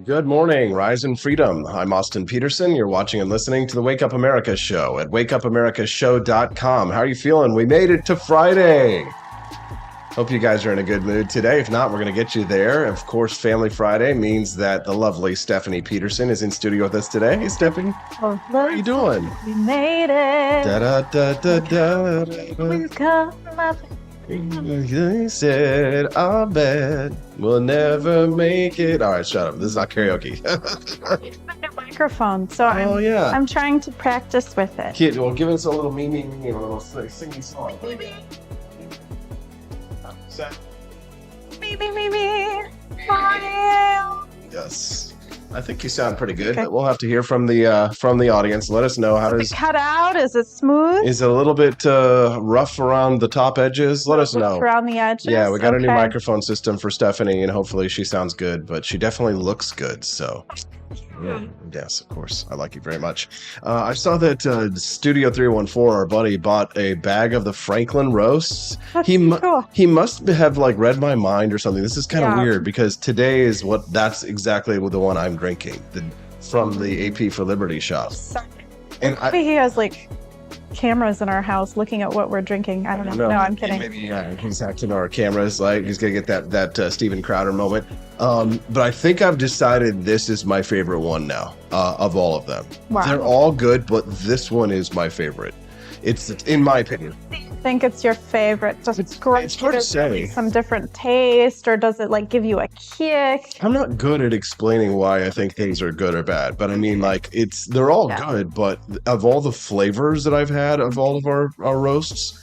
Good morning, Rise and Freedom. I'm Austin Peterson. You're watching and listening to the Wake Up America show at wakeupAmericaShow.com. How are you feeling? We made it to Friday. Hope you guys are in a good mood today. If not, we're going to get you there. Of course, Family Friday means that the lovely Stephanie Peterson is in studio with us today. Hey, Stephanie. Oh, How are you doing? We made it. Da da da da da. We've come up. They said, I bet we'll never make it. All right, shut up. This is not karaoke. A microphone, so I'm trying to practice with it. Kid, well, give us a little a little singing song. Me. Yes. I think you sound pretty good, but we'll have to hear from the audience. Let us know Is it cut out? Is it smooth? Is it a little bit rough around the top edges? Let us know. Around the edges? Yeah, we got a new microphone system for Stephanie, and hopefully she sounds good, but she definitely looks good, so... Yes, of course. I like you very much. I saw that Studio 314, our buddy, bought a bag of the Franklin roasts. He must have read my mind or something. This is kind of weird because today is that's exactly the one I'm drinking from the AP for Liberty shop. And maybe he has cameras in our house looking at what we're drinking. I don't know. No, I'm kidding. Maybe he's acting our cameras he's gonna get that Steven Crowder moment. But I think I've decided this is my favorite one now of all of them. Wow. They're all good, but this one is my favorite. It's in my opinion. I think it's your favorite. It's hard to say. Some different taste, or does it give you a kick? I'm not good at explaining why I think things are good or bad, but I mean they're all good, but of all the flavors that I've had of all of our roasts,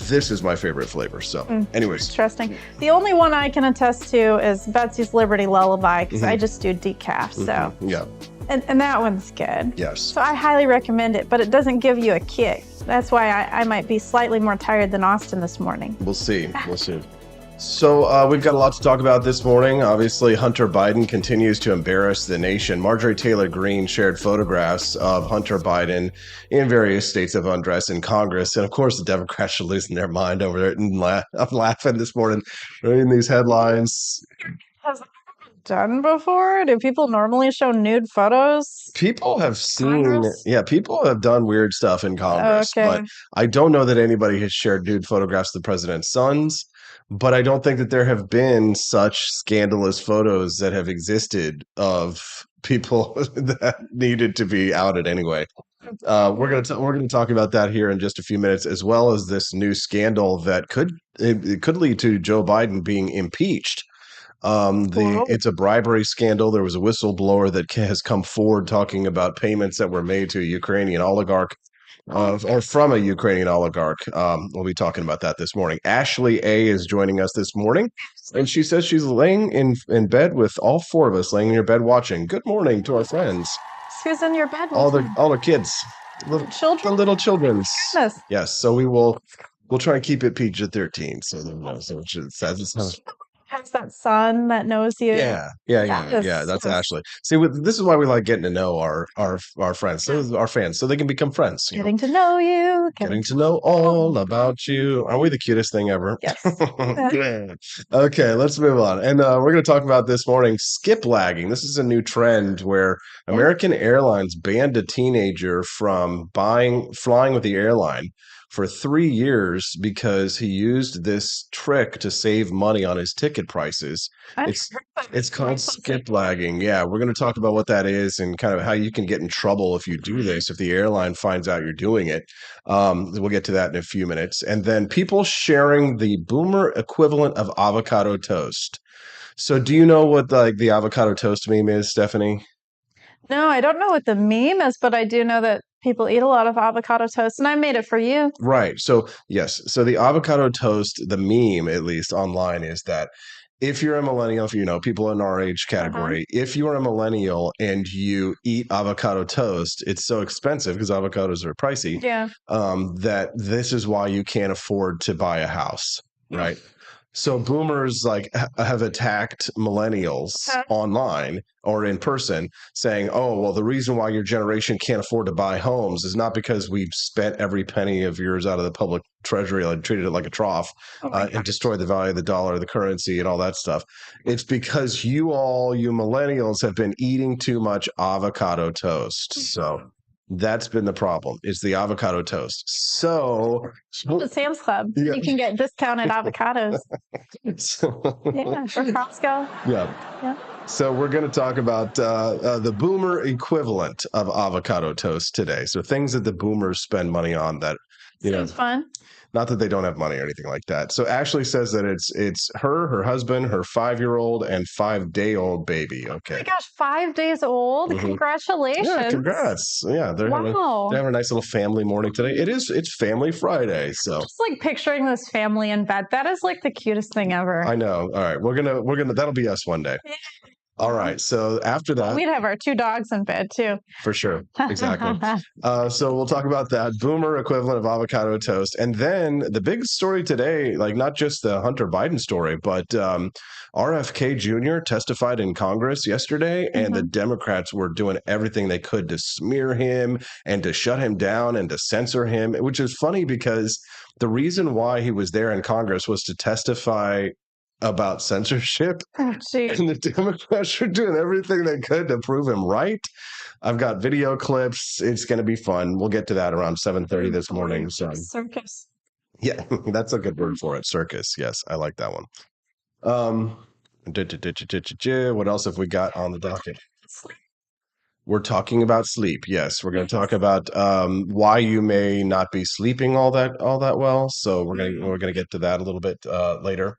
this is my favorite flavor. So anyways. Interesting. The only one I can attest to is Betsy's Liberty Lullaby, because I just do decaf. So yeah. And that one's good. Yes. So I highly recommend it, but it doesn't give you a kick. That's why I might be slightly more tired than Austin this morning. We'll see. So we've got a lot to talk about this morning. Obviously, Hunter Biden continues to embarrass the nation. Marjorie Taylor Greene shared photographs of Hunter Biden in various states of undress in Congress. And of course, the Democrats are losing their mind over it. And I'm laughing this morning reading these headlines. Has that been done before? Do people normally show nude photos? People have people have done weird stuff in Congress. But I don't know that anybody has shared nude photographs of the president's sons. But I don't think that there have been such scandalous photos that have existed of people that needed to be outed anyway. We're gonna talk about that here in just a few minutes, as well as this new scandal that could lead to Joe Biden being impeached. It's a bribery scandal. There was a whistleblower that has come forward talking about payments that were made to a Ukrainian oligarch. Or from a Ukrainian oligarch. We'll be talking about that this morning. Ashley A. is joining us this morning, and she says she's laying in bed with all four of us, laying in your bed watching. Good morning to our friends. Who's in your bed? All the kids, children, the little children. Goodness. Yes. So we'll try and keep it PG-13. So it says. Has that son that knows you? Yeah. That's Ashley. See, this is why we like getting to know our friends, our fans, so they can become friends. Getting to know you. Getting to know all about you. Are we the cutest thing ever? Yes. Okay, let's move on. And we're going to talk about this morning skip lagging. This is a new trend where American Airlines banned a teenager from flying with the airline for 3 years because he used this trick to save money on his ticket prices. It's called skip lagging. Yeah, we're going to talk about what that is and kind of how you can get in trouble if you do this, if the airline finds out you're doing it. We'll get to that in a few minutes. And then people sharing the boomer equivalent of avocado toast. So do you know what the avocado toast meme is, Stephanie? No, I don't know what the meme is, but I do know that people eat a lot of avocado toast, and I made it for you. Right. So, yes. So the avocado toast, the meme, at least online, is that if you're a millennial, people in our age category, if you're a millennial and you eat avocado toast, it's so expensive because avocados are pricey, that this is why you can't afford to buy a house, right? So boomers have attacked millennials online or in person, saying, "Oh, well, the reason why your generation can't afford to buy homes is not because we've spent every penny of yours out of the public treasury and treated it like a trough and destroyed the value of the dollar, the currency, and all that stuff. It's because you millennials, have been eating too much avocado toast." So that's been the problem. It's the avocado toast. So the Sam's Club, you can get discounted avocados. Yeah, for Costco. Yeah. So we're going to talk about the boomer equivalent of avocado toast today. So things that the boomers spend money on that, Seems fun. Not that they don't have money or anything like that. So Ashley says that it's her husband, her 5-year-old, and 5-day-old baby. Okay. Oh my gosh, 5 days old! Mm-hmm. Congratulations! Yeah, congrats. Yeah, they're having a nice little family morning today. It's Family Friday, so just like picturing this family in bed. That is like the cutest thing ever. I know. All right, we're gonna that'll be us one day. All right. So after that, we'd have our 2 dogs in bed too. For sure. Exactly. So we'll talk about that boomer equivalent of avocado toast. And then the big story today, like not just the Hunter Biden story, but RFK Jr. testified in Congress yesterday, and the Democrats were doing everything they could to smear him and to shut him down and to censor him, which is funny because the reason why he was there in Congress was to testify about censorship, and the Democrats are doing everything they could to prove him right. I've got video clips. It's going to be fun. We'll get to that around 7:30 this morning. So circus. Yeah, that's a good word for it. Circus. Yes, I like that one. What else have we got on the docket? We're talking about sleep. Yes, we're going to talk about why you may not be sleeping all that well. So we're going to get to that a little bit later.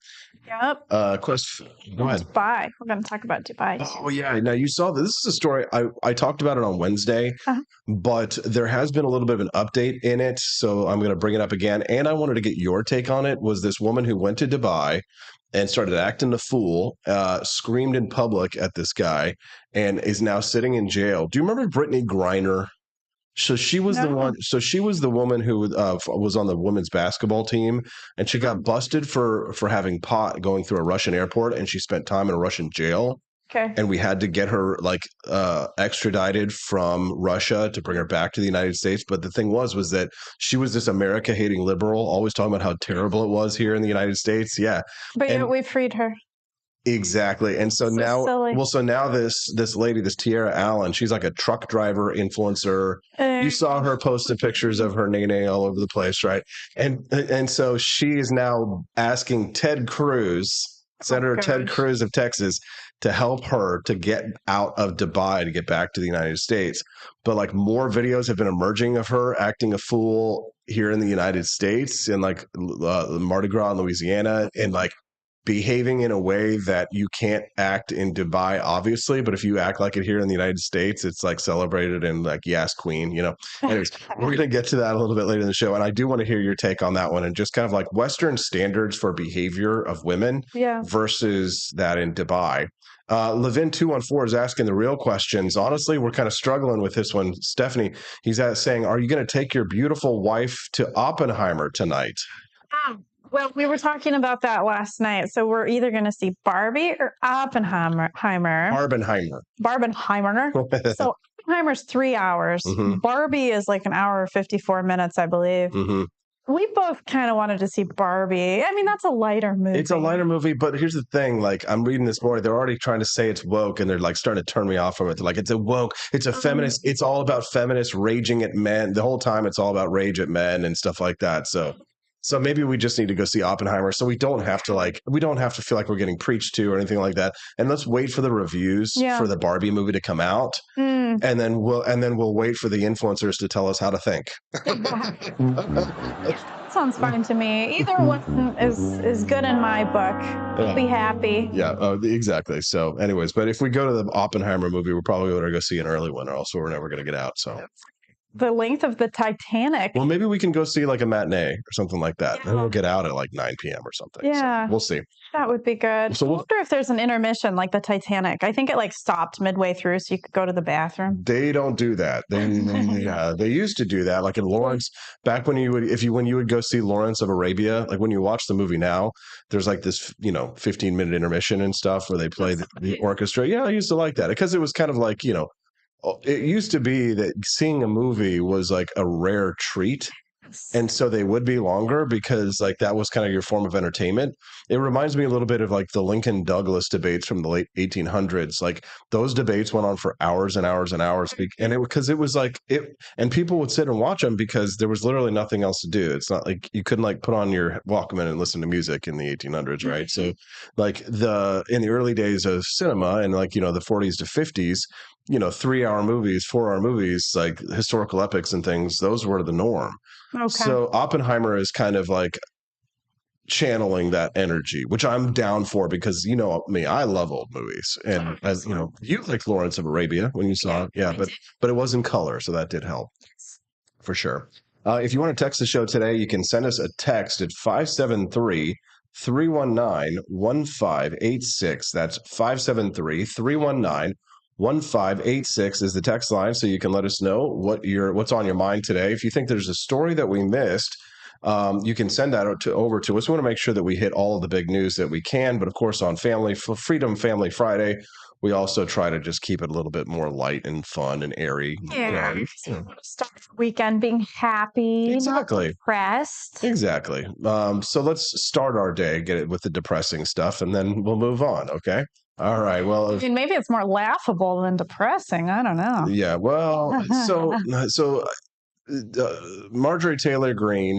Yep. Question. Go ahead. Dubai. We're going to talk about Dubai. Oh yeah. Now you saw this is a story. I talked about it on Wednesday, but there has been a little bit of an update in it. So I'm going to bring it up again. And I wanted to get your take on it. Was this woman who went to Dubai and started acting the fool, screamed in public at this guy, and is now sitting in jail. Do you remember Brittany Griner? So she was the one. So she was the woman who was on the women's basketball team, and she got busted for having pot going through a Russian airport, and she spent time in a Russian jail. Okay. And we had to get her extradited from Russia to bring her back to the United States. But the thing was that she was this America-hating liberal, always talking about how terrible it was here in the United States. Yeah. But we freed her. Exactly. And so now, silly. So now this lady, this Tiara Allen, she's like a truck driver influencer. You saw her posting pictures of her nene all over the place, right? And so she is now asking Ted Cruz, Senator Ted Cruz of Texas, to help her to get out of Dubai to get back to the United States. But like more videos have been emerging of her acting a fool here in the United States, in like Mardi Gras in Louisiana, and like behaving in a way that you can't act in Dubai, obviously, but if you act like it here in the United States, it's like celebrated and like, yes, queen, Anyways, we're going to get to that a little bit later in the show. And I do want to hear your take on that one and just kind of like Western standards for behavior of women versus that in Dubai. Levin214 is asking the real questions. Honestly, we're kind of struggling with this one. Stephanie, he's saying, are you going to take your beautiful wife to Oppenheimer tonight? Well, we were talking about that last night. So we're either going to see Barbie or Oppenheimer. Barbenheimer. So Oppenheimer's 3 hours. Barbie is like an hour or 54 minutes, I believe. We both kind of wanted to see Barbie. I mean, that's a lighter movie. It's a lighter movie, but here's the thing. Like, I'm reading this morning. They're already trying to say it's woke, and they're like starting to turn me off from it. They're like, it's a woke. It's a feminist. It's all about feminists raging at men. The whole time it's all about rage at men and stuff like that. So maybe we just need to go see Oppenheimer, so we don't have to feel like we're getting preached to or anything like that. And let's wait for the reviews for the Barbie movie to come out, and then we'll wait for the influencers to tell us how to think. Sounds fine to me. Either one is good in my book. I'll be happy. Yeah, exactly. So, anyways, but if we go to the Oppenheimer movie, we're probably going to go see an early one, or else we're never going to get out. So. the length of the Titanic. Well, maybe we can go see like a matinee or something like that. Yeah. And we'll get out at like 9 p.m. or something. Yeah. So we'll see. That would be good. So I wonder if there's an intermission like the Titanic. I think it like stopped midway through so you could go to the bathroom. They don't do that. They used to do that. Like in Lawrence, back when you would go see Lawrence of Arabia, like when you watch the movie now, there's like this, 15-minute intermission and stuff where they play the orchestra. Yeah, I used to like that because it was kind of like, it used to be that seeing a movie was like a rare treat. And so they would be longer because like that was kind of your form of entertainment. It reminds me a little bit of like the Lincoln Douglas debates from the late 1800s. Like those debates went on for hours and hours and hours. And it was like and people would sit and watch them because there was literally nothing else to do. It's not like you couldn't like put on your Walkman and listen to music in the 1800s, right? So like in the early days of cinema and like, the 40s to 50s, 3-hour movies, 4-hour movies, like historical epics and things, those were the norm. Okay. So Oppenheimer is kind of like channeling that energy, which I'm down for because me, I love old movies, and as you like Lawrence of Arabia when you saw it, but it was in color, so that did help for sure. If you want to text the show today, you can send us a text at 573-319-1586. That's 573-319-1586 is the text line, so you can let us know what's on your mind today. If you think there's a story that we missed, you can send that over to us. We want to make sure that we hit all of the big news that we can, but of course on Freedom Family Friday, we also try to just keep it a little bit more light and fun and airy. Yeah. Start the weekend being happy, exactly. Not depressed. Exactly. So let's start our day, get it with the depressing stuff, and then we'll move on, okay? All right. Well, maybe it's more laughable than depressing. I don't know. Yeah. Well, so Marjorie Taylor Greene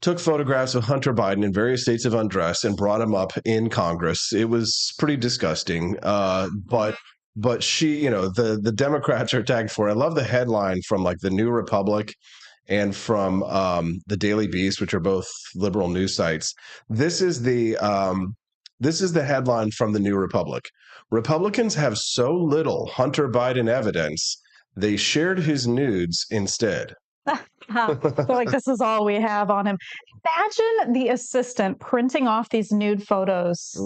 took photographs of Hunter Biden in various states of undress and brought him up in Congress. It was pretty disgusting. But she, the Democrats are tagged for it. I love the headline from like the New Republic and from the Daily Beast, which are both liberal news sites. This is the headline from the New Republic. Republicans have so little Hunter Biden evidence, they shared his nudes instead. So like, this is all we have on him. Imagine the assistant printing off these nude photos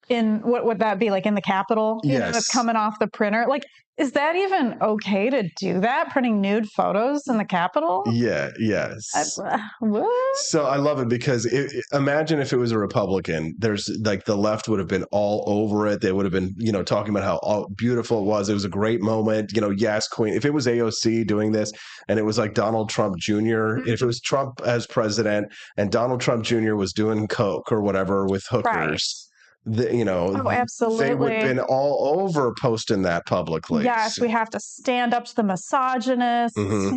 in, what would that be, like in the Capitol? Yes. That's coming off the printer. Like, is that even okay to do that? Printing nude photos in the Capitol? Yeah, yes. What? So I love it because imagine if it was a Republican, there's like the left would have been all over it. They would have been, talking about how beautiful it was. It was a great moment. Yes, Queen. If it was AOC doing this and it was like Donald Trump Jr., if it was Trump as president and Donald Trump Jr. was doing coke or whatever with hookers. Right. Absolutely. They would have been all over posting that publicly. Yes, we have to stand up to the misogynists. Mm-hmm.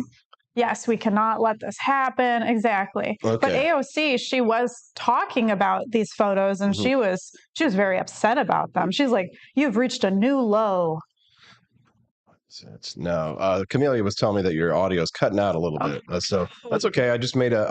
Yes, we cannot let this happen. Exactly. Okay. But AOC, she was talking about these photos and she was very upset about them. She's like, "You've reached a new low." No, Camelia was telling me that your audio is cutting out a little bit, so that's okay. I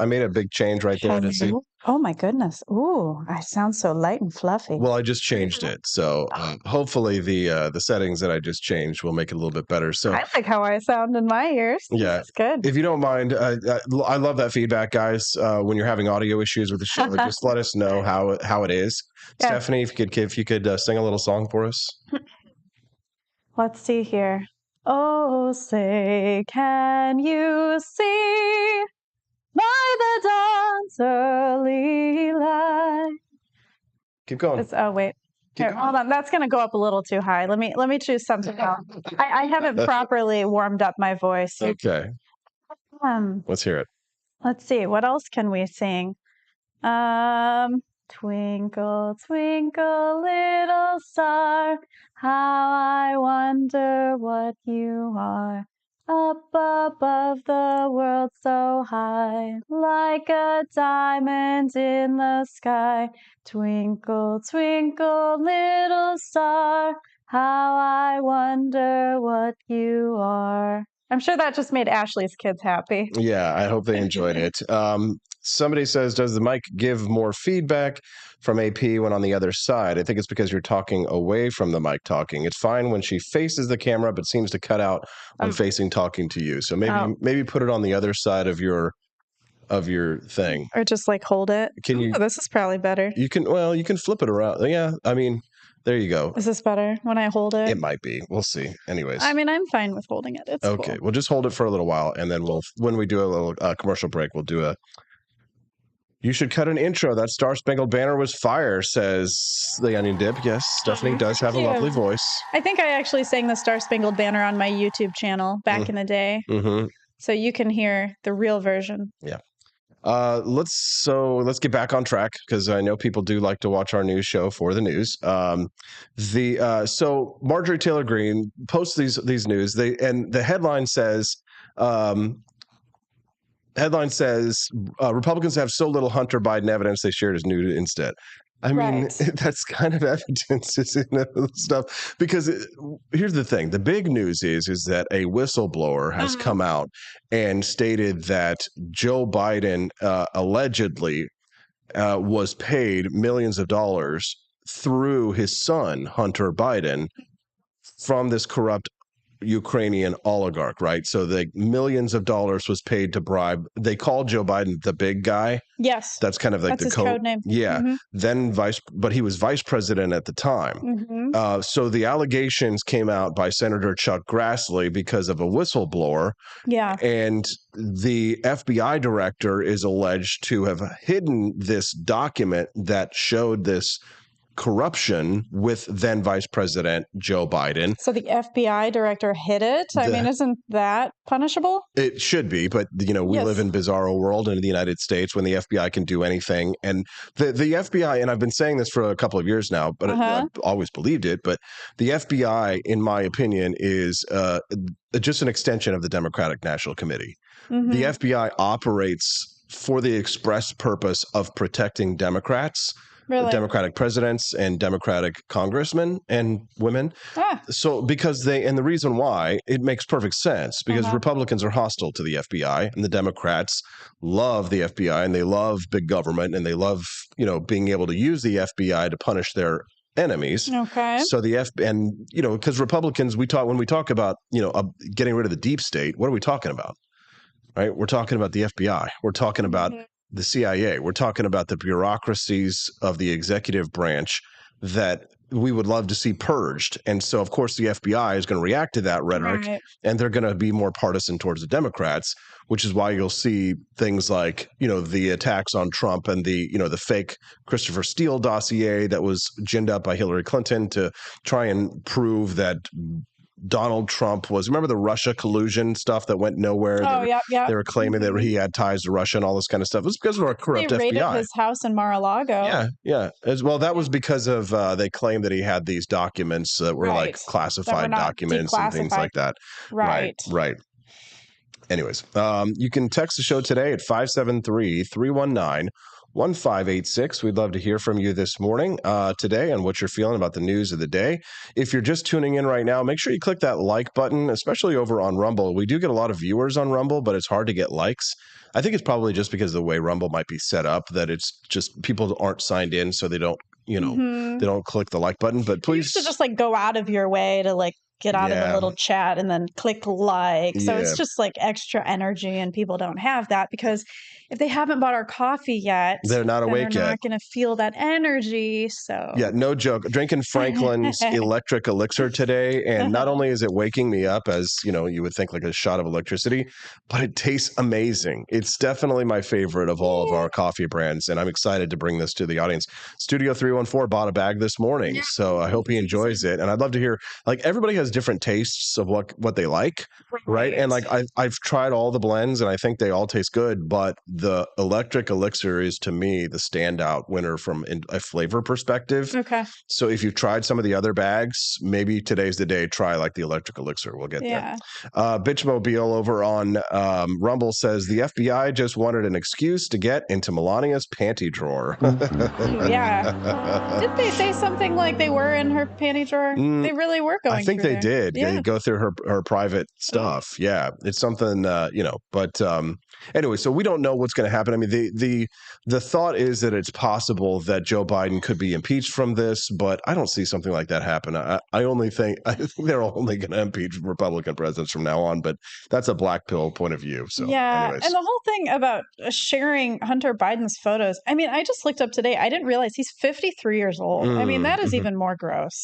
made a big change right there. To see. Oh my goodness! Ooh, I sound so light and fluffy. Well, I just changed it, so hopefully the settings that I just changed will make it a little bit better. So I like how I sound in my ears. Yeah, that's good. If you don't mind, I love that feedback, guys. When you're having audio issues with the show, just let us know how it is. Yeah. Stephanie, if you could sing a little song for us. Let's see here. Oh, say, can you see by the dawn's early light? Keep going. Wait. Here, hold on. That's going to go up a little too high. Let me choose something else. I haven't properly warmed up my voice. Okay. Let's hear it. Let's see. What else can we sing? Twinkle, twinkle, little star, how I wonder what you are. Up above the world so high, like a diamond in the sky. Twinkle, twinkle, little star, how I wonder what you are. I'm sure that just made Ashley's kids happy. Yeah, I hope they enjoyed it. Somebody says, does the mic give more feedback? from AP when on the other side. I think it's because you're talking away from the mic talking. It's fine when she faces the camera, but seems to cut out when facing talking to you. So maybe put it on the other side of your thing. Or just like hold it. Can you? This is probably better. You can flip it around. Yeah, I mean, there you go. Is this better when I hold it? It might be. We'll see. Anyways. I mean, I'm fine with holding it. It's okay. Cool. We'll just hold it for a little while, and then when we do a little commercial break, we'll do a. You should cut an intro. That Star Spangled Banner was fire, says the Onion Dip. Yes, Stephanie does have a lovely voice. I think I actually sang the Star Spangled Banner on my YouTube channel back in the day. Mm-hmm. So you can hear the real version. Yeah. Let's get back on track because I know people do like to watch our news show for the news. So Marjorie Taylor Greene posts these news. The headline says. Republicans have so little Hunter Biden evidence they shared his nude instead. I mean, that's kind of evidence, isn't it? Stuff because here's the thing: the big news is that a whistleblower has come out and stated that Joe Biden allegedly was paid millions of dollars through his son Hunter Biden from this corrupt Ukrainian oligarch, right? So the millions of dollars was paid to bribe. They call Joe Biden the big guy. Yes. That's kind of like the code name. Yeah. Mm-hmm. Then but he was vice president at the time. Mm-hmm. So the allegations came out by Senator Chuck Grassley because of a whistleblower. Yeah. And the FBI director is alleged to have hidden this document that showed this corruption with then Vice President Joe Biden. So the FBI director hid it? I mean, isn't that punishable? It should be, but we live in bizarro world in the United States when the FBI can do anything. And the FBI, and I've been saying this for a couple of years now, but I've always believed it, but the FBI, in my opinion, is just an extension of the Democratic National Committee. Mm-hmm. The FBI operates for the express purpose of protecting Democrats. Really? Democratic presidents and Democratic congressmen and women. So the reason why it makes perfect sense because Republicans are hostile to the FBI and the Democrats love the FBI and they love big government and they love, being able to use the FBI to punish their enemies. Okay. So because Republicans, when we talk about, getting rid of the deep state, what are we talking about? Right? We're talking about the FBI. We're talking about the CIA. We're talking about the bureaucracies of the executive branch that we would love to see purged. And so, of course, the FBI is going to react to that rhetoric, and they're going to be more partisan towards the Democrats, which is why you'll see things like, the attacks on Trump and the fake Christopher Steele dossier that was ginned up by Hillary Clinton to try and prove that Donald Trump remember the Russia collusion stuff that went nowhere? They were claiming that he had ties to Russia and all this kind of stuff. It was because of our corrupt FBI. They raided his house in Mar-a-Lago. Yeah. As well, that was because of they claimed that he had these documents that were like classified documents and things like that. Right. Anyways, you can text the show today at 573-319-1586. We'd love to hear from you this morning, today, and what you're feeling about the news of the day. If you're just tuning in right now, make sure you click that like button, especially over on Rumble. We do get a lot of viewers on Rumble, but it's hard to get likes. I think it's probably just because of the way Rumble might be set up that it's just people aren't signed in, so they don't, they don't click the like button. But please, you used to just go out of your way to get out of the little chat and then click like. So it's just extra energy, and people don't have that because if they haven't bought our coffee yet, they're not awake yet. They're not going to feel that energy. So no joke. Drinking Franklin's electric elixir today, and not only is it waking me up as you would think like a shot of electricity, but it tastes amazing. It's definitely my favorite of all of our coffee brands, and I'm excited to bring this to the audience. Studio 314 bought a bag this morning, so I hope he enjoys it, and I'd love to hear everybody has different tastes of what they like, right? And I've tried all the blends, and I think they all taste good, but the electric elixir is to me the standout winner from a flavor perspective. Okay. So if you've tried some of the other bags, maybe today's the day. Try the electric elixir. We'll get there. Bitchmobile over on Rumble says the FBI just wanted an excuse to get into Melania's panty drawer. Yeah. Did they say something like they were in her panty drawer? They really were going. I think they did. Yeah. They go through her private stuff. Oh. Yeah, it's something, but anyway, so we don't know what's going to happen. I mean, the thought is that it's possible that Joe Biden could be impeached from this, but I don't see something like that happen. I think they're only going to impeach Republican presidents from now on, but that's a black pill point of view. So yeah, anyways. And the whole thing about sharing Hunter Biden's photos. I mean, I just looked up today. I didn't realize he's 53 years old. I mean, that is even more gross.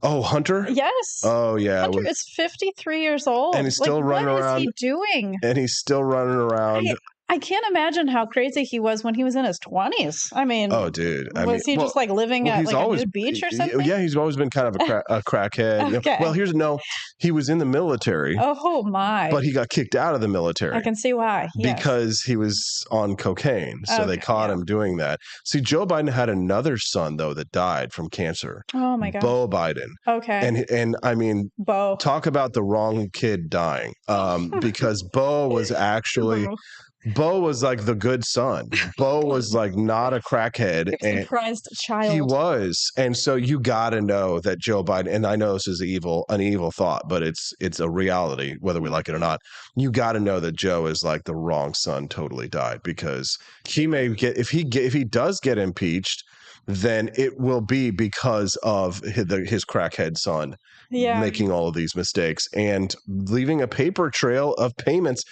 Oh, Hunter? Yes. Oh, yeah. Hunter is 53 years old. And he's still running around. What is he doing? And he's still running around. I can't imagine how crazy he was when he was in his 20s. I mean, oh, dude. Was he just like living at like a nude beach or something? Yeah, he's always been kind of a crackhead. Okay. Well, he was in the military. Oh, my. But he got kicked out of the military. I can see why. Yes. Because he was on cocaine. So they caught him doing that. See, Joe Biden had another son, though, that died from cancer. Oh, my God. Beau Biden. Okay. And I mean, Beau. Talk about the wrong kid dying. Because Beau was actually... Beau was like the good son. Beau was like not a crackhead. A prized child. He was. And so you got to know that Joe Biden, and I know this is an evil thought, but it's a reality, whether we like it or not. You got to know that Joe is like the wrong son totally died, because he may get, if he does get impeached, then it will be because of his crackhead son making all of these mistakes and leaving a paper trail of payments.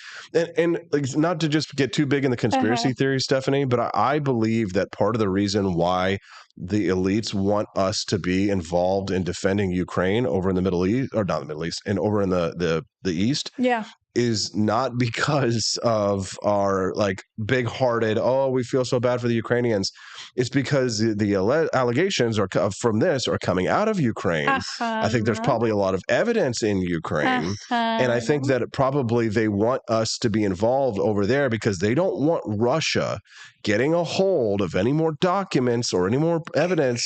And not to just get too big in the conspiracy theory, Stephanie, but I believe that part of the reason why the elites want us to be involved in defending Ukraine over in the Middle East, or not the Middle East, and over in the East. Yeah. Is not because of our like big-hearted, oh, we feel so bad for the Ukrainians. It's because the allegations from this are coming out of Ukraine. I think there's probably a lot of evidence in Ukraine. And I think that probably they want us to be involved over there because they don't want Russia getting a hold of any more documents or any more evidence.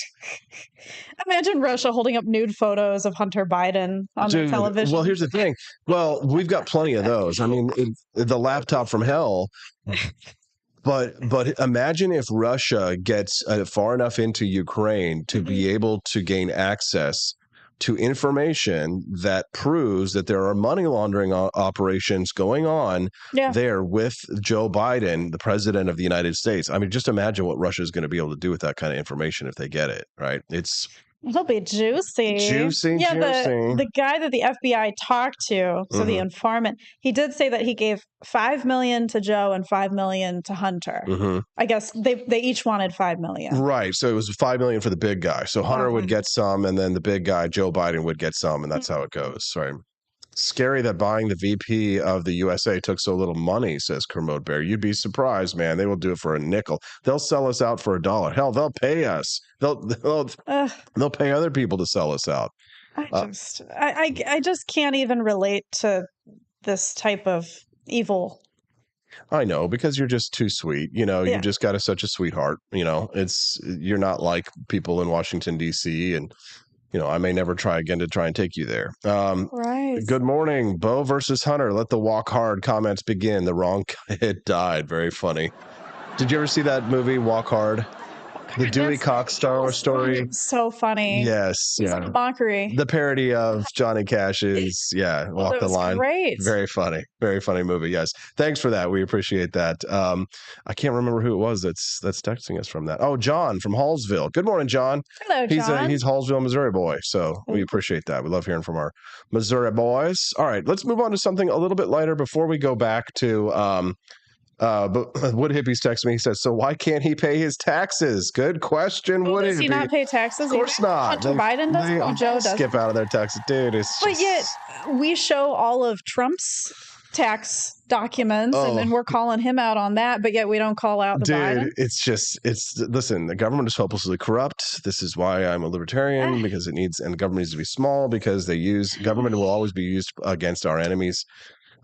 Imagine Russia holding up nude photos of Hunter Biden on the television. Well, here's the thing. Well, we've got plenty of those. I mean, the laptop from hell. But imagine if Russia gets far enough into Ukraine to be able to gain access to information that proves that there are money laundering operations going on there with Joe Biden, the president of the United States. I mean, just imagine what Russia is going to be able to do with that kind of information if they get it, right? It'll be juicy. Juicy. The guy that the FBI talked to, so the informant, he did say that he gave $5 million to Joe and $5 million to Hunter. I guess they each wanted $5 million. Right. So it was $5 million for the big guy. So Hunter would get some, and then the big guy, Joe Biden, would get some, and that's how it goes. Right. Scary that buying the VP of the USA took so little money, says Kermode Bear. You'd be surprised, man. They will do it for a nickel. They'll sell us out for $1. Hell, they'll pay us. They'll pay other people to sell us out. I just can't even relate to this type of evil. I know, because you're just too sweet. You just got such a sweetheart. You're not like people in Washington, D.C. and I may never try again to try and take you there. Right. Good morning. Beau versus Hunter. Let the walk hard comments begin. The wrong kid died. Very funny. Did you ever see that movie, Walk Hard? The Dewey Cox Star Wars story. So funny. Yes. It's like a mockery. The parody of Johnny Cash's, Walk the Line. Great. Very funny. Very funny movie. Yes. Thanks for that. We appreciate that. I can't remember who it was that's texting us from that. Oh, John from Hallsville. Good morning, John. Hello, John. He's Hallsville, Missouri boy. So we appreciate that. We love hearing from our Missouri boys. All right. Let's move on to something a little bit lighter before we go back to but Wood Hippie's texting me. He says, so why can't he pay his taxes? Good question. Does he not pay taxes? Of course not. Hunter Biden doesn't. Joe does. Skip out of their taxes. Dude, But yet we show all of Trump's tax documents and we're calling him out on that, but yet we don't call out the Biden. Listen, the government is hopelessly corrupt. This is why I'm a libertarian, because and the government needs to be small, because government will always be used against our enemies.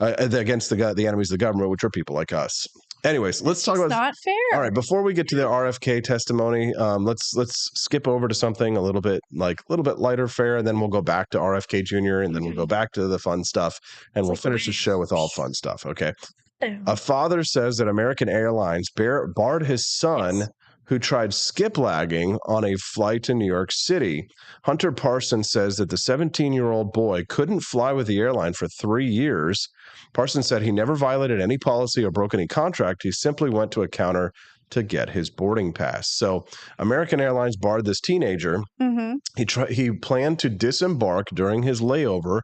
Against the enemies of the government, which are people like us. Anyways, let's talk about. It's not fair. All right, before we get to the RFK testimony, let's skip over to something a little bit lighter fare, and then we'll go back to RFK Jr. and then we'll go back to the fun stuff, and we'll finish the show with all fun stuff. Okay. A father says that American Airlines barred his son who tried skip lagging on a flight to New York City. Hunter Parsons says that the 17-year-old boy couldn't fly with the airline for 3 years. Parsons said he never violated any policy or broke any contract. He simply went to a counter to get his boarding pass. So American Airlines barred this teenager. He planned to disembark during his layover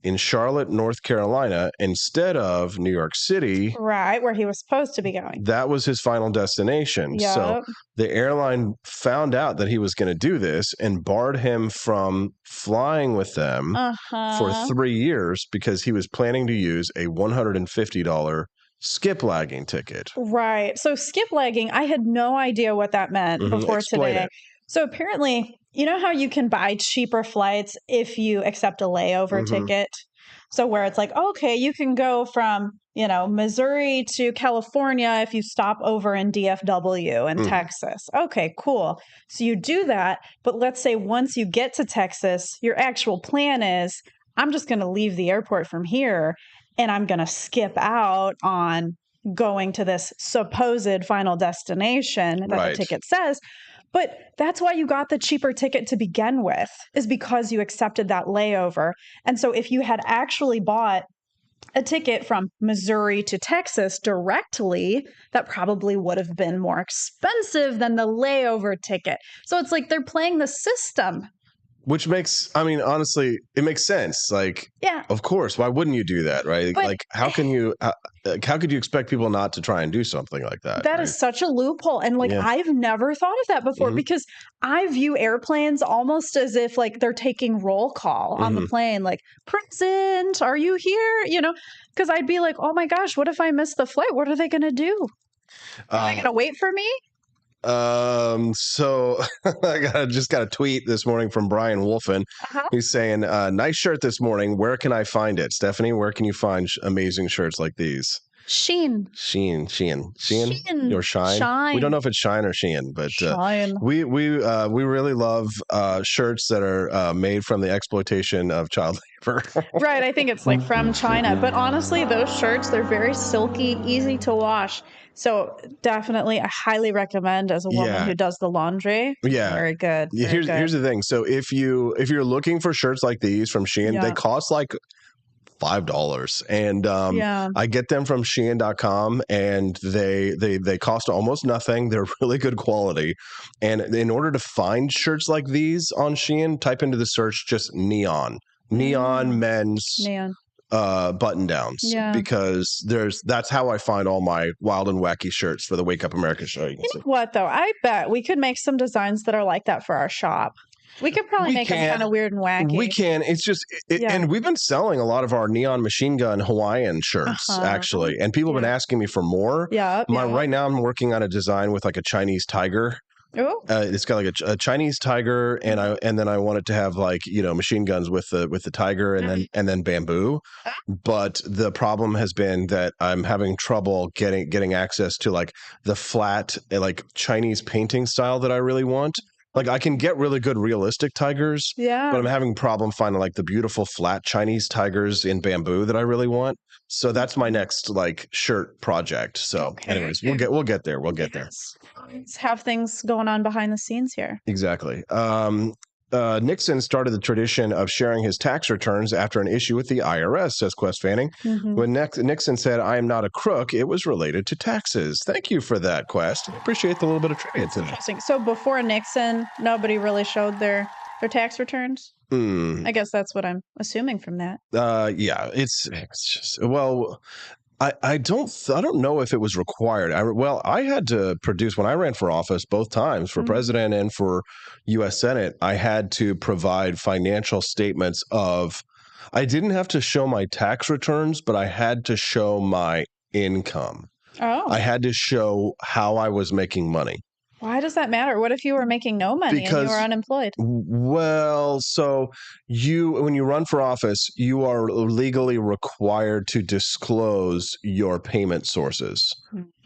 in Charlotte, North Carolina, instead of New York City. Right, where he was supposed to be going. That was his final destination. Yep. So the airline found out that he was going to do this and barred him from flying with them for 3 years because he was planning to use a $150 skip lagging ticket. Right. So skip lagging, I had no idea what that meant before Explain today. it. So apparently, you know how you can buy cheaper flights if you accept a layover ticket? So where it's like, okay, you can go from, Missouri to California if you stop over in DFW in Texas. Okay, cool. So you do that. But let's say once you get to Texas, your actual plan is, I'm just going to leave the airport from here and I'm going to skip out on going to this supposed final destination that the ticket says. But that's why you got the cheaper ticket to begin with, is because you accepted that layover. And so if you had actually bought a ticket from Missouri to Texas directly, that probably would have been more expensive than the layover ticket. So it's like they're playing the system. Which makes, honestly, it makes sense. Like, yeah, of course, why wouldn't you do that, right? But, like, how could you expect people not to try and do something like that? That is such a loophole. And I've never thought of that before because I view airplanes almost as if like they're taking roll call on the plane, like, present, are you here? Because I'd be like, oh my gosh, what if I miss the flight? What are they going to do? Are they going to wait for me? So I just got a tweet this morning from Brian Wolfen. He's saying, nice shirt this morning. Where can I find it? Stephanie, where can you find amazing shirts like these? Shein. Or Shine. We don't know if it's Shine or Shein, but we really love shirts that are made from the exploitation of child labor. Right. I think it's like from China. But honestly, those shirts, they're very silky, easy to wash. So definitely, I highly recommend as a woman who does the laundry. Yeah. Very good. Here's the thing. So if you're looking for shirts like these from Shein, they cost like $5, and I get them from Shein.com, and they cost almost nothing. They're really good quality, and in order to find shirts like these on Shein, type into the search just neon men's button downs, because that's how I find all my wild and wacky shirts for the Wake Up America show. You know what though? I bet we could make some designs that are like that for our shop. We could probably make them kind of weird and wacky. We can. It's just, and we've been selling a lot of our neon machine gun Hawaiian shirts, actually. And people have been asking me for more. Right now I'm working on a design with like a Chinese tiger. It's got like a Chinese tiger, and then I want it to have like, machine guns with the tiger and then bamboo. But the problem has been that I'm having trouble getting access to like the flat like Chinese painting style that I really want. Like I can get really good realistic tigers, but I'm having a problem finding like the beautiful flat Chinese tigers in bamboo that I really want. So that's my next like shirt project. So anyways, we'll get there. We'll get there. Let's have things going on behind the scenes here. Exactly. Nixon started the tradition of sharing his tax returns after an issue with the IRS, says Quest Fanning. When Nixon said, "I am not a crook," it was related to taxes. Thank you for that, Quest. Appreciate the little bit of trivia today. Interesting. So before Nixon, nobody really showed their tax returns? I guess that's what I'm assuming from that. Yeah, it's just, well, I don't know if it was required. I had to produce, when I ran for office both times, for president and for U.S. Senate, I had to provide financial statements I didn't have to show my tax returns, but I had to show my income. I had to show how I was making money. Why does that matter? What if you were making no money and you were unemployed? Well, so when you run for office, you are legally required to disclose your payment sources.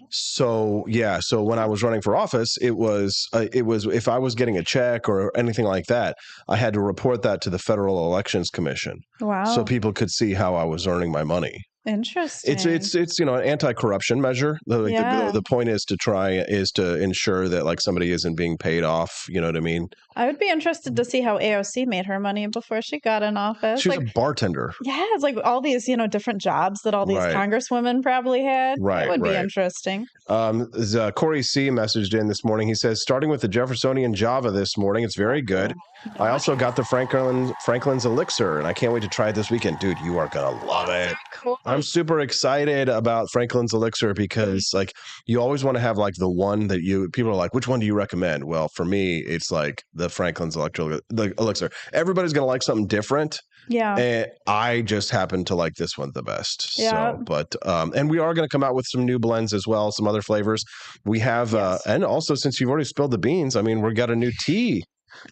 So when I was running for office, it was if I was getting a check or anything like that, I had to report that to the Federal Elections Commission. Wow. So people could see how I was earning my money. Interesting. It's an anti-corruption measure. The point is to ensure that like somebody isn't being paid off. You know what I mean? I would be interested to see how AOC made her money before she got in office. She was a bartender. Yeah, it's like all these, different jobs that all these congresswomen probably had. Right. It would be interesting. Corey C. messaged in this morning. He says, starting with the Jeffersonian Java this morning. It's very good. I also got the Franklin's Elixir, and I can't wait to try it this weekend. Dude, you are going to love it. Cool. I'm super excited about Franklin's Elixir because like you always want to have like the one that people are like, which one do you recommend? Well, for me, it's like the Franklin's Elixir. Everybody's going to like something different. Yeah. And I just happen to like this one the best. Yeah. So, but, and we are going to come out with some new blends as well, some other flavors. We have, and also since you've already spilled the beans, I mean, we've got a new tea.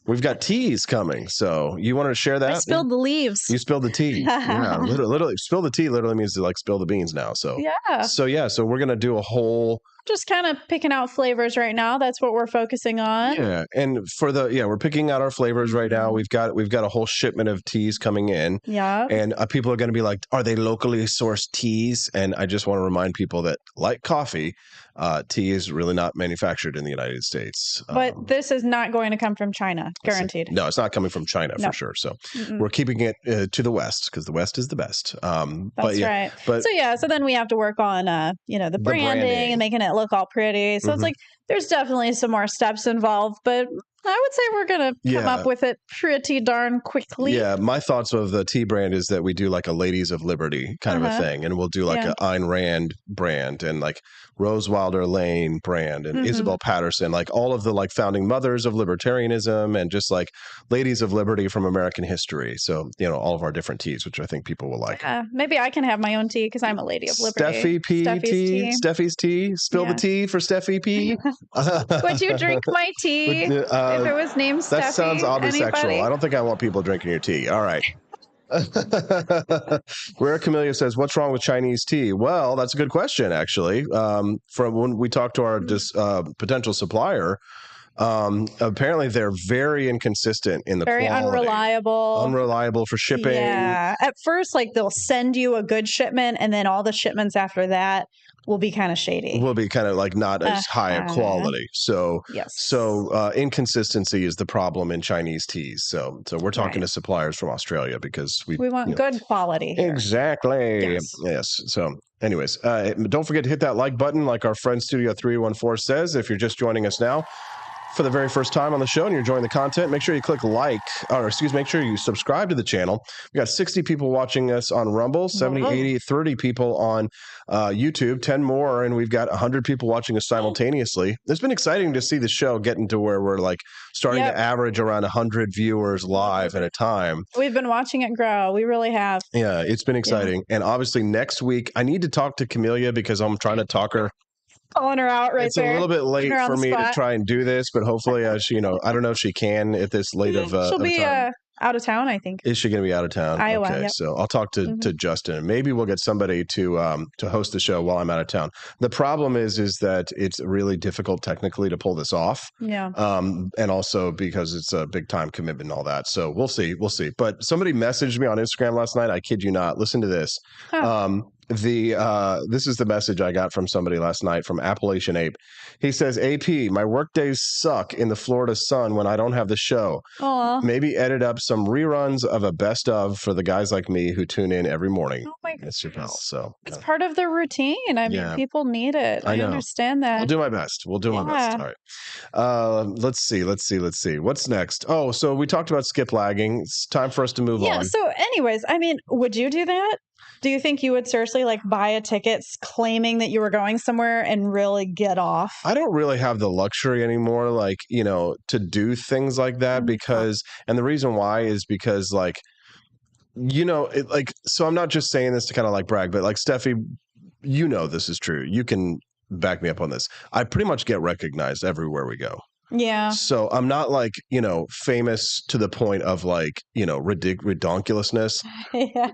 We've got teas coming. So you want to share that? I spilled the leaves. You spilled the tea. Yeah. Literally spill the tea literally means to like spill the beans now. So, so we're going to do a whole, just kind of picking out flavors right now. That's what we're focusing on. Yeah. And we're picking out our flavors right now. We've got a whole shipment of teas coming in. Yeah. And people are going to be like, are they locally sourced teas? And I just want to remind people that like coffee, tea is really not manufactured in the United States. But this is not going to come from China, guaranteed. No, it's not coming from China for sure. So we're keeping it to the West because the West is the best. That's right. So then we have to work on, the branding and making it look all pretty. So it's like there's definitely some more steps involved, but I would say we're going to come up with it pretty darn quickly. Yeah, my thoughts of the tea brand is that we do like a Ladies of Liberty kind of a thing, and we'll do like an Ayn Rand brand and like Rose Wilder Lane brand and Isabel Patterson, like all of the like founding mothers of libertarianism and just like ladies of liberty from American history. So, all of our different teas, which I think people will like. Maybe I can have my own tea because I'm a lady of liberty. Steffi's tea. Spill the tea for Steffi P. Would you drink my tea? If it was named Steffi, that sounds oddly sexual. I don't think I want people drinking your tea. All right. Rare Camellia says, what's wrong with Chinese tea? Well, that's a good question, actually. From when we talked to our potential supplier, apparently they're very inconsistent in the quality. Unreliable for shipping. Yeah. At first, like they'll send you a good shipment and then all the shipments after that will be kind of shady. Will be kind of like not as high a quality. So, inconsistency is the problem in Chinese teas. So we're talking to suppliers from Australia because we want good quality here. Exactly. Yes. So anyways, don't forget to hit that like button like our friend Studio 314 says if you're just joining us now. For the very first time on the show and you're enjoying the content, make sure you click make sure you subscribe to the channel. We got 60 people watching us on Rumble, 70, 80, 30 people on YouTube, 10 more, and we've got 100 people watching us simultaneously. It's been exciting to see the show getting to where we're like starting to average around 100 viewers live at a time. We've been watching it grow. We really have. Yeah, it's been exciting. And obviously next week, I need to talk to Camellia because I'm trying to talk her. Calling her out it's there. It's a little bit late for me to try and do this, but hopefully, I don't know if she can at this late of She'll be out of town, I think. Is she going to be out of town? Iowa. Okay, so I'll talk to Justin. Maybe we'll get somebody to host the show while I'm out of town. The problem is that it's really difficult technically to pull this off. Yeah. And also because it's a big time commitment and all that. So we'll see. But somebody messaged me on Instagram last night. I kid you not. Listen to this. Huh. This is the message I got from somebody last night from Appalachian Ape. He says, AP, my work days suck in the Florida sun when I don't have the show. Aww. Maybe edit up some reruns of a best of for the guys like me who tune in every morning. Oh my goodness. It's your pal. So it's part of the routine. I mean, people need it. I understand that. We'll do my best. All right. Let's see. What's next? Oh, so we talked about skip lagging. It's time for us to move on. Yeah. So anyways, I mean, would you do that? Do you think you would seriously like buy a ticket claiming that you were going somewhere and really get off? I don't really have the luxury anymore, like, to do things like that because, and the reason why is because like, so I'm not just saying this to kind of like brag, but like Steffi, this is true. You can back me up on this. I pretty much get recognized everywhere we go. Yeah. So I'm not like, famous to the point of like, ridiculousness. Yeah.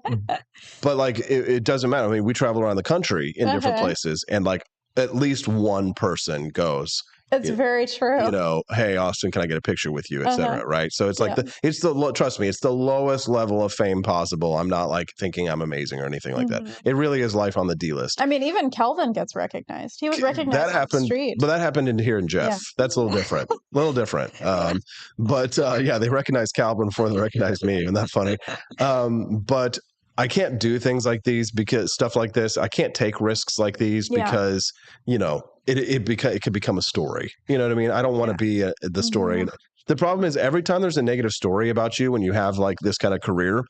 But like, it doesn't matter. I mean, we travel around the country in different places and like at least one person goes, It's very true. You know, hey, Austin, can I get a picture with you, etc. Right? So it's like trust me, it's the lowest level of fame possible. I'm not like thinking I'm amazing or anything like that. It really is life on the D list. I mean, even Kelvin gets recognized. He was recognized on the street. But that happened here in Jeff. That's a little different. But they recognized Calvin before they recognized me. Isn't that funny? But I can't do things like these because stuff like this. I can't take risks like these because, you know, it could become a story. You know what I mean? I don't want to be the story. The problem is every time there's a negative story about you when you have like this kind of career,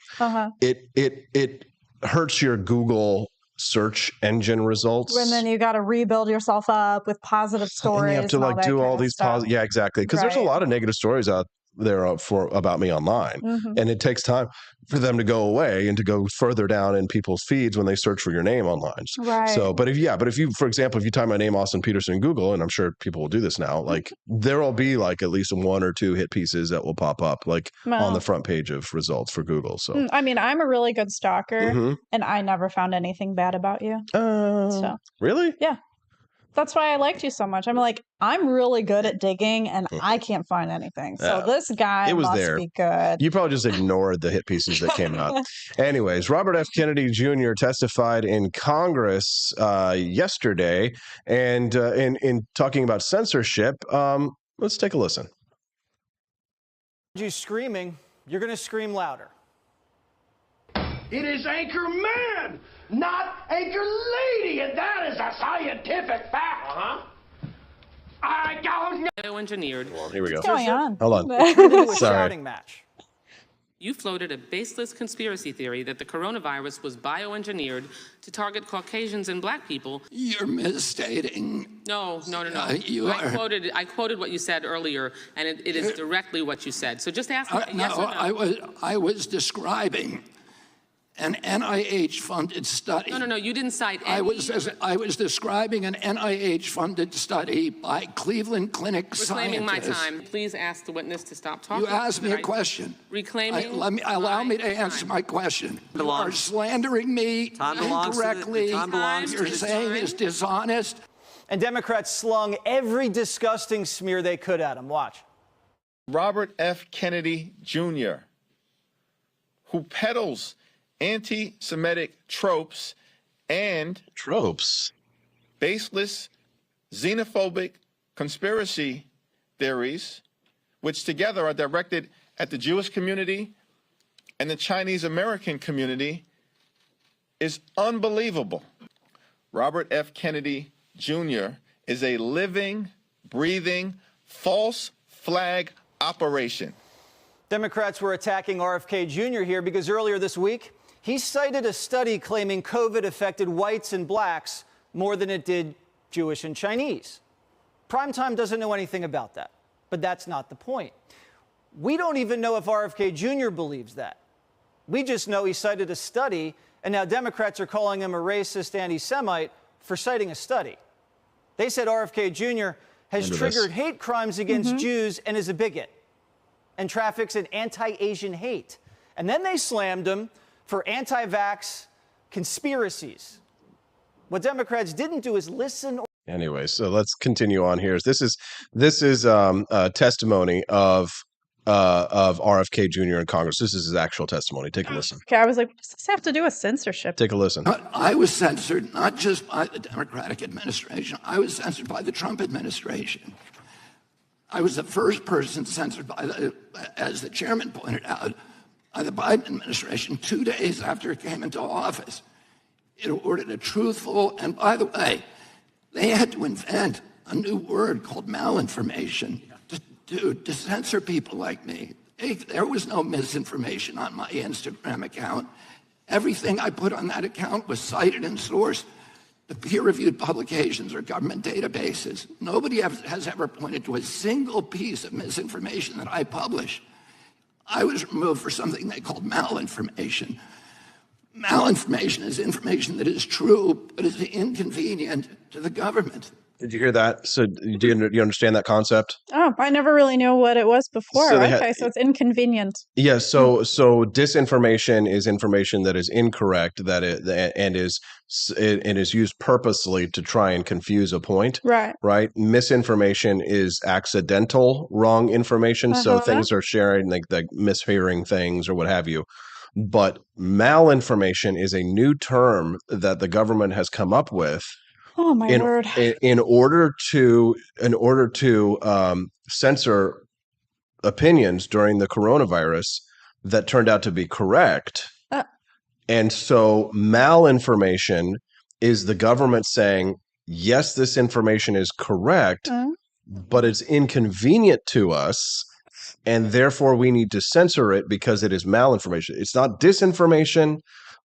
it hurts your Google search engine results. And then you got to rebuild yourself up with positive stories. And you have to like do all these positive. Yeah, exactly. Because there's a lot of negative stories out there about me online, and it takes time for them to go away and to go further down in people's feeds when they search for your name online. So, but if you, for example, if you type my name, Austin Peterson, in Google, and I'm sure people will do this now, like there will be like at least 1 or 2 hit pieces that will pop up like on the front page of results for Google. So, I mean, I'm a really good stalker, and I never found anything bad about you. Really? Yeah. That's why I liked you so much. I'm like, I'm really good at digging and I can't find anything. So this guy must be good. You probably just ignored the hit pieces that came out. Anyways, Robert F. Kennedy Jr. testified in Congress yesterday and in talking about censorship. Let's take a listen. You screaming, you're going to scream louder. It is Anchor Man, not Anchor Lady, and that is a scientific fact. I don't know. Bioengineered. Well, here we go. What's going on? Hold on. Sorry. Match. You floated a baseless conspiracy theory that the coronavirus was bioengineered to target Caucasians and black people. You're misstating. No. I quoted what you said earlier, and it is directly what you said. So just ask me yes or no. I was describing an NIH-funded study. No, you didn't cite any. I was describing an NIH-funded study by Cleveland Clinic scientists. Reclaiming my time. Please ask the witness to stop talking. You asked me a question. Reclaiming. Allow me to answer my question. You are slandering me incorrectly. You're saying it's dishonest. And Democrats slung every disgusting smear they could at him. Watch. Robert F. Kennedy Jr., who peddles anti-Semitic tropes and baseless, xenophobic conspiracy theories, which together are directed at the Jewish community and the Chinese American community, is unbelievable. Robert F. Kennedy Jr. is a living, breathing, false flag operation. Democrats were attacking RFK Jr. here because earlier this week, he cited a study claiming COVID affected whites and blacks more than it did Jewish and Chinese. Primetime doesn't know anything about that, but that's not the point. We don't even know if RFK Jr. believes that. We just know he cited a study, and now Democrats are calling him a racist anti-Semite for citing a study. They said RFK Jr. has triggered hate crimes against Jews and is a bigot and traffics in anti-Asian hate. And then they slammed him for anti-vax conspiracies. What Democrats didn't do is listen. Anyway, so let's continue on here. This is testimony of RFK Jr. in Congress. This is his actual testimony. Take a listen. Okay, I was like, what does this have to do with censorship? Take a listen. I was censored not just by the Democratic administration. I was censored by the Trump administration. I was the first person censored by as the chairman pointed out, by the Biden administration 2 days after it came into office. It ordered a truthful, and by the way, they had to invent a new word called malinformation to censor people like me. There was no misinformation on my Instagram account. Everything I put on that account was cited and sourced to peer-reviewed publications or government databases. Nobody has ever pointed to a single piece of misinformation that I publish. I was removed for something they called malinformation. Malinformation is information that is true, but is inconvenient to the government. Did you hear that? So do you understand that concept? Oh, I never really knew what it was before. So So it's inconvenient. Yeah, so disinformation is information that is incorrect, and is used purposely to try and confuse a point. Right. Misinformation is accidental wrong information, so things are sharing like mishearing things or what have you. But malinformation is a new term that the government has come up with. Oh my word! In order to censor opinions during the coronavirus that turned out to be correct. And so malinformation is the government saying, yes, this information is correct, but it's inconvenient to us. And therefore we need to censor it because it is malinformation. It's not disinformation,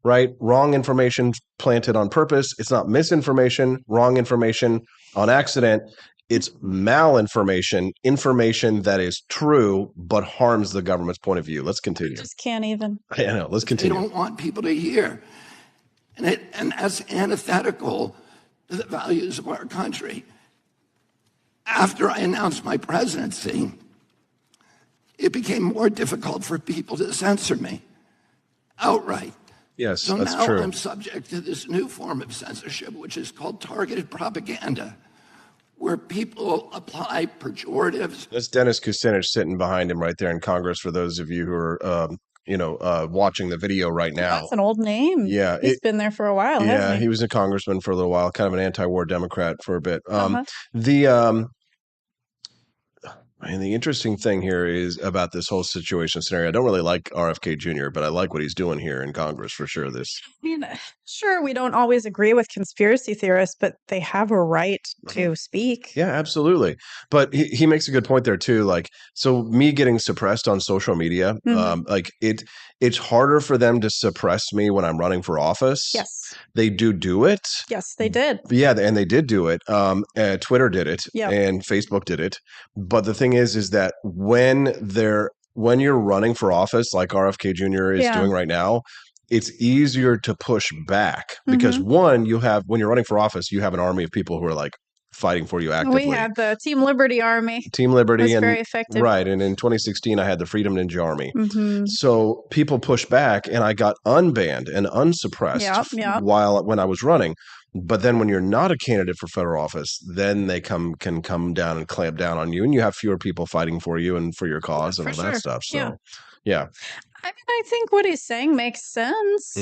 right? Wrong information planted on purpose. It's not misinformation, wrong information on accident. It's malinformation, information that is true but harms the government's point of view. Let's continue. I just can't even. I know. Let's continue. They don't want people to hear. And that's antithetical to the values of our country. After I announced my presidency, it became more difficult for people to censor me outright. Yes, so that's now true. I'm subject to this new form of censorship, which is called targeted propaganda, where people apply pejoratives. That's Dennis Kucinich sitting behind him right there in Congress. For those of you who are, watching the video right now. That's an old name. Yeah. He's been there for a while, hasn't he? He was a congressman for a little while, kind of an anti-war Democrat for a bit. The interesting thing here is about this whole situation scenario. I don't really like RFK Jr., but I like what he's doing here in Congress for sure. Sure, we don't always agree with conspiracy theorists, but they have a right to speak. Yeah, absolutely. But he makes a good point there too. Like, so me getting suppressed on social media, it's harder for them to suppress me when I'm running for office. Yes. They do it. Yes, they did. Yeah, and they did do it. Twitter did it, and Facebook did it. But the thing is that when you're running for office, like RFK Jr. is doing right now, it's easier to push back because when you're running for office, you have an army of people who are like fighting for you actively. We had the Team Liberty Army. Team Liberty, was very effective. Right. And in 2016, I had the Freedom Ninja Army. So people pushed back, and I got unbanned and unsuppressed when I was running. But then when you're not a candidate for federal office, then they can come down and clamp down on you, and you have fewer people fighting for you and for your cause and all that stuff. So, yeah. I mean, I think what he's saying makes sense.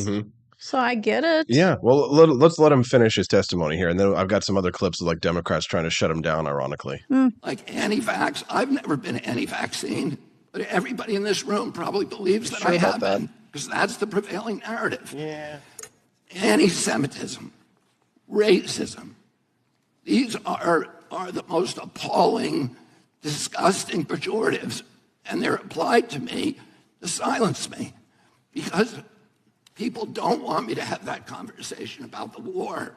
So I get it. Yeah. Well, let's let him finish his testimony here. And then I've got some other clips of like Democrats trying to shut him down, ironically. Like anti-vax. I've never been anti-vaccine, but everybody in this room probably believes that I have been, because that's the prevailing narrative. Yeah. Anti-Semitism, racism. These are the most appalling, disgusting pejoratives, and they're applied to me to silence me, because people don't want me to have that conversation about the war,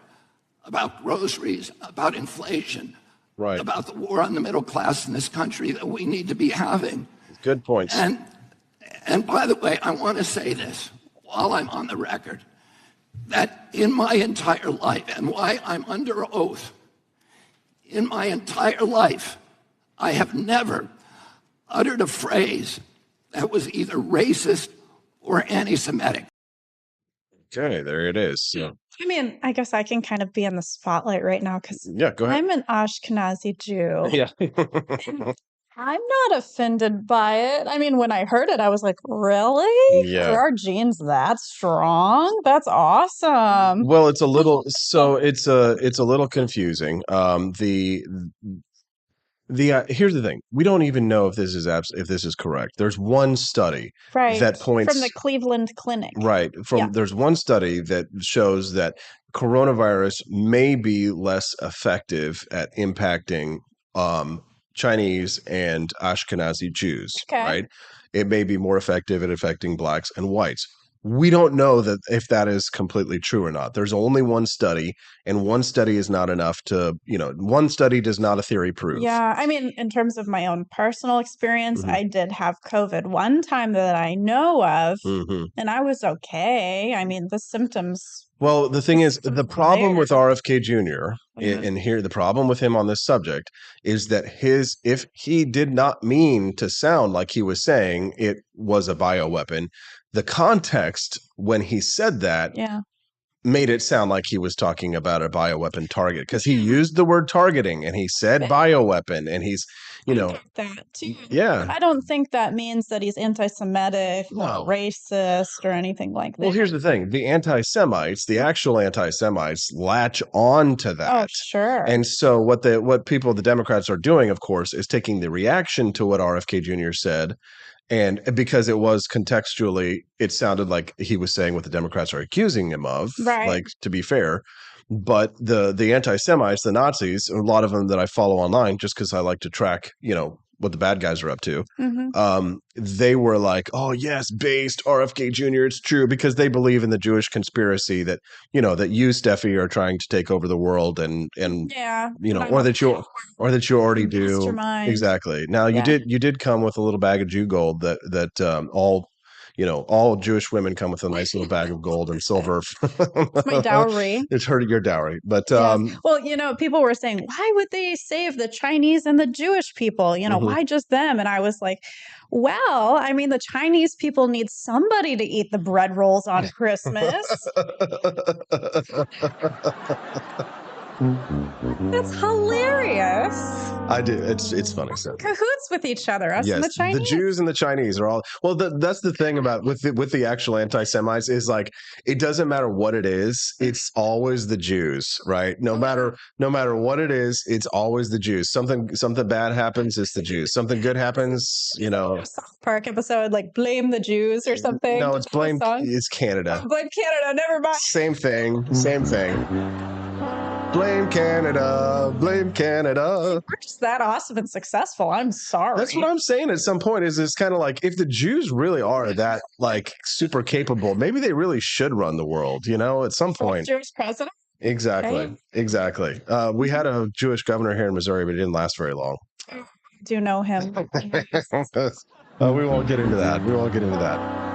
about groceries, about inflation, about the war on the middle class in this country that we need to be having. Good points. And by the way, I want to say this while I'm on the record, that in my entire life, and why I'm under oath, in my entire life, I have never uttered a phrase that was either racist or anti-Semitic. Okay, there it is. So. I mean, I guess I can kind of be in the spotlight right now because go ahead. I'm an Ashkenazi Jew. Yeah. I'm not offended by it. I mean, when I heard it, I was like, really? Yeah. Are our genes that strong? That's awesome. Well, it's a little confusing. Here's the thing: we don't even know if this is correct. There's one study that points from the Cleveland Clinic. Right. There's one study that shows that coronavirus may be less effective at impacting Chinese and Ashkenazi Jews. Okay. Right. It may be more effective at affecting blacks and whites. We don't know that if that is completely true or not. There's only one study, and one study is not enough to, one study does not a theory prove. Yeah. I mean, in terms of my own personal experience, I did have COVID one time that I know of, and I was okay. I mean, the symptoms. Well, the thing is, the problem with RFK Jr. And here, the problem with him on this subject is that if he did not mean to sound like he was saying it was a bioweapon, the context when he said that made it sound like he was talking about a bioweapon target, because he used the word targeting and he said bioweapon, and he's, that too. I don't think that means that he's anti-Semitic or racist or anything like that. Well, here's the thing. The anti-Semites, the actual anti-Semites, latch on to that. Oh, sure. And so what the Democrats are doing, of course, is taking the reaction to what RFK Jr. said, and because it was contextually, it sounded like he was saying what the Democrats are accusing him of, like, to be fair. But the anti-Semites, the Nazis, a lot of them that I follow online, just because I like to track, what the bad guys are up to, they were like, oh, yes, based RFK Jr., it's true, because they believe in the Jewish conspiracy that, that you, Steffi, are trying to take over the world and or that you already do. Exactly. Now, you did come with a little bag of Jew gold that all Jewish women come with a nice little bag of gold and silver. It's my dowry. It's your dowry. But well, people were saying, why would they save the Chinese and the Jewish people? Why just them? And I was like, well, I mean, the Chinese people need somebody to eat the bread rolls on Christmas. That's hilarious. I do. It's funny stuff. Cahoots with each other, us and the Chinese. The Jews and the Chinese are all that's the thing about with the actual anti-Semites is, like, it doesn't matter what it is, it's always the Jews, right? No matter what it is, it's always the Jews. Something bad happens, it's the Jews. Something good happens, South Park episode, like blame the Jews or something. No, it's Canada. Oh, blame Canada. Never mind. Same thing. Blame Canada. Blame Canada. We're just that awesome and successful. I'm sorry. That's what I'm saying. At some point, is kind of like, if the Jews really are that, like, super capable, maybe they really should run the world. At some point. Jewish president. Exactly. We had a Jewish governor here in Missouri, but it didn't last very long. I do know him. We won't get into that.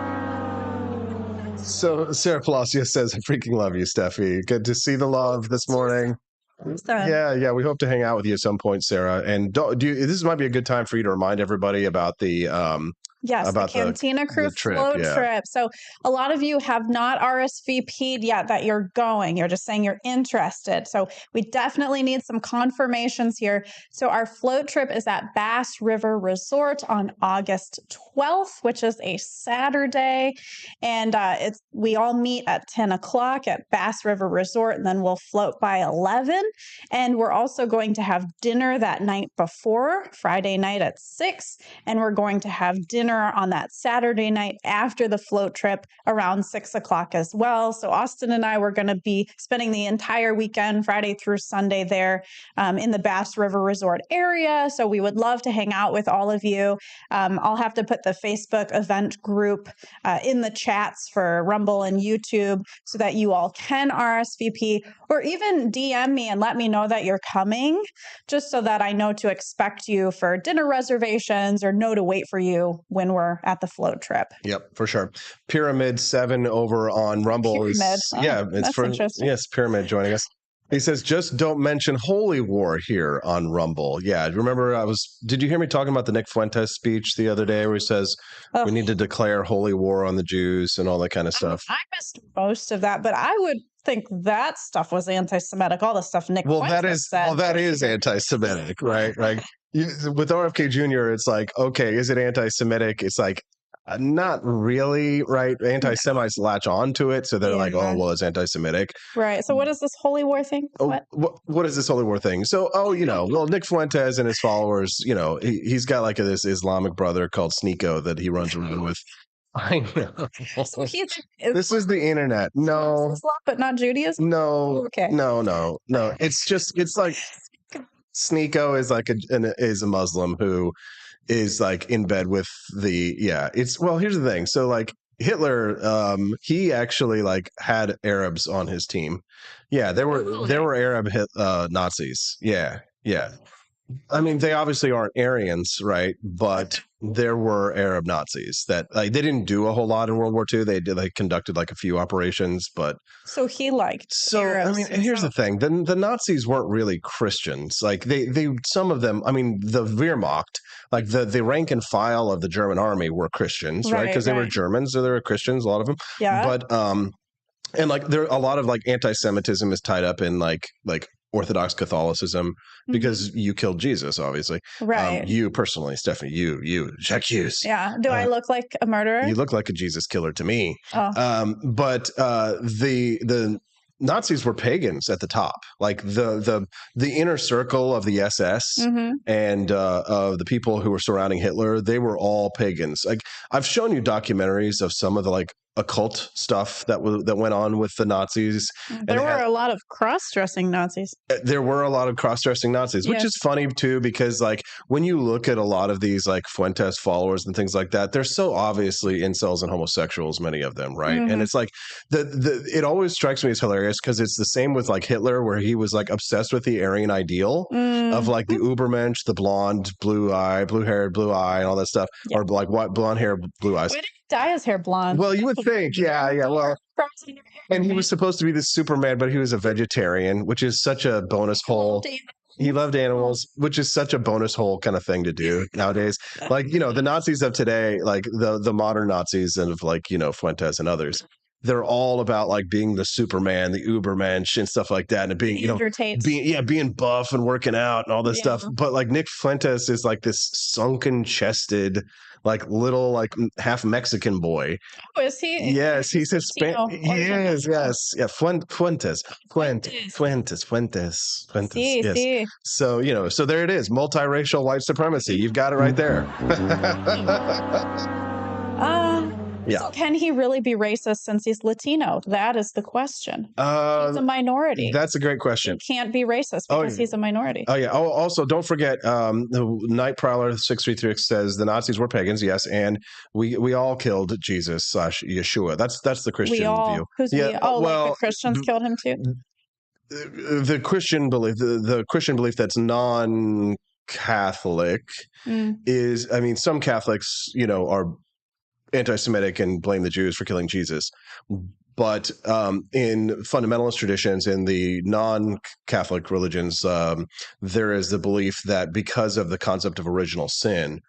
So Sarah Palacio says, I freaking love you, Steffi. Good to see the love this morning. Yeah. We hope to hang out with you at some point, Sarah. And this might be a good time for you to remind everybody about the the Cantina Crew float trip. So a lot of you have not RSVP'd yet that you're going. You're just saying you're interested. So we definitely need some confirmations here. So our float trip is at Bass River Resort on August 12th, which is a Saturday. And we all meet at 10 o'clock at Bass River Resort, and then we'll float by 11. And we're also going to have dinner that night before, Friday night at 6. And we're going to have dinner on that Saturday night after the float trip around 6 o'clock as well. So Austin and I were going to be spending the entire weekend, Friday through Sunday, there in the Bass River Resort area. So we would love to hang out with all of you. I'll have to put the Facebook event group in the chats for Rumble and YouTube so that you all can RSVP, or even DM me and let me know that you're coming, just so that I know to expect you for dinner reservations or know to wait for you when we're at the float trip. Yep, for sure. Pyramid 7 over on Rumble it's Pyramid joining us. He says, just don't mention holy war here on Rumble. Yeah, remember did you hear me talking about the Nick Fuentes speech the other day where he says we need to declare holy war on the Jews and all that kind of stuff? I missed most of that, but I would think that stuff was anti-Semitic. All the stuff Nick Fuentes said. Well, that is anti-Semitic, right? Like, with RFK Jr., it's like, okay, is it anti-Semitic? It's like, not really, right? Anti-Semites latch on to it, so they're like, oh, well, it's anti-Semitic. Right. So what is this holy war thing? What is this holy war thing? So, well, Nick Fuentes and his followers, he's got like this Islamic brother called Sneeko that he runs around with. I know. So this is the internet. No. Islam, but not Judaism? No. Okay. No. It's like Sneeko is a Muslim who is like in bed with here's the thing. So like Hitler, he actually like had Arabs on his team. Yeah, there were Arab Nazis. Yeah. I mean, they obviously aren't Aryans, right? But there were Arab Nazis that they didn't do a whole lot in World War II. They conducted like a few operations, but so he liked Arabs. I mean, and here's the thing: the Nazis weren't really Christians. Like they some of them. I mean, the Wehrmacht, like the rank and file of the German army, were Christians, right? Because they were Germans, so they were Christians, a lot of them. Yeah. But and like there a lot of like anti-Semitism is tied up in like Orthodox Catholicism because you killed Jesus, obviously. Right. You personally, Stephanie, you, Jacques. Yeah. Do I look like a murderer? You look like a Jesus killer to me. Oh. But the Nazis were pagans at the top, like the inner circle of the SS and of the people who were surrounding Hitler. They were all pagans. Like I've shown you documentaries of some of the like occult stuff that went on with the Nazis. There were a lot of cross-dressing Nazis. There were a lot of cross-dressing Nazis, which is funny too, because like when you look at a lot of these like Fuentes followers and things like that, they're so obviously incels and homosexuals, many of them, right? And it's like it always strikes me as hilarious because it's the same with like Hitler, where he was like obsessed with the Aryan ideal of like the Ubermensch, the blonde, blue-haired, blue eye, and all that stuff, or like white, blonde hair, blue eyes. Why did he dye his hair blonde? Well, you would think, yeah. Well, and he was supposed to be the Superman, but he was a vegetarian, which is such a bonus hole. He loved animals, which is such a bonus hole kind of thing to do nowadays. Like, you know, the Nazis of today, like the modern Nazis and of like, you know, Fuentes and others, they're all about like being the Superman, the Ubermensch and stuff like that. And being, you know, being buff and working out and all this stuff. But like Nick Fuentes is like this sunken chested, like little, like half Mexican boy. Oh, is he? Yes, he's Hispanic. Yes. Yeah. Fuentes. Yes. So, you know, so there it is. Multiracial white supremacy. You've got it right there. So can he really be racist since he's Latino? That is the question. He's a minority. That's a great question. He can't be racist because he's a minority. Oh, yeah. Oh, also, don't forget, the Night Prowler 636 says the Nazis were pagans, yes, and we all killed Jesus / Yeshua. That's the Christian view. Who's we? Oh, well, like the Christians killed him too? The Christian belief, the Christian belief that's non-Catholic is, I mean, some Catholics, you know, are anti-Semitic and blame the Jews for killing Jesus. But in fundamentalist traditions, in the non-Catholic religions, there is the belief that because of the concept of original sin,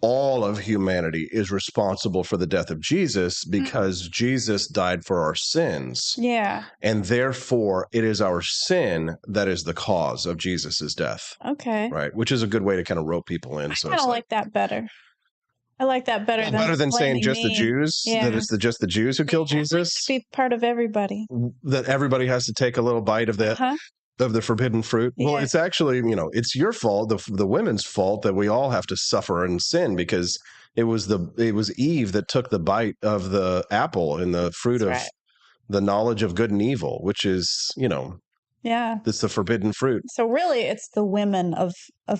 all of humanity is responsible for the death of Jesus because Jesus died for our sins. Yeah. And therefore, it is our sin that is the cause of Jesus's death. Okay. Right. Which is a good way to kind of rope people in. I kind of like that better. I like that better than saying just the Jews. Yeah. That it's just the Jews who killed Jesus. Be part of everybody. That everybody has to take a little bite of the forbidden fruit. Well, it's actually, you know, it's your fault, the women's fault, that we all have to suffer and sin because it was Eve that took the bite of the apple and the fruit of the knowledge of good and evil, which is, you know. Yeah. It's the forbidden fruit. So really it's the women of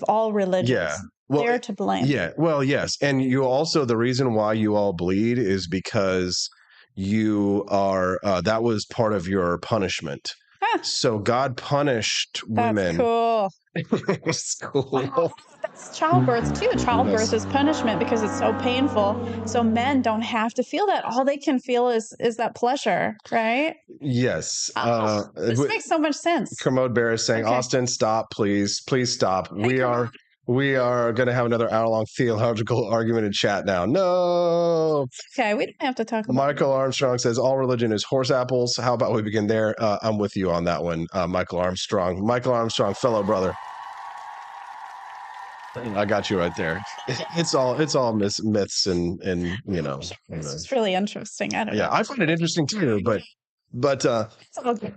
all religions. Yeah. Well, they're to blame. Yeah. Well, yes. And you also, the reason why you all bleed is because you are, that was part of your punishment. Huh. So God punished women. That's cool. It's cool. Wow. That's childbirth too. Childbirth is punishment because it's so painful. So men don't have to feel that. All they can feel is that pleasure, right? Yes. This makes so much sense. Kermode Bear is saying, Austin, stop, please. Please stop. We are going to have another hour-long theological argument in chat now. No. Okay, we don't have to talk about Michael Armstrong says, all religion is horse apples. How about we begin there? I'm with you on that one, Michael Armstrong. Michael Armstrong, fellow brother. I got you right there. It's all myths and you know. It's really interesting. I don't know. I find it interesting too, but it's all good.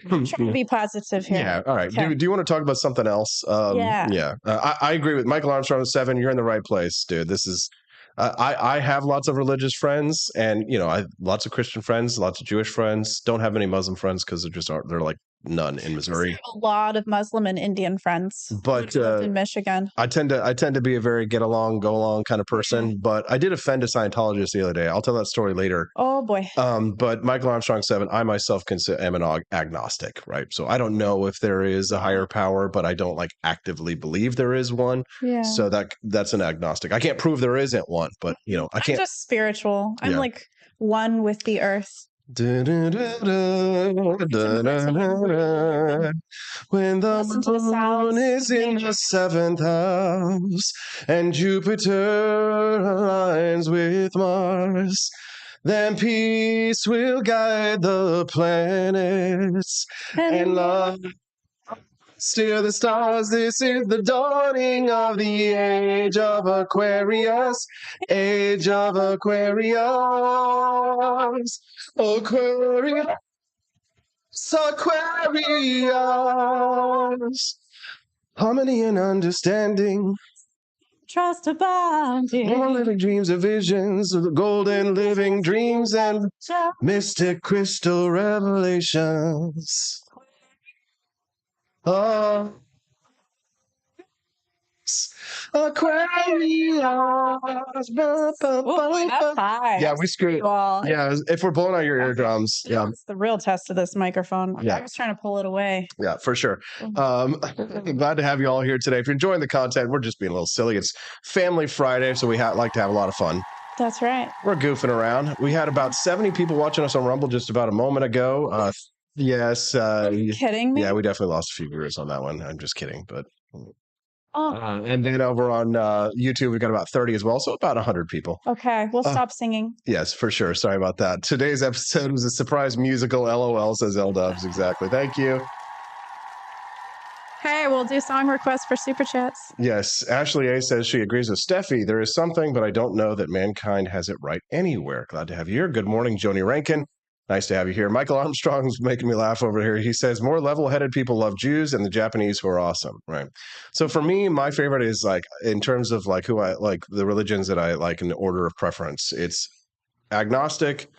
I'm trying to be positive here. Yeah. All right. Okay. Do you want to talk about something else? Yeah. I agree with Michael Armstrong 7. You're in the right place, dude. This is. I have lots of religious friends, and you know, I have lots of Christian friends, lots of Jewish friends. Don't have any Muslim friends because they're like none in Missouri. A lot of Muslim and Indian friends, but in Michigan. I tend to be a very get along, go along kind of person. But I did offend a Scientologist the other day. I'll tell that story later. Oh boy. But Michael Armstrong 7, I myself am an agnostic, right? So I don't know if there is a higher power, but I don't like actively believe there is one. Yeah. So that's an agnostic. I can't prove there isn't one, but I can't. I'm just spiritual. I'm like one with the earth. When the moon is in the 7th house and Jupiter aligns with Mars, then peace will guide the planets and love steer the stars. This is the dawning of the age of Aquarius. Age of Aquarius. Aquarius. Aquarius. Harmony and understanding. Trust abounding. More living dreams of visions of the golden living dreams and mystic crystal revelations. Oh, Aquarius. That's high. Yeah, we screwed. Yeah, if we're blowing out your eardrums. Yeah, it's the real test of this microphone. Yeah. I was trying to pull it away. Yeah, for sure. Glad to have you all here today. If you're enjoying the content, we're just being a little silly. It's Family Friday, so we like to have a lot of fun. That's right. We're goofing around. We had about 70 people watching us on Rumble just about a moment ago. Yes. Are you kidding me? Yeah, we definitely lost a few viewers on that one. I'm just kidding, but. And then over on YouTube, we've got about 30 as well, so about 100 people. Okay, we'll stop singing. Yes, for sure. Sorry about that. Today's episode was a surprise musical. LOL, says L-Dubs. Exactly. Thank you. Hey, we'll do song requests for Super Chats. Yes. Ashley A says she agrees with Steffi. There is something, but I don't know that mankind has it right anywhere. Glad to have you here. Good morning, Joni Rankin. Nice to have you here. Michael Armstrong's making me laugh over here. He says, more level-headed people love Jews and the Japanese who are awesome, right? So for me, my favorite is like, in terms of like who I like, the religions that I like in the order of preference, it's agnostic,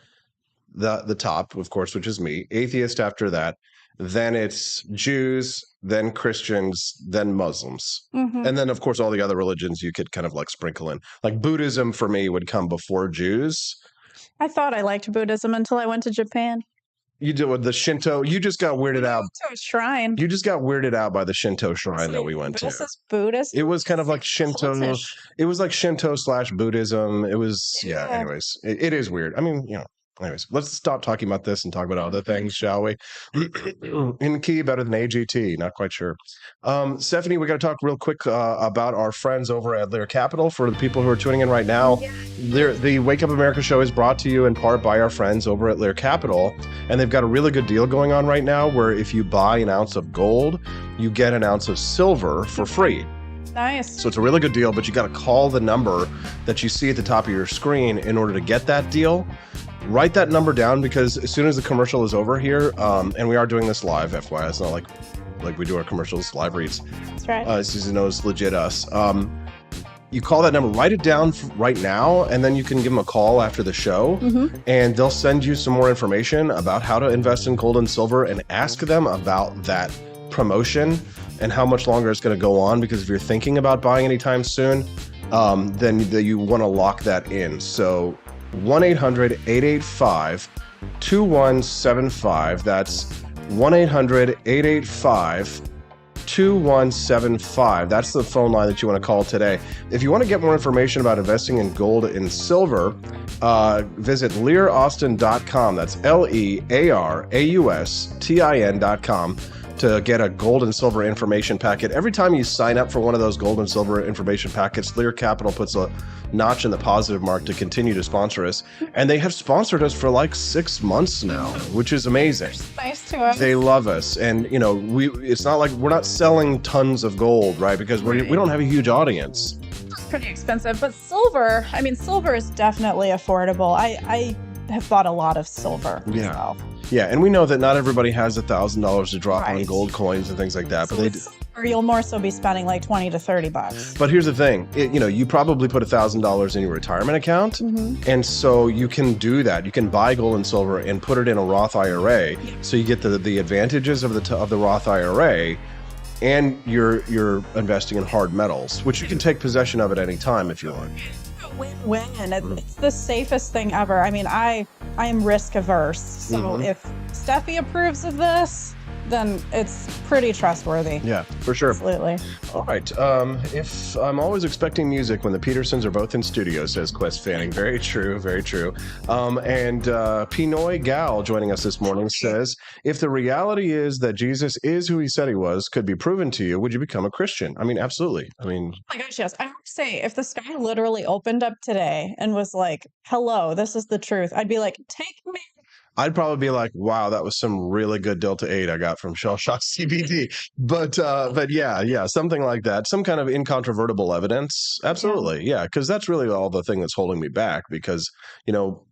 the top, of course, which is me, atheist after that, then it's Jews, then Christians, then Muslims. Mm-hmm. And then, of course, all the other religions you could kind of like sprinkle in. Like Buddhism for me would come before Jews. I thought I liked Buddhism until I went to Japan. You did with the Shinto. You just got weirded out. To a shrine. You just got weirded out by the Shinto shrine that we went to. This is Buddhist. It was kind of like Shinto. Cultish. It was like Shinto / Buddhism. It was, yeah. Anyways, it is weird. I mean, anyways, let's stop talking about this and talk about other things, shall we? In key, better than AGT. Not quite sure. Stephanie, we got to talk real quick about our friends over at Lear Capital. For the people who are tuning in right now, the Wake Up America show is brought to you in part by our friends over at Lear Capital. And they've got a really good deal going on right now where if you buy an ounce of gold, you get an ounce of silver for free. Nice. So it's a really good deal, but you got to call the number that you see at the top of your screen in order to get that deal. Write that number down because as soon as the commercial is over here, and we are doing this live, FYI, it's not like we do our commercials live reads. That's right. Susan knows legit us. You call that number, write it down right now, and then you can give them a call after the show, and they'll send you some more information about how to invest in gold and silver and ask them about that promotion and how much longer it's going to go on, because if you're thinking about buying anytime soon, then you want to lock that in. So 1-800-885-2175. That's 1-800-885-2175. That's the phone line that you want to call today. If you want to get more information about investing in gold and silver, visit learaustin.com. That's LEARAUSTIN.com to get a gold and silver information packet. Every time you sign up for one of those gold and silver information packets, Lear Capital puts a notch in the positive mark to continue to sponsor us. And they have sponsored us for like 6 months now, which is amazing. Nice to us. They love us. And, it's not like we're not selling tons of gold, right? Because we don't have a huge audience. It's pretty expensive. But silver is definitely affordable. I have bought a lot of silver. Yeah. So. Yeah, and we know that not everybody has $1,000 to drop on gold coins and things like that, So but or you'll more so be spending like $20 to $30. But here's the thing, you probably put $1,000 in your retirement account, and so you can do that. You can buy gold and silver and put it in a Roth IRA, so you get the advantages of the Roth IRA, and you're investing in hard metals, which you can take possession of at any time if you want. Win-win. It's the safest thing ever. I mean, I am risk averse, so if Steffi approves of this, then it's pretty trustworthy. Yeah, for sure. Absolutely. All right. If I'm always expecting music when the Petersons are both in studio, says Quest Fanning. Very true. Very true. And Pinoy Gal joining us this morning says, if the reality is that Jesus is who he said he was, could be proven to you, would you become a Christian? I mean, absolutely. I mean, oh my gosh, yes. I have to say, if the sky literally opened up today and was like, hello, this is the truth, I'd be like, take me. I'd probably be like, wow, that was some really good Delta 8 I got from Shell Shock CBD. But yeah, something like that. Some kind of incontrovertible evidence. Absolutely. Yeah. Because that's really all the thing that's holding me back, because,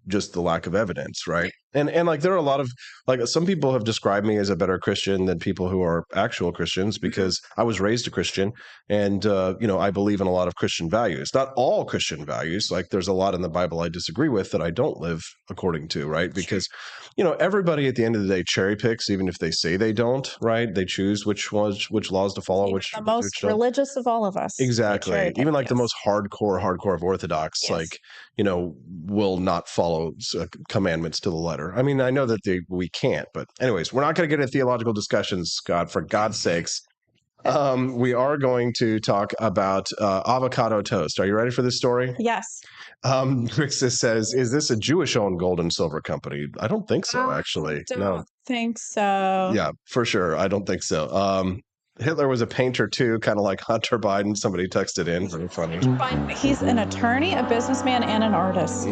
just the lack of evidence. Right. And like, there are a lot of, like, some people have described me as a better Christian than people who are actual Christians, because I was raised a Christian, and, I believe in a lot of Christian values, not all Christian values. Like, there's a lot in the Bible I disagree with that I don't live according to, right? Because, everybody at the end of the day cherry picks, even if they say they don't, right? They choose which laws to follow, which the most religious of all of us. Exactly. Even like the most hardcore of Orthodox, will not follow commandments to the letter. I mean, I know that we can't, but anyways, we're not going to get into theological discussions, Scott, for God's sakes. We are going to talk about avocado toast. Are you ready for this story? Yes. Grixis says, is this a Jewish-owned gold and silver company? I don't think so, actually. I don't think so. Yeah, for sure. I don't think so. Hitler was a painter too, kind of like Hunter Biden. Somebody texted in. Very funny. He's an attorney, a businessman, and an artist.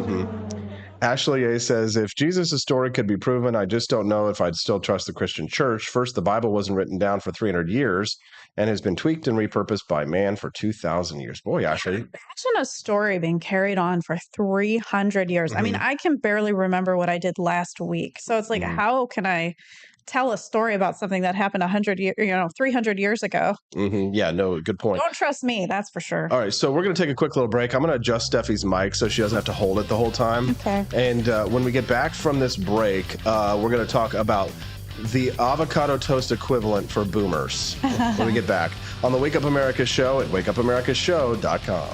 Ashley A says, if Jesus' story could be proven, I just don't know if I'd still trust the Christian church. First, the Bible wasn't written down for 300 years and has been tweaked and repurposed by man for 2,000 years. Boy, Ashley. Imagine a story being carried on for 300 years. I mean, I can barely remember what I did last week. So it's like, how can I tell a story about something that happened 300 years ago? Yeah, no, good point. Don't trust me, that's for sure. All right, so we're going to take a quick little break. I'm going to adjust Steffi's mic so she doesn't have to hold it the whole time. Okay. And when we get back from this break, we're going to talk about the avocado toast equivalent for boomers when we get back on the Wake Up America show at wakeupAmericaShow.com.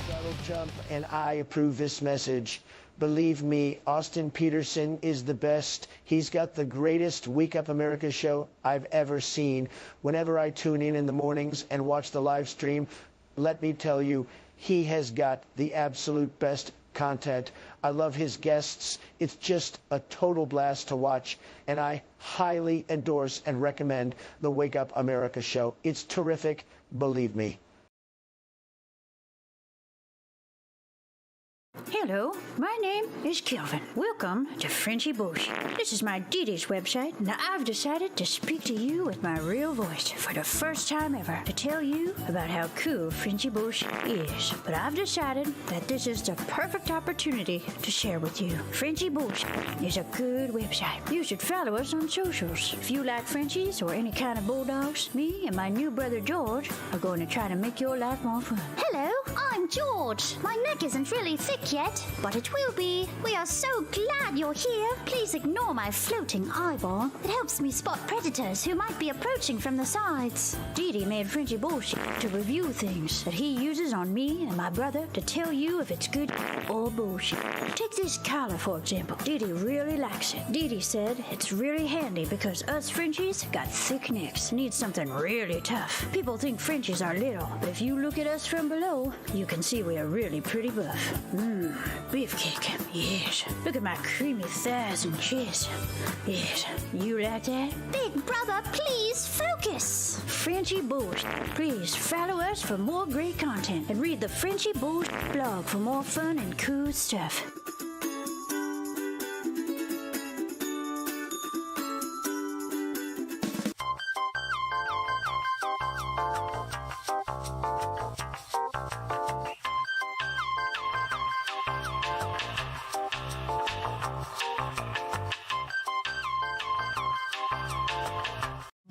Donald Trump and I approve this message. Believe me, Austin Peterson is the best. He's got the greatest Wake Up America show I've ever seen. Whenever I tune in the mornings and watch the live stream, let me tell you, he has got the absolute best content. I love his guests. It's just a total blast to watch, and I highly endorse and recommend the Wake Up America show. It's terrific, believe me. Hello, my name is Kelvin. Welcome to Frenchy Bush. This is my Didi's website. Now I've decided to speak to you with my real voice for the first time ever to tell you about how cool Frenchy Bush is. But I've decided that this is the perfect opportunity to share with you. Frenchy Bush is a good website. You should follow us on socials. If you like Frenchies or any kind of bulldogs, me and my new brother George are going to try to make your life more fun. Hello, I'm George. My neck isn't really thick yet, but it will be. We are so glad you're here. Please ignore my floating eyeball. It helps me spot predators who might be approaching from the sides. Didi made Frenchy Bullshit to review things that he uses on me and my brother to tell you if it's good or bullshit. Take this collar, for example. Didi really likes it. Didi said it's really handy because us Frenchies got thick necks. Need something really tough. People think Frenchies are little, but if you look at us from below, you can see we are really pretty buff. Beefcake, yes. Look at my creamy thighs and chest. Yes, you like that? Big brother, please focus. Frenchy Bush. Please follow us for more great content and read the Frenchy Bush blog for more fun and cool stuff.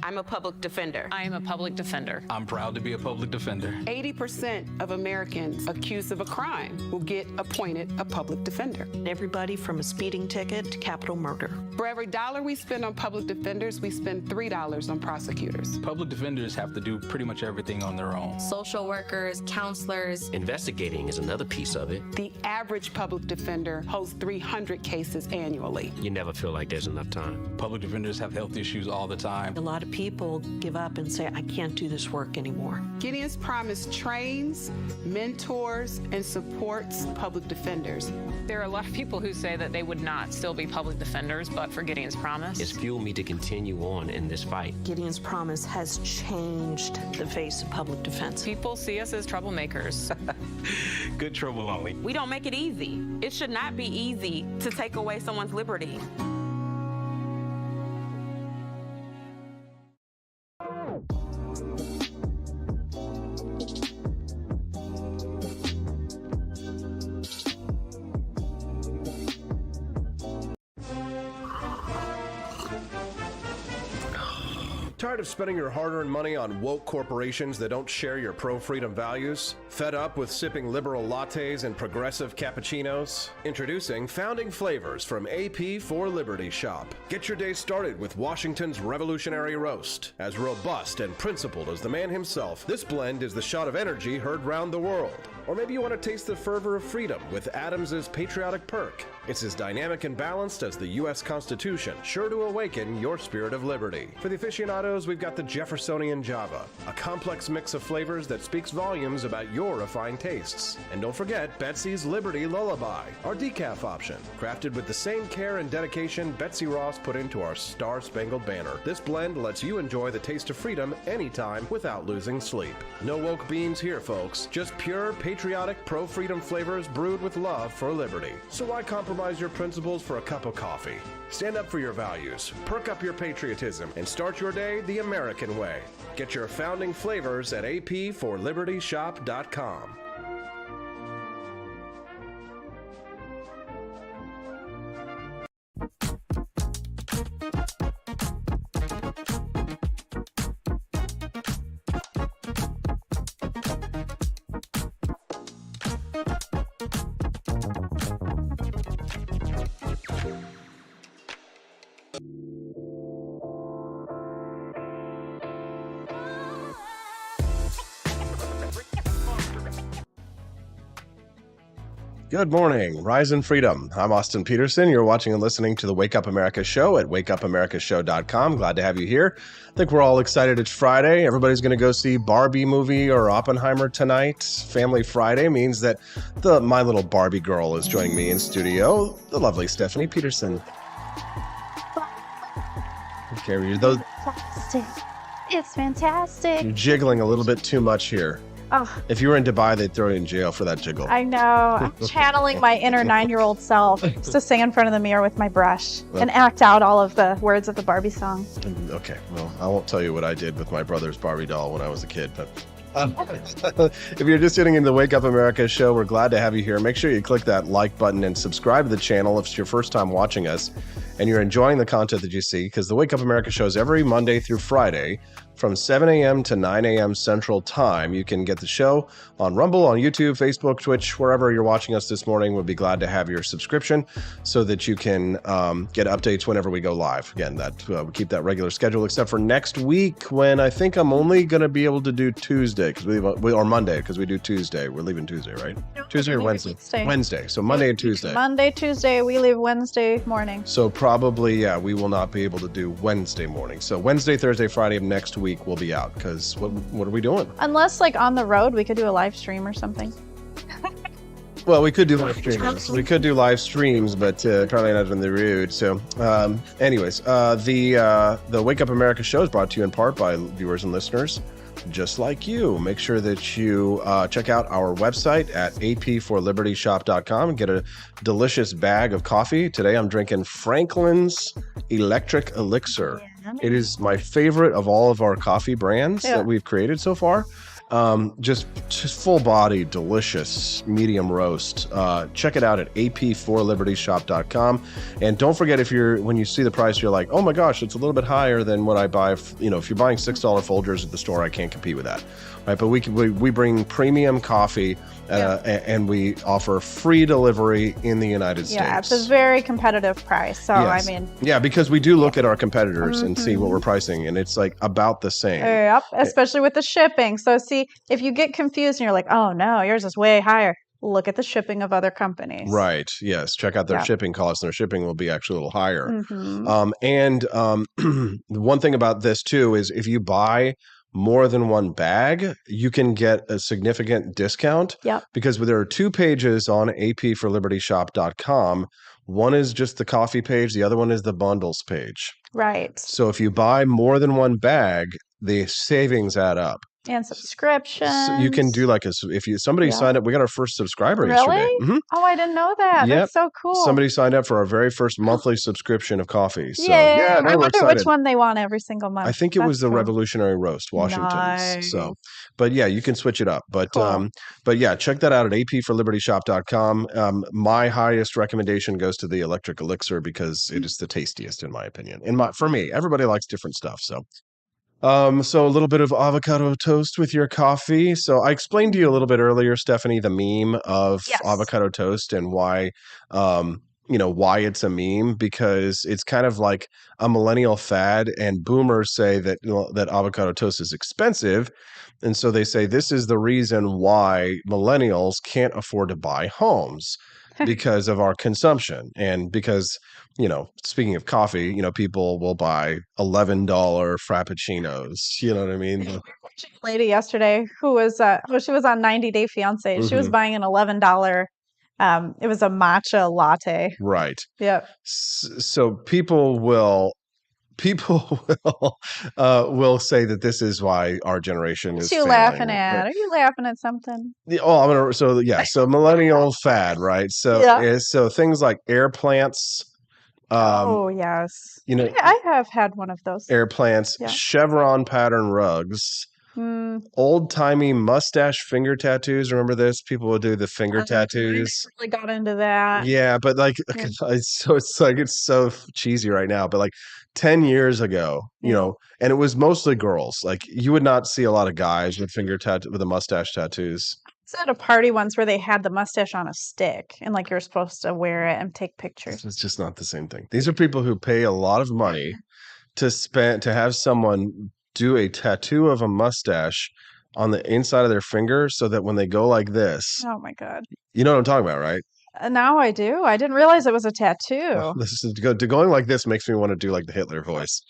I'm a public defender. I am a public defender. I'm proud to be a public defender. 80% of Americans accused of a crime will get appointed a public defender. Everybody from a speeding ticket to capital murder. For every $1 we spend on public defenders, we spend $3 on prosecutors. Public defenders have to do pretty much everything on their own. Social workers, counselors. Investigating is another piece of it. The average public defender holds 300 cases annually. You never feel like there's enough time. Public defenders have health issues all the time. A lot of people give up and say, I can't do this work anymore. Gideon's Promise trains, mentors, and supports public defenders. There are a lot of people who say that they would not still be public defenders, but for Gideon's Promise. It's fueled me to continue on in this fight. Gideon's Promise has changed the face of public defense. People see us as troublemakers. Good trouble only. We don't make it easy. It should not be easy to take away someone's liberty. Tired of spending your hard-earned money on woke corporations that don't share your pro-freedom values? Fed up with sipping liberal lattes and progressive cappuccinos? Introducing Founding Flavors from AP for Liberty Shop. Get your day started with Washington's Revolutionary Roast. As robust and principled as the man himself, this blend is the shot of energy heard round the world. Or maybe you want to taste the fervor of freedom with Adams's Patriotic Perk. It's as dynamic and balanced as the U.S. Constitution, sure to awaken your spirit of liberty. For the aficionados, we've got the Jeffersonian Java, a complex mix of flavors that speaks volumes about your refined tastes. And don't forget Betsy's Liberty Lullaby, our decaf option, crafted with the same care and dedication Betsy Ross put into our Star-Spangled Banner. This blend lets you enjoy the taste of freedom anytime without losing sleep. No woke beans here, folks. Just pure, patriotic, pro-freedom flavors brewed with love for liberty. So why compromise your principles for a cup of coffee? Stand up for your values, perk up your patriotism, and start your day the American way. Get your Founding Flavors at apforlibertyshop.com. Good morning, Rise and Freedom. I'm Austin Peterson. You're watching and listening to the Wake Up America Show at wakeupAmericaShow.com. Glad to have you here. I think we're all excited. It's Friday. Everybody's going to go see Barbie movie or Oppenheimer tonight. Family Friday means that my little Barbie girl is joining me in studio, the lovely Stephanie Peterson. Okay, It's fantastic. You're jiggling a little bit too much here. Oh, if you were in Dubai, they'd throw you in jail for that jiggle. I know. I'm channeling my inner 9-year-old self just to sing in front of the mirror with my brush and act out all of the words of the Barbie song. Okay, well, I won't tell you what I did with my brother's Barbie doll when I was a kid, but if you're just tuning into the Wake Up America show, we're glad to have you here. Make sure you click that like button and subscribe to the channel if it's your first time watching us and you're enjoying the content that you see, because the Wake Up America show is every Monday through Friday from 7 a.m. to 9 a.m. Central Time. You can get the show on Rumble, on YouTube, Facebook, Twitch, wherever you're watching us this morning. We'll be glad to have your subscription so that you can get updates whenever we go live. Again, that we keep that regular schedule, except for next week when I think I'm only going to be able to do Tuesday or Monday, because we do Tuesday. We're leaving Tuesday, right? No, Tuesday or Wednesday? Wednesday. So Monday and Tuesday. Monday, Tuesday. We leave Wednesday morning. So probably, yeah, we will not be able to do Wednesday morning. So Wednesday, Thursday, Friday of next week will be out, because what are we doing? Unless, like, on the road, we could do a live stream or something. Well, we could do live streams. We could do live streams, but probably not on the road. So, anyways, the Wake Up America show is brought to you in part by viewers and listeners just like you. Make sure that you check out our website at apforlibertyshop.com and get a delicious bag of coffee. Today I'm drinking Franklin's Electric Elixir. Yeah. It is my favorite of all of our coffee brands that we've created so far. Just full body, delicious, medium roast. Check it out at ap4libertyshop.com. And don't forget, when you see the price, you're like, oh my gosh, it's a little bit higher than what I buy. If you're buying $6 Folgers at the store, I can't compete with that. Right, but we bring premium coffee and we offer free delivery in the United States. Yeah, it's a very competitive price. So, yes. I mean. Yeah, because we do look at our competitors and see what we're pricing, and it's like about the same. Yep, especially with the shipping. So see, if you get confused and you're like, oh no, yours is way higher, look at the shipping of other companies. Right, yes. Check out their shipping costs, and their shipping will be actually a little higher. Mm-hmm. One thing about this too is if you buy more than one bag, you can get a significant discount. Yep. Because there are 2 pages on ap4libertyshop.com. One is just the coffee page. The other one is the bundles page. Right. So if you buy more than one bag, the savings add up. And subscriptions. So you can do somebody signed up. We got our first subscriber yesterday. Really? Oh, I didn't know that. Yep. That's so cool. Somebody signed up for our very first monthly subscription of coffee. So yeah, no, I we're wonder excited. which one they want every single month. I think it was the Revolutionary Roast, Washington's. Nice. So, but yeah, you can switch it up. But cool. But yeah, check that out at ap4libertyshop.com. My highest recommendation goes to the electric elixir because it is the tastiest in my opinion. For me, everybody likes different stuff. So a little bit of avocado toast with your coffee. So I explained to you a little bit earlier, Stephanie, the meme of avocado toast and why it's a meme, because it's kind of like a millennial fad, and boomers say that that avocado toast is expensive. And so they say this is the reason why millennials can't afford to buy homes because of our consumption. And because, speaking of coffee, people will buy $11 frappuccinos. You know what I mean? Lady yesterday who was she was on 90 Day Fiance. She was buying an $11 it was a matcha latte. Right. Yep. So people will say that this is why our generation is failing. Laughing at? Are you laughing at something? So millennial fad, right? So things like air plants. Oh yes. I have had one of those. Air plants, chevron pattern rugs. Old timey mustache finger tattoos. Remember this? People would do the finger tattoos. I really got into that. Yeah, but it's so cheesy right now. But 10 years ago, and it was mostly girls. Like you would not see a lot of guys with with the mustache tattoos. I was at a party once where they had the mustache on a stick, and you're supposed to wear it and take pictures. It's just not the same thing. These are people who pay a lot of money to have someone do a tattoo of a mustache on the inside of their finger so that when they go like this. Oh my God. You know what I'm talking about, right? Now I do. I didn't realize it was a tattoo. Going like this makes me want to do the Hitler voice.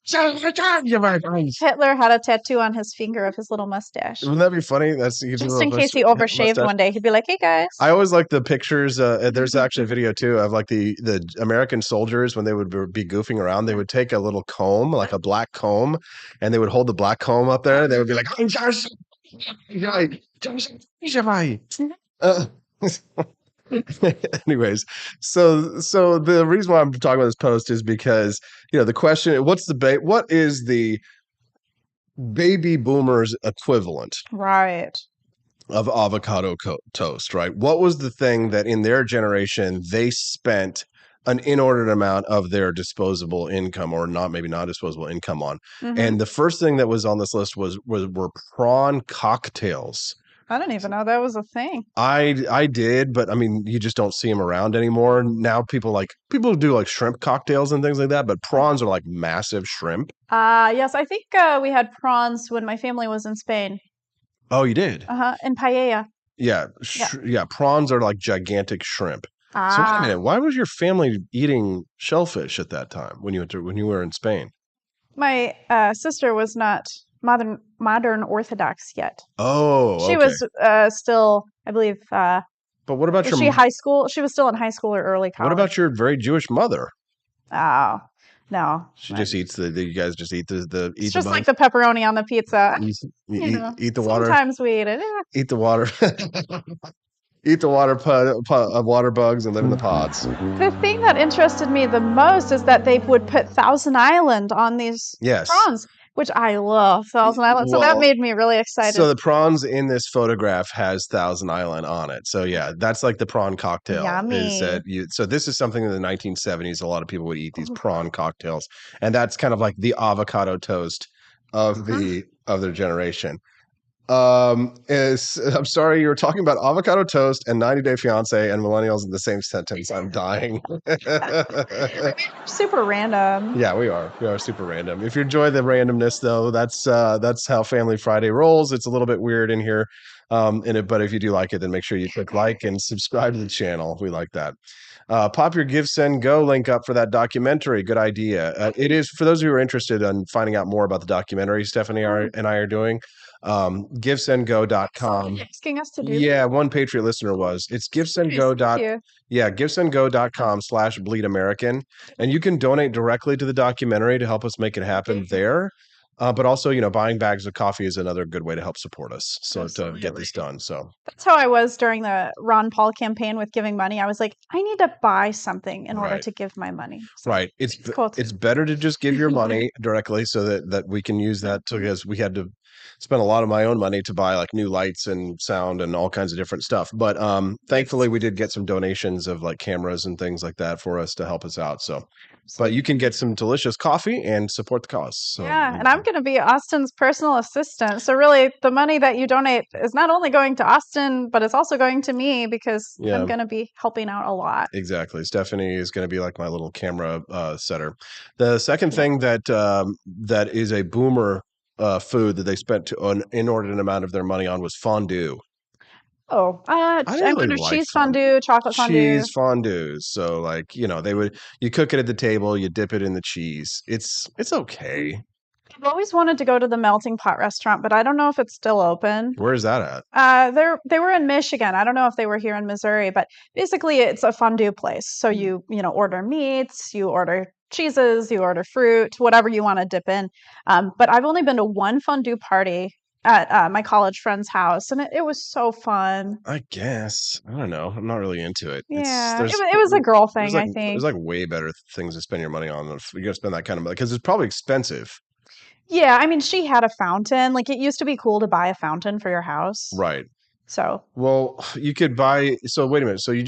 Hitler had a tattoo on his finger of his little mustache. Wouldn't that be funny? Just in case he overshaved one day, he'd be like, "Hey guys." I always like the pictures. There's actually a video too of the American soldiers when they would be goofing around. They would take a little comb, like a black comb, and they would hold the black comb up there. And they would be like, anyways, so the reason why I'm talking about this post is because the question, what is the baby boomers equivalent right of avocado toast, right? What was the thing that in their generation they spent an inordinate amount of their disposable income, or maybe not disposable income on? And the first thing that was on this list were prawn cocktails. I didn't even know that was a thing. I did, but I mean, you just don't see them around anymore. Now people do shrimp cocktails and things like that, but prawns are massive shrimp. Yes, I think we had prawns when my family was in Spain. Oh, you did? In paella. Yeah, prawns are gigantic shrimp. So wait a minute, why was your family eating shellfish at that time when you were in Spain? My sister was not modern Orthodox yet. Oh, okay. She was still, I believe. But what about she high school? She was still in high school or early college. What about your very Jewish mother? Oh, no. She just eats you guys just eat the. It's just like the pepperoni on the pizza. Eat the water. Sometimes we eat it. Eat the water. Eat the water bugs and live in the pods. The thing that interested me the most is that they would put Thousand Island on these prawns. which I love Thousand Island. So that made me really excited. So the prawns in this photograph has Thousand Island on it. So yeah, that's like the prawn cocktail. Yummy. So this is something in the 1970s. A lot of people would eat these prawn cocktails, and that's kind of like the avocado toast of their generation. I'm sorry, you were talking about avocado toast and 90 Day Fiance and millennials in the same sentence. I'm dying. Super random. Yeah, we are super random. If you enjoy the randomness, though, that's how Family Friday rolls. It's a little bit weird in here, but if you do like it, then make sure you click like and subscribe to the channel. We like that. Pop your Give, Send, Go link up for that documentary. Good idea. It is, for those of you who are interested in finding out more about the documentary Stephanie and I are doing, givesendgo.com. Asking us to do. Yeah, one Patriot listener was. It's givesendgo.com/bleed American, and you can donate directly to the documentary to help us make it happen there. But also, buying bags of coffee is another good way to help support us. So to get this done. So that's how I was during the Ron Paul campaign with giving money. I was like, I need to buy something in order to give my money. So right. It's better to just give your money directly so that we can use that because we had to spend a lot of my own money to buy like new lights and sound and all kinds of different stuff. But thankfully we did get some donations of like cameras and things like that for us to help us out. So but you can get some delicious coffee and support the cause. So, yeah, and I'm going to be Austin's personal assistant. So really, the money that you donate is not only going to Austin, but it's also going to me because I'm going to be helping out a lot. Exactly. Stephanie is going to be like my little camera setter. The second thing that is a boomer food that they spent an inordinate amount of their money on was fondue. Oh, I wonder cheese fondue, chocolate fondue. Cheese fondues. So like, you cook it at the table, you dip it in the cheese. It's okay. I've always wanted to go to the Melting Pot restaurant, but I don't know if it's still open. Where is that at? They were in Michigan. I don't know if they were here in Missouri, but basically it's a fondue place. So you order meats, you order cheeses, you order fruit, whatever you want to dip in. But I've only been to one fondue party at my college friend's house, and it was so fun. I guess. I don't know. I'm not really into it. Yeah, it was a girl thing, I think. There's like way better things to spend your money on if you're going to spend that kind of money because it's probably expensive. Yeah, I mean, she had a fountain. Like, it used to be cool to buy a fountain for your house. Right. So. Well, you could buy. So wait a minute. So you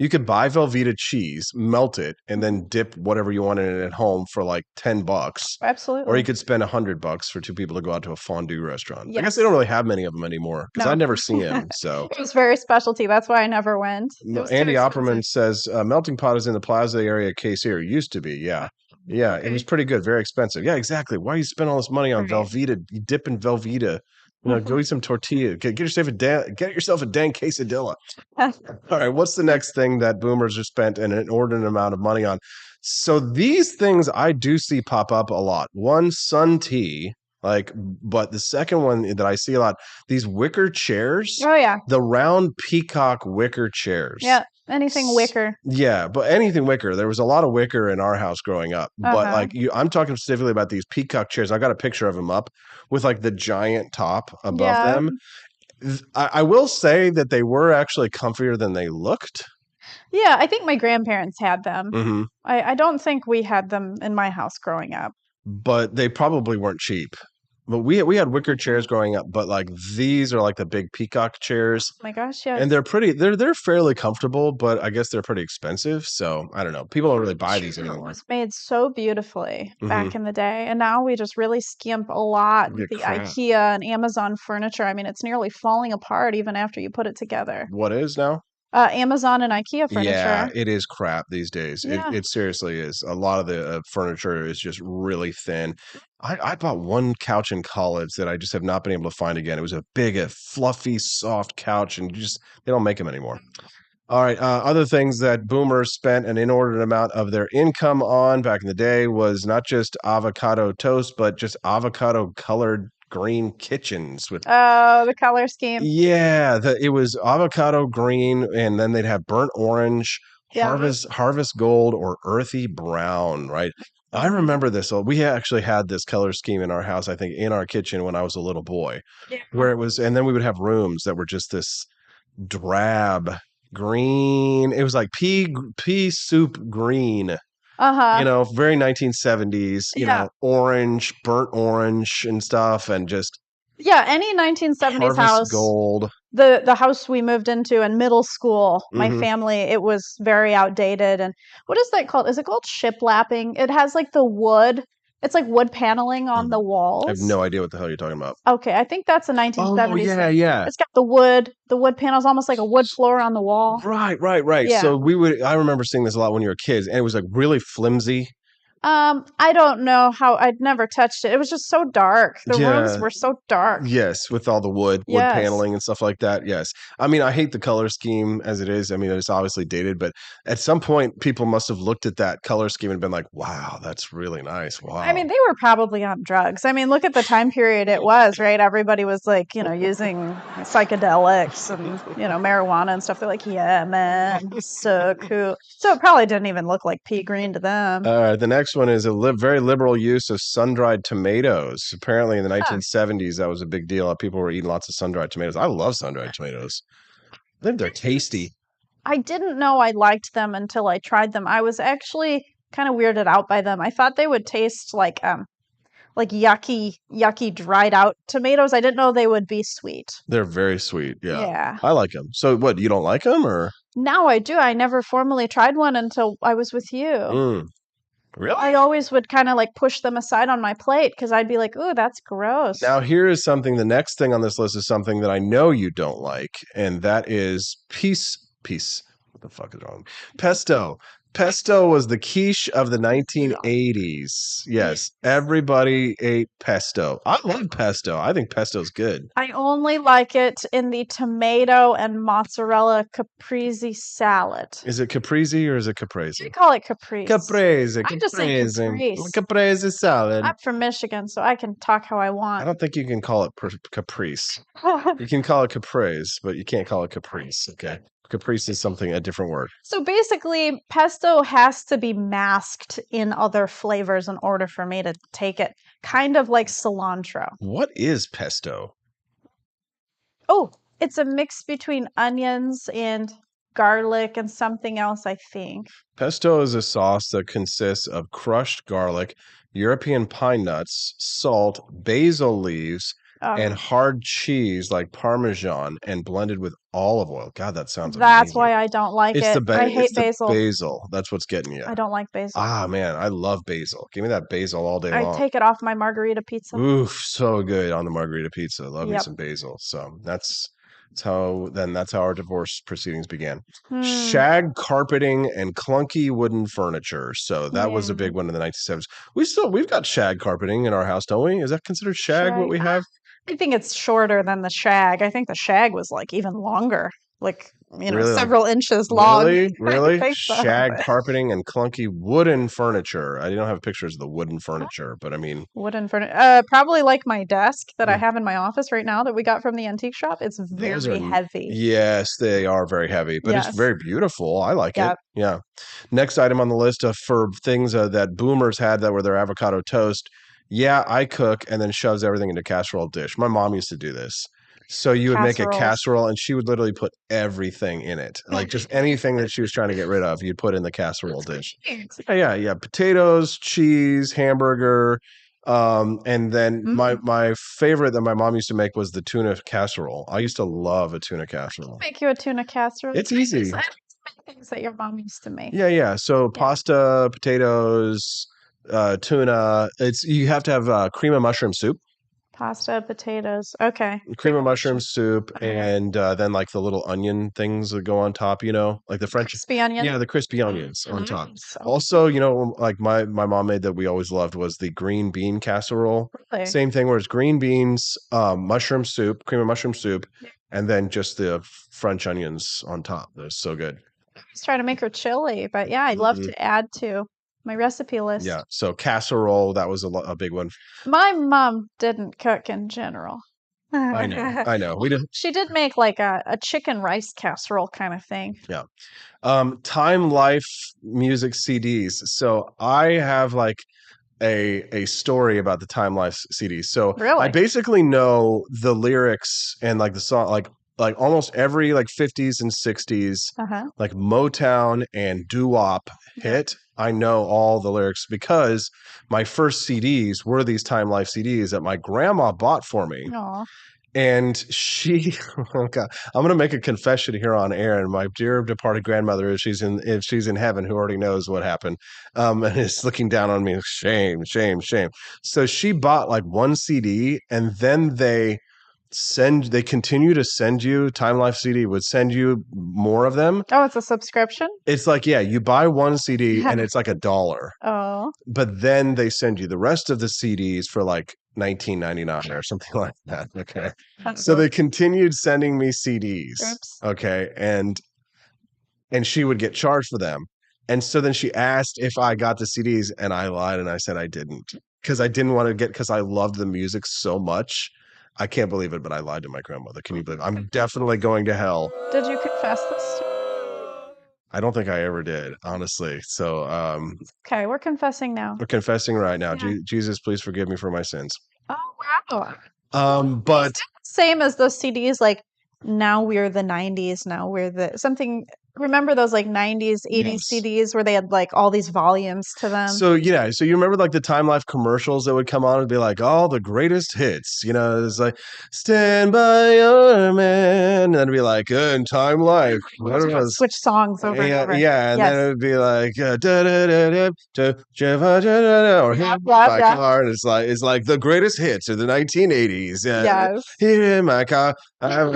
could buy Velveeta cheese, melt it, and then dip whatever you want in it at home for like $10. Absolutely. Or you could spend $100 for two people to go out to a fondue restaurant. Yes. I guess they don't really have many of them anymore because I've never seen them. So it was very specialty. That's why I never went. Andy Opperman says Melting Pot is in the Plaza area case here. Used to be, yeah. Yeah, okay. It was pretty good. Very expensive. Yeah, exactly. Why you spend all this money on Velveeta? You dip in Velveeta. Go eat some tortilla. Get yourself a dang quesadilla. All right, what's the next thing that boomers are spent an inordinate amount of money on? So these things I do see pop up a lot. One, sun tea. But the second one that I see a lot, these wicker chairs. Oh yeah, the round peacock wicker chairs. Yeah, anything wicker. Yeah, but anything wicker. There was a lot of wicker in our house growing up. But I'm talking specifically about these peacock chairs. I got a picture of them up with like the giant top above them. I will say that they were actually comfier than they looked. Yeah, I think my grandparents had them. Mm-hmm. I don't think we had them in my house growing up. But they probably weren't cheap. But we had wicker chairs growing up, but like these are like the big peacock chairs. Oh my gosh, yes. And they're pretty. They're fairly comfortable, but I guess they're pretty expensive. So I don't know. People don't really buy these anymore. It was made so beautifully back in the day, and now we just really skimp a lot with the IKEA and Amazon furniture. I mean, it's nearly falling apart even after you put it together. What is now? Amazon and IKEA furniture. Yeah, it is crap these days. Yeah. It seriously is. A lot of the furniture is just really thin. I bought one couch in college that I just have not been able to find again. It was a big, fluffy, soft couch, and they don't make them anymore. All right. Other things that boomers spent an inordinate amount of their income on back in the day was not just avocado toast, but just avocado colored green kitchens with the color scheme. Yeah, it was avocado green, and then they'd have burnt orange, harvest gold, or earthy brown, right? I remember this. We actually had this color scheme in our house, I think, in our kitchen when I was a little boy, where it was, and then we would have rooms that were just this drab green. It was like pea soup green. You know, very 1970s, you know, orange, burnt orange and stuff, and just any 1970s Harvest house. Gold. The house we moved into in middle school, my family, it was very outdated. And what is that called? Is it called shiplapping? It has like the wood. It's like wood paneling on the walls. I have no idea what the hell you're talking about. Okay, I think that's a 1970s Oh, yeah, thing. yeah. It's got the wood panels, almost like a wood floor on the wall. Right. Yeah. So I remember seeing this a lot when you were kids, and it was like really flimsy. I don't know how. I'd never touched it. It was just so dark. The rooms were so dark. Yes, with all the wood paneling and stuff like that. Yes. I mean, I hate the color scheme as it is. I mean, it's obviously dated, but at some point people must have looked at that color scheme and been like, wow, that's really nice. Wow. I mean, they were probably on drugs. I mean, look at the time period it was, right? Everybody was like, you know, using psychedelics and, you know, marijuana and stuff. They're like, yeah, man, so cool. So it probably didn't even look like pea green to them. The next one is a very liberal use of sun-dried tomatoes. Apparently in the 1970s, that was a big deal. People were eating lots of sun-dried tomatoes. I love sun-dried tomatoes. I think they're tasty. I didn't know I liked them until I tried them. I was actually kind of weirded out by them. I thought they would taste like yucky dried out tomatoes. I didn't know they would be sweet. They're very sweet. Yeah. I like them. So what, you don't like them or? Now I do. I never formally tried one until I was with you. Really? I always would kind of like push them aside on my plate because I'd be like, ooh, that's gross. Now, here is something. The next thing on this list is something that I know you don't like, and that is peace. What the fuck is wrong? Pesto. Pesto was the quiche of the 1980s. Yes, everybody ate pesto. I love pesto. I think pesto's good. I only like it in the tomato and mozzarella caprese salad. Is it caprese or is it caprese? I call it caprese. Caprese. I just say caprese. Caprese salad. I'm from Michigan, so I can talk how I want. I don't think you can call it caprice. You can call it caprese, but you can't call it caprice. Okay. Caprice is a different word. So basically, pesto has to be masked in other flavors in order for me to take it. Kind of like cilantro. What is pesto? Oh, it's a mix between onions and garlic and something else, I think. Pesto is a sauce that consists of crushed garlic, European pine nuts, salt, basil leaves, and hard cheese like Parmesan and blended with olive oil. God, that sounds amazing. That's why I don't like it. I hate basil. Basil. That's what's getting you. I don't like basil. Ah, man, I love basil. Give me that basil all day long. I take it off my margarita pizza. Oof, so good on the margarita pizza. Love me some basil. So that's how our divorce proceedings began. Shag carpeting and clunky wooden furniture. So that was a big one in the 1970s. We've got shag carpeting in our house, don't we? Is that considered shag what we have? I think it's shorter than the shag. I think the shag was like even longer, like, you know, really? Several inches long. Really? Shag carpeting and clunky wooden furniture. I don't have pictures of the wooden furniture, but I mean wooden furniture. Probably like my desk that I have in my office right now that we got from the antique shop. It's very heavy. Yes, they are very heavy, but it's very beautiful. I like it. Yeah. Next item on the list for things that boomers had that were their avocado toast. Yeah, I cook and then shoves everything into a casserole dish. My mom used to do this. So you would make a casserole and she would literally put everything in it. Like just anything that she was trying to get rid of, you'd put in the casserole dish. Yeah. Potatoes, cheese, hamburger. And then my favorite that my mom used to make was the tuna casserole. I used to love a tuna casserole. Make you a tuna casserole. It's easy. Things that your mom used to make. Yeah. So pasta, potatoes, tuna. You have to have cream of mushroom soup. Pasta, potatoes. Okay. Cream of mushroom soup, and then like the little onion things that go on top, you know, like the French crispy onion. Yeah, the crispy onions on top. Also, you know, like my mom made that we always loved was the green bean casserole. Really? Same thing where it's green beans, mushroom soup, cream of mushroom soup, and then just the French onions on top. They're so good. I was trying to make her chili, but yeah, I'd love to add to my recipe list. Yeah, so casserole, that was a big one. My mom didn't cook in general. I know. She did make like a chicken rice casserole kind of thing. Yeah. Time Life music CDs. So I have like a story about the Time Life CDs. So really? I basically know the lyrics and like the song, like like almost every like 50s and 60s, like Motown and doo-wop hit. I know all the lyrics because my first CDs were these Time Life CDs that my grandma bought for me. Aww. And she, oh God, I'm going to make a confession here on air. And my dear departed grandmother, if she's in heaven, who already knows what happened, and is looking down on me, shame, shame, shame. So she bought like one CD, and then they continue to send you Time Life CD would send you more of them. Oh, it's a subscription? It's like, yeah, you buy one CD and it's like $1. Oh. But then they send you the rest of the CDs for like $19.99 or something like that. Okay. So they continued sending me CDs. Oops. Okay. And she would get charged for them. And so then she asked if I got the CDs, and I lied and I said I didn't, because I didn't want to because I loved the music so much. I can't believe it, but I lied to my grandmother. Can you believe it? I'm definitely going to hell. Did you confess this? I don't think I ever did, honestly. So, okay, we're confessing now. We're confessing right now. Yeah. Jesus, please forgive me for my sins. Oh, wow. But same as those CDs, like now we're the 90s, now we're the something. Remember those like 90s, 80s CDs where they had like all these volumes to them? So, yeah. So you remember like the Time Life commercials that would come on and be like, all the greatest hits, you know, it's like, stand by your man. And then it'd be like, in Time Life. Switch songs over and over. Yeah. And then it would be like, or hit my car. And it's like the greatest hits of the 1980s. Yes. Here in my car. And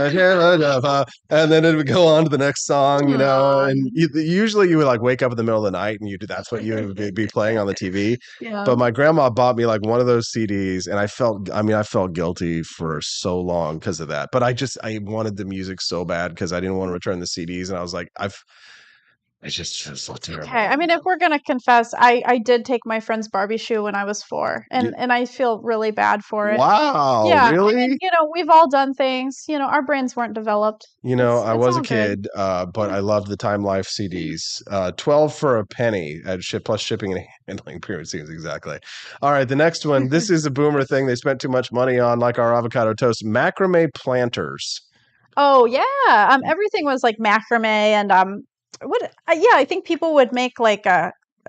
then it would go on to the next song, you know. And usually you would like wake up in the middle of the night and that's what you would be playing on the TV. Yeah. But my grandma bought me like one of those CDs, and I felt guilty for so long because of that. But I wanted the music so bad because I didn't want to return the CDs, and I was like, I just feel so terrible. Okay, I mean, if we're gonna confess, I did take my friend's Barbie shoe when I was 4, and I feel really bad for it. Wow, yeah, really? I mean, you know, we've all done things. You know, our brains weren't developed. You know, I was a good. kid, but I loved the Time Life CDs. 12 for a penny at plus shipping and handling period seems exactly. All right, the next one. This is a boomer thing they spent too much money on, like our avocado toast. Macrame planters. Oh yeah, everything was like macrame and I think people would make like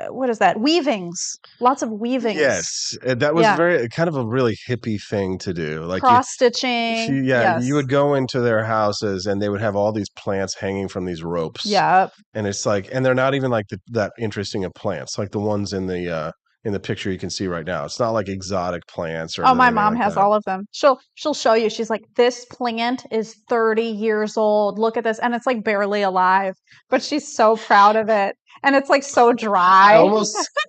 what is that? Weavings. Lots of weavings. Yes. That was very kind of a really hippie thing to do. Like cross stitching. You would go into their houses and they would have all these plants hanging from these ropes. Yep. And it's like, and they're not even like that interesting of plants, like the ones in the picture you can see right now. It's not like exotic plants or my mom has all of them. She'll show you. She's like, this plant is 30 years old. Look at this. And it's like barely alive, but she's so proud of it. And it's like so dry.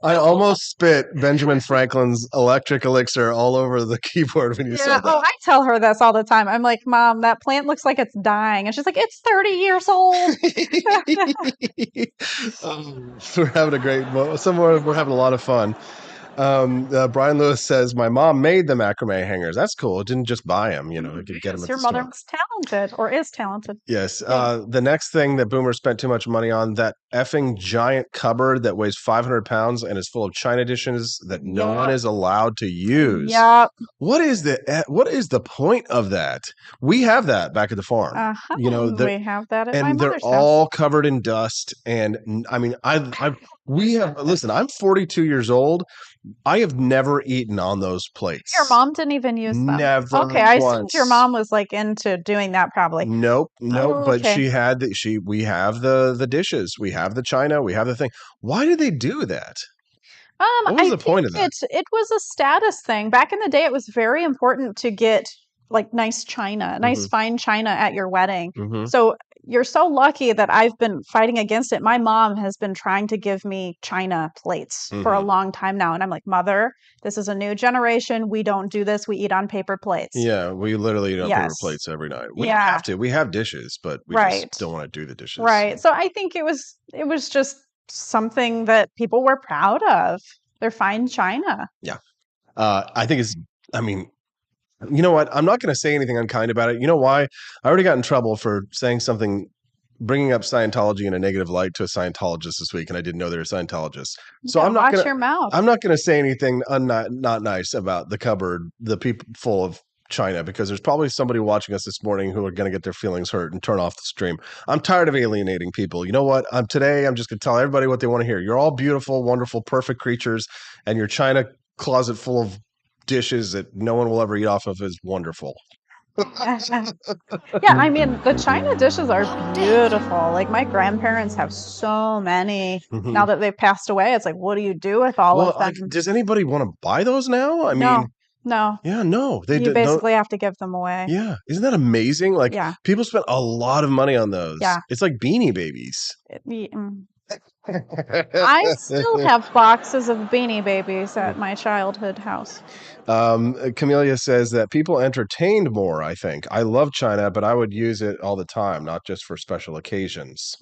I almost spit Benjamin Franklin's electric elixir all over the keyboard when you said that. Oh, I tell her this all the time. I'm like, Mom, that plant looks like it's dying. And she's like, it's 30 years old. We're having a great moment. We're having a lot of fun. Brian Lewis says, my mom made the macrame hangers. That's cool. It didn't just buy them, you know, it could get them at your the mother store. was talented or is talented. Yes. The next thing that boomers spent too much money on, that effing giant cupboard that weighs 500 pounds and is full of China dishes that no one is allowed to use. Yep. What is the point of that? We have that back at the farm. You know, we have that at my and they're mother's all house. covered in dust. And I mean, listen, I'm 42 years old. I have never eaten on those plates. Your mom didn't even use them. Never. Okay, I once. assumed your mom was like into doing that probably. Nope. Oh, but okay. she had we have the dishes, we have the china, we have the thing. Why did they do that? What was the point of that? It was a status thing. Back in the day, it was very important to get like nice china, nice fine china at your wedding. So you're so lucky that I've been fighting against it. My mom has been trying to give me china plates for a long time now. And I'm like, Mother, this is a new generation. We don't do this. We eat on paper plates. Yeah, we literally eat on paper plates every night. We have to. We have dishes, but we just don't want to do the dishes. Right. So I think it was just something that people were proud of. They're fine china. Yeah. I think you know what? I'm not going to say anything unkind about it. You know why? I already got in trouble for saying something, bringing up Scientology in a negative light to a Scientologist this week, and I didn't know they were Scientologists. So I'm watch your mouth. I'm not going to say anything not nice about the cupboard, the people full of China, because there's probably somebody watching us this morning who are going to get their feelings hurt and turn off the stream. I'm tired of alienating people. You know what? Today I'm just going to tell everybody what they want to hear. You're all beautiful, wonderful, perfect creatures, and your China closet full of dishes that no one will ever eat off of is wonderful. Yeah, I mean, the China dishes are beautiful. Like, my grandparents have so many. Now that they've passed away, it's like, what do you do with all of them? Does anybody want to buy those now? I mean, no. Yeah, no. You basically have to give them away. Yeah. Isn't that amazing? Like, people spent a lot of money on those. Yeah. It's like Beanie Babies. I still have boxes of Beanie Babies at my childhood house. Camellia says that people entertained more, I think. I love China, but I would use it all the time, not just for special occasions.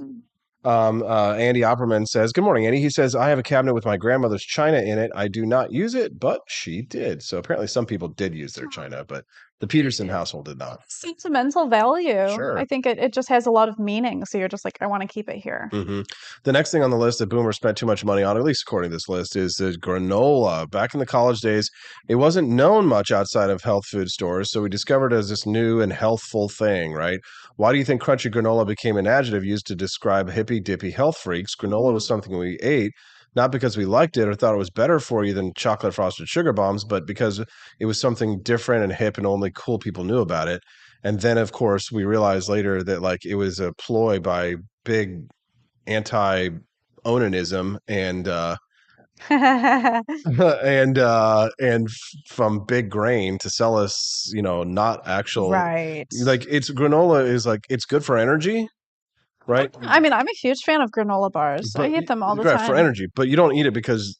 Andy Opperman says, good morning, Andy. He says, I have a cabinet with my grandmother's china in it. I do not use it, but she did. So apparently some people did use their china, but the Peterson household did not. Sentimental value. Sure. I think it just has a lot of meaning. So you're just like, I want to keep it here. The next thing on the list that boomers spent too much money on, at least according to this list, is the granola. Back in the college days, it wasn't known much outside of health food stores. So we discovered it as this new and healthful thing, right? Why do you think crunchy granola became an adjective used to describe hippy dippy health freaks? Granola was something we ate, not because we liked it or thought it was better for you than chocolate frosted sugar bombs, but because it was something different and hip and only cool people knew about it. And then, of course, we realized later that like it was a ploy by big anti-onanism and from big grain to sell us, not actual right. Like granola is like it's good for energy. Right. I mean, I'm a huge fan of granola bars. I eat them all the time. For energy, but you don't eat it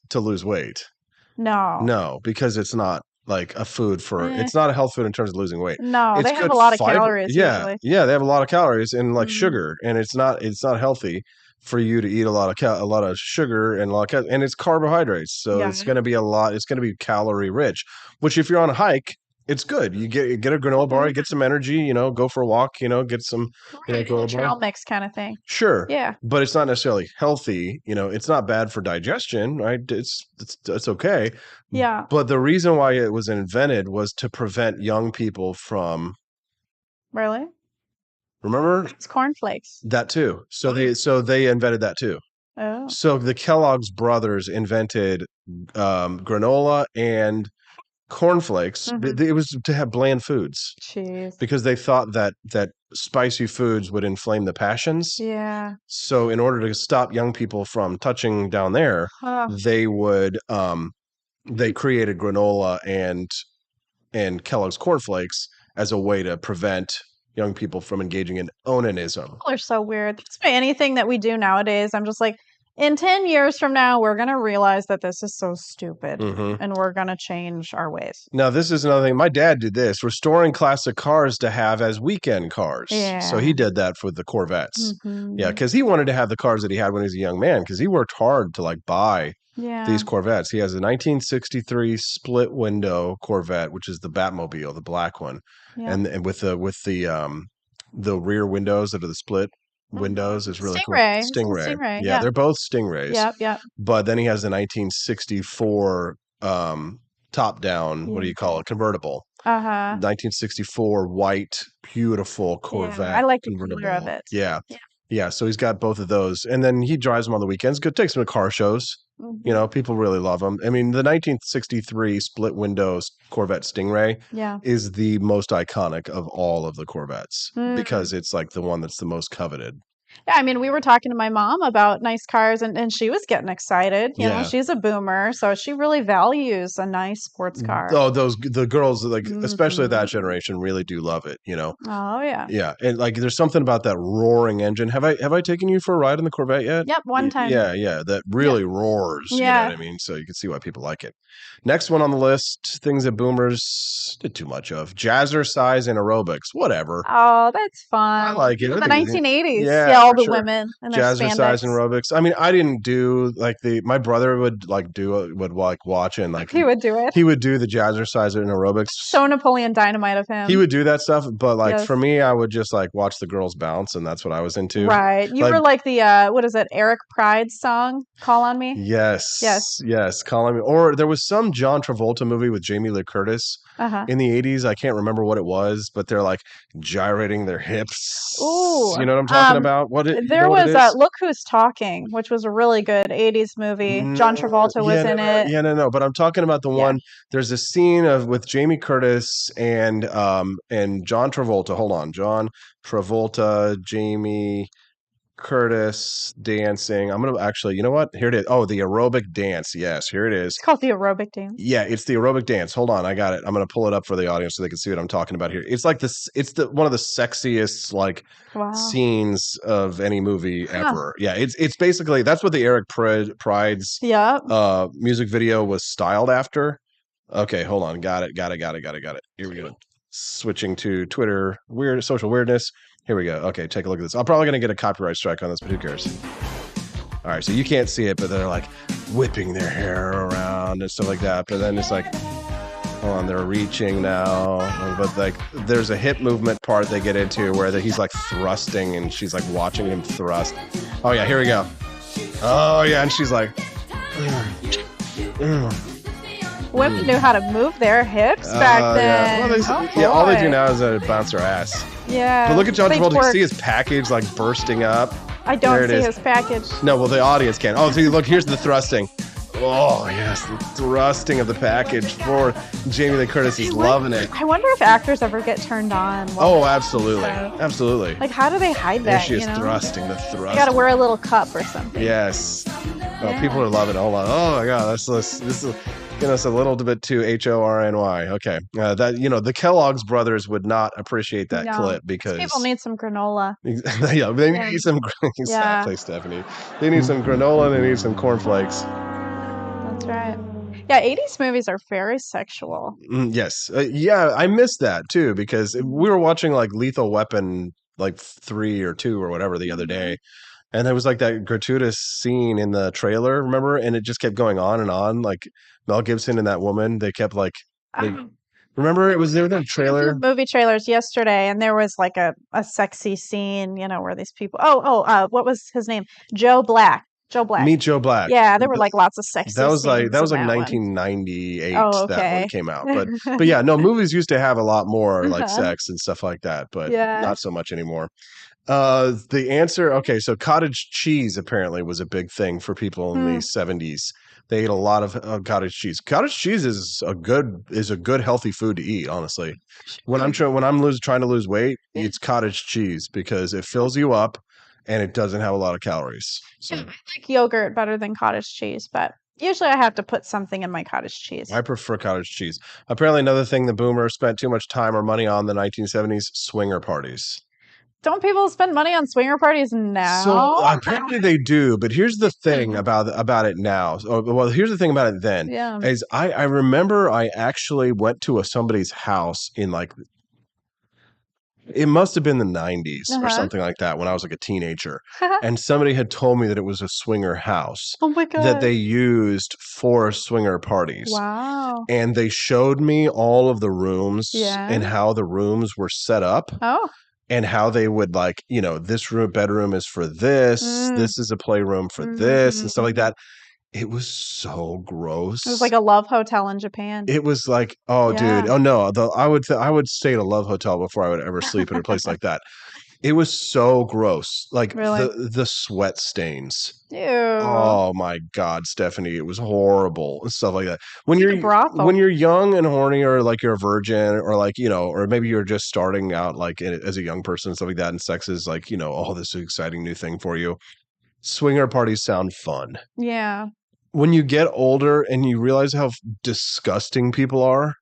to lose weight. No, because it's not like a food it's not a health food in terms of losing weight. No, it's they have a lot of calories. Yeah, usually. Yeah, they have a lot of calories and like sugar, and it's not healthy for you to eat a lot of sugar and and it's carbohydrates, so it's going to be it's going to be calorie rich. Which if you're on a hike, it's good. You get a granola bar, you get some energy, go for a walk, get some trail mix kind of thing. Sure. Yeah. But it's not necessarily healthy. It's not bad for digestion, right? It's okay. Yeah. But the reason why it was invented was to prevent young people from. Really? Remember? It's cornflakes. That too. So they invented that too. Oh. So the Kellogg's brothers invented granola and cornflakes. It was to have bland foods. Jeez. Because they thought that spicy foods would inflame the passions. Yeah. So in order to stop young people from touching down there, they would they created granola and Kellogg's cornflakes as a way to prevent young people from engaging in onanism. People are so weird. That's why anything that we do nowadays, I'm just like, in 10 years from now, we're going to realize that this is so stupid and we're going to change our ways. Now, this is another thing. My dad did this, restoring classic cars to have as weekend cars. Yeah. So he did that for the Corvettes. Yeah, because he wanted to have the cars that he had when he was a young man because he worked hard to buy these Corvettes. He has a 1963 split window Corvette, which is the Batmobile, the black one. Yeah. And with the rear windows that are the split windows is really cool. Stingray. Yeah, they're both Stingrays. Yep. But then he has the 1964 top down, what do you call it? Convertible. 1964 white, beautiful Corvette. Yeah, I like the color of it. Yeah. So he's got both of those. And then he drives them on the weekends. Good, takes them to car shows. People really love them. I mean, the 1963 split windows Corvette Stingray is the most iconic of all of the Corvettes because it's like the one that's the most coveted. Yeah, I mean, we were talking to my mom about nice cars and she was getting excited. You know, she's a boomer, so she really values a nice sports car. Oh, the girls, especially that generation, really do love it, Oh, yeah. Yeah, and there's something about that roaring engine. Have I taken you for a ride in the Corvette yet? Yep, one time. Yeah, that really roars. Yeah. You know what I mean? So you can see why people like it. Next one on the list, things that boomers did too much of. Jazzercise and aerobics, whatever. Oh, that's fun. I like it. The 1980s. Yeah, all the women and their jazzercise spandex. and aerobics. I mean, I didn't do like my brother would watch and like he would do it. He would do the jazzercise and aerobics. So Napoleon Dynamite of him. He would do that stuff, but like Yes. for me, I would just like watch the girls bounce, and that's what I was into. Right. You were like the what is it? Eric Pride's song, "Call on Me." Yes, Calling Me. Or there was some John Travolta movie with Jamie Lee Curtis in the 80s. I can't remember what it was, but they're like gyrating their hips. Ooh, you know what I'm talking about? There was Look Who's Talking, which was a really good 80s movie. John Travolta was in it. Yeah, no, but I'm talking about the one. There's a scene with Jamie Curtis and John Travolta. Hold on, John Travolta, Jamie Curtis dancing. I'm gonna actually, you know what? Here it is. Oh, the aerobic dance. Yes, here it is. It's called the aerobic dance. Yeah, it's the aerobic dance. Hold on, I got it. I'm gonna pull it up for the audience so they can see what I'm talking about here. It's like this. It's one of the sexiest like scenes of any movie ever. Yeah, it's basically that's what the Eric Pride's music video was styled after. Okay, hold on. Got it. Here we go. Switching to Twitter, social weirdness. Here we go. Okay, take a look at this. I'm probably going to get a copyright strike on this, but who cares? All right, so you can't see it, but they're like whipping their hair around and stuff like that. But then it's like, hold on, they're reaching now. But like, there's a hip movement part they get into where he's like thrusting and she's like watching him thrust. Oh, yeah, here we go. Oh, yeah, and she's like... Women knew how to move their hips back then. Yeah. Well, all they do now is bounce their ass. Yeah. But look at John Travolta. You see his package like bursting up. I don't see his package. No, well, the audience can. Oh, see, look, here's the thrusting. Oh, yes, the thrusting of the package forward. Jamie Lee Curtis is loving it. I wonder if actors ever get turned on. Oh, absolutely. Absolutely. Like, how do they hide that? There she is thrusting, the thrust. You gotta wear a little cup or something. Yes. Oh, people are loving it. Hold on. Oh, my God. This is getting us a little bit too HORNY. Okay. The Kellogg's brothers would not appreciate that clip because people need some granola. Yeah, they need some. Exactly, Stephanie. They need some granola and they need some cornflakes. That's right. Yeah, 80s movies are very sexual. Yes. Yeah, I missed that too because we were watching like Lethal Weapon like 3 or 2 or whatever the other day. And there was like that gratuitous scene in the trailer, remember? And it just kept going on and on. Like Mel Gibson and that woman, they kept like, remember it was there in the trailer? Movie trailers yesterday, and there was like a sexy scene, where these people, what was his name? Joe Black. Meet Joe Black. Yeah, there were like lots of sexy That was like 1998 1998 that one came out. But yeah, no, movies used to have a lot more like sex and stuff like that, but not so much anymore. The answer, okay, so cottage cheese apparently was a big thing for people in the 70s. They ate a lot of cottage cheese. Cottage cheese is a good healthy food to eat, honestly. When I'm trying to lose weight, it's cottage cheese because it fills you up and it doesn't have a lot of calories. So I like yogurt better than cottage cheese, but usually I have to put something in my cottage cheese. I prefer cottage cheese. Apparently another thing the boomers spent too much time or money on in the 1970s, swinger parties. Don't people spend money on swinger parties now? So apparently they do, but here's the thing about it now. Well, here's the thing about it then. Yeah. Is I remember I actually went to somebody's house in like, it must have been the 90s or something like that when I was like a teenager. And somebody had told me that it was a swinger house that they used for swinger parties. Wow. And they showed me all of the rooms and how the rooms were set up. Oh. And how they would like, this bedroom is for this. This is a playroom for this and stuff like that. It was so gross. It was like a love hotel in Japan. It was like, dude, oh no, I would stay at a love hotel before I would ever sleep at a place like that. It was so gross. Like the sweat stains. Ew. Oh my God, Stephanie, it was horrible and stuff like that. When you're young and horny, or like you're a virgin, or like, or maybe you're just starting out like as a young person and stuff like that, and sex is like, this is an exciting new thing for you. Swinger parties sound fun. Yeah. When you get older and you realize how disgusting people are,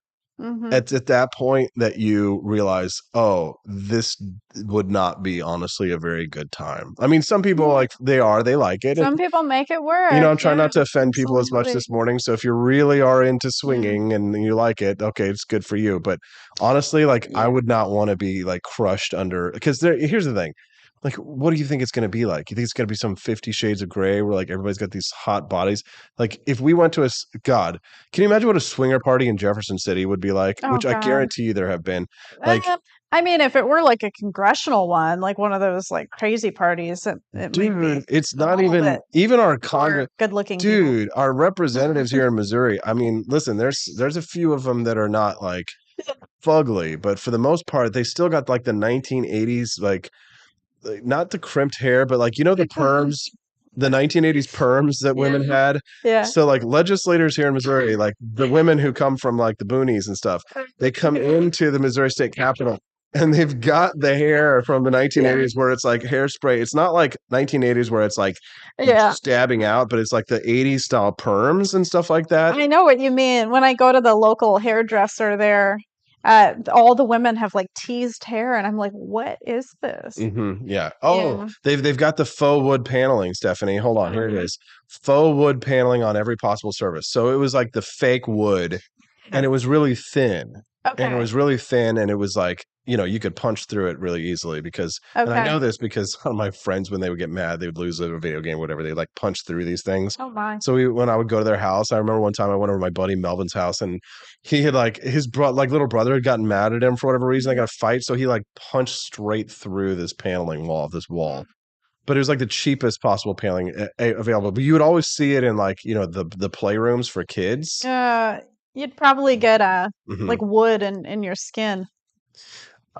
it's at that point that you realize, this would not be honestly a very good time. I mean, some people they like it. Some people make it work. I'm trying not to offend people as much this morning. So if you really are into swinging and you like it, okay, it's good for you. But honestly, I would not want to be like crushed under, because here's the thing. Like, what do you think it's going to be like? You think it's going to be some 50 Shades of Grey where like everybody's got these hot bodies? Like, if we went to God, can you imagine what a swinger party in Jefferson City would be like? Oh, Which I God. guarantee you there have been. Like, I mean, if it were like a congressional one, like one of those like crazy parties, it might be dude, it's a not little even bit even our more Congress. good-looking people. Dude, our representatives here in Missouri. I mean, listen, there's a few of them that are not like fugly, but for the most part, they still got like the 1980s, like not the crimped hair, but like the perms, the 1980s perms that women had. Yeah. So like legislators here in Missouri, like the women who come from like the boonies and stuff, they come into the Missouri State Capitol and they've got the hair from the 1980s where it's like hairspray. It's not like 1980s where it's like stabbing out, but it's like the 80s style perms and stuff like that. I know what you mean. When I go to the local hairdresser there, all the women have like teased hair, and I'm like, what is this? Yeah. Oh, they've got the faux wood paneling, Stephanie. Hold on, here it is. Faux wood paneling on every possible surface. So it was like the fake wood, and it was really thin. And it was really thin, and it was like, you could punch through it really easily because, and I know this because one of my friends, when they would get mad, they would lose a video game, whatever, they like punch through these things. Oh my. So when I would go to their house, I remember one time I went over to my buddy Melvin's house, and he had like his little brother had gotten mad at him for whatever reason. They got a fight, so he like punched straight through this paneling wall of this wall. But it was like the cheapest possible paneling available. But you would always see it in like the playrooms for kids. You'd probably get like wood in your skin.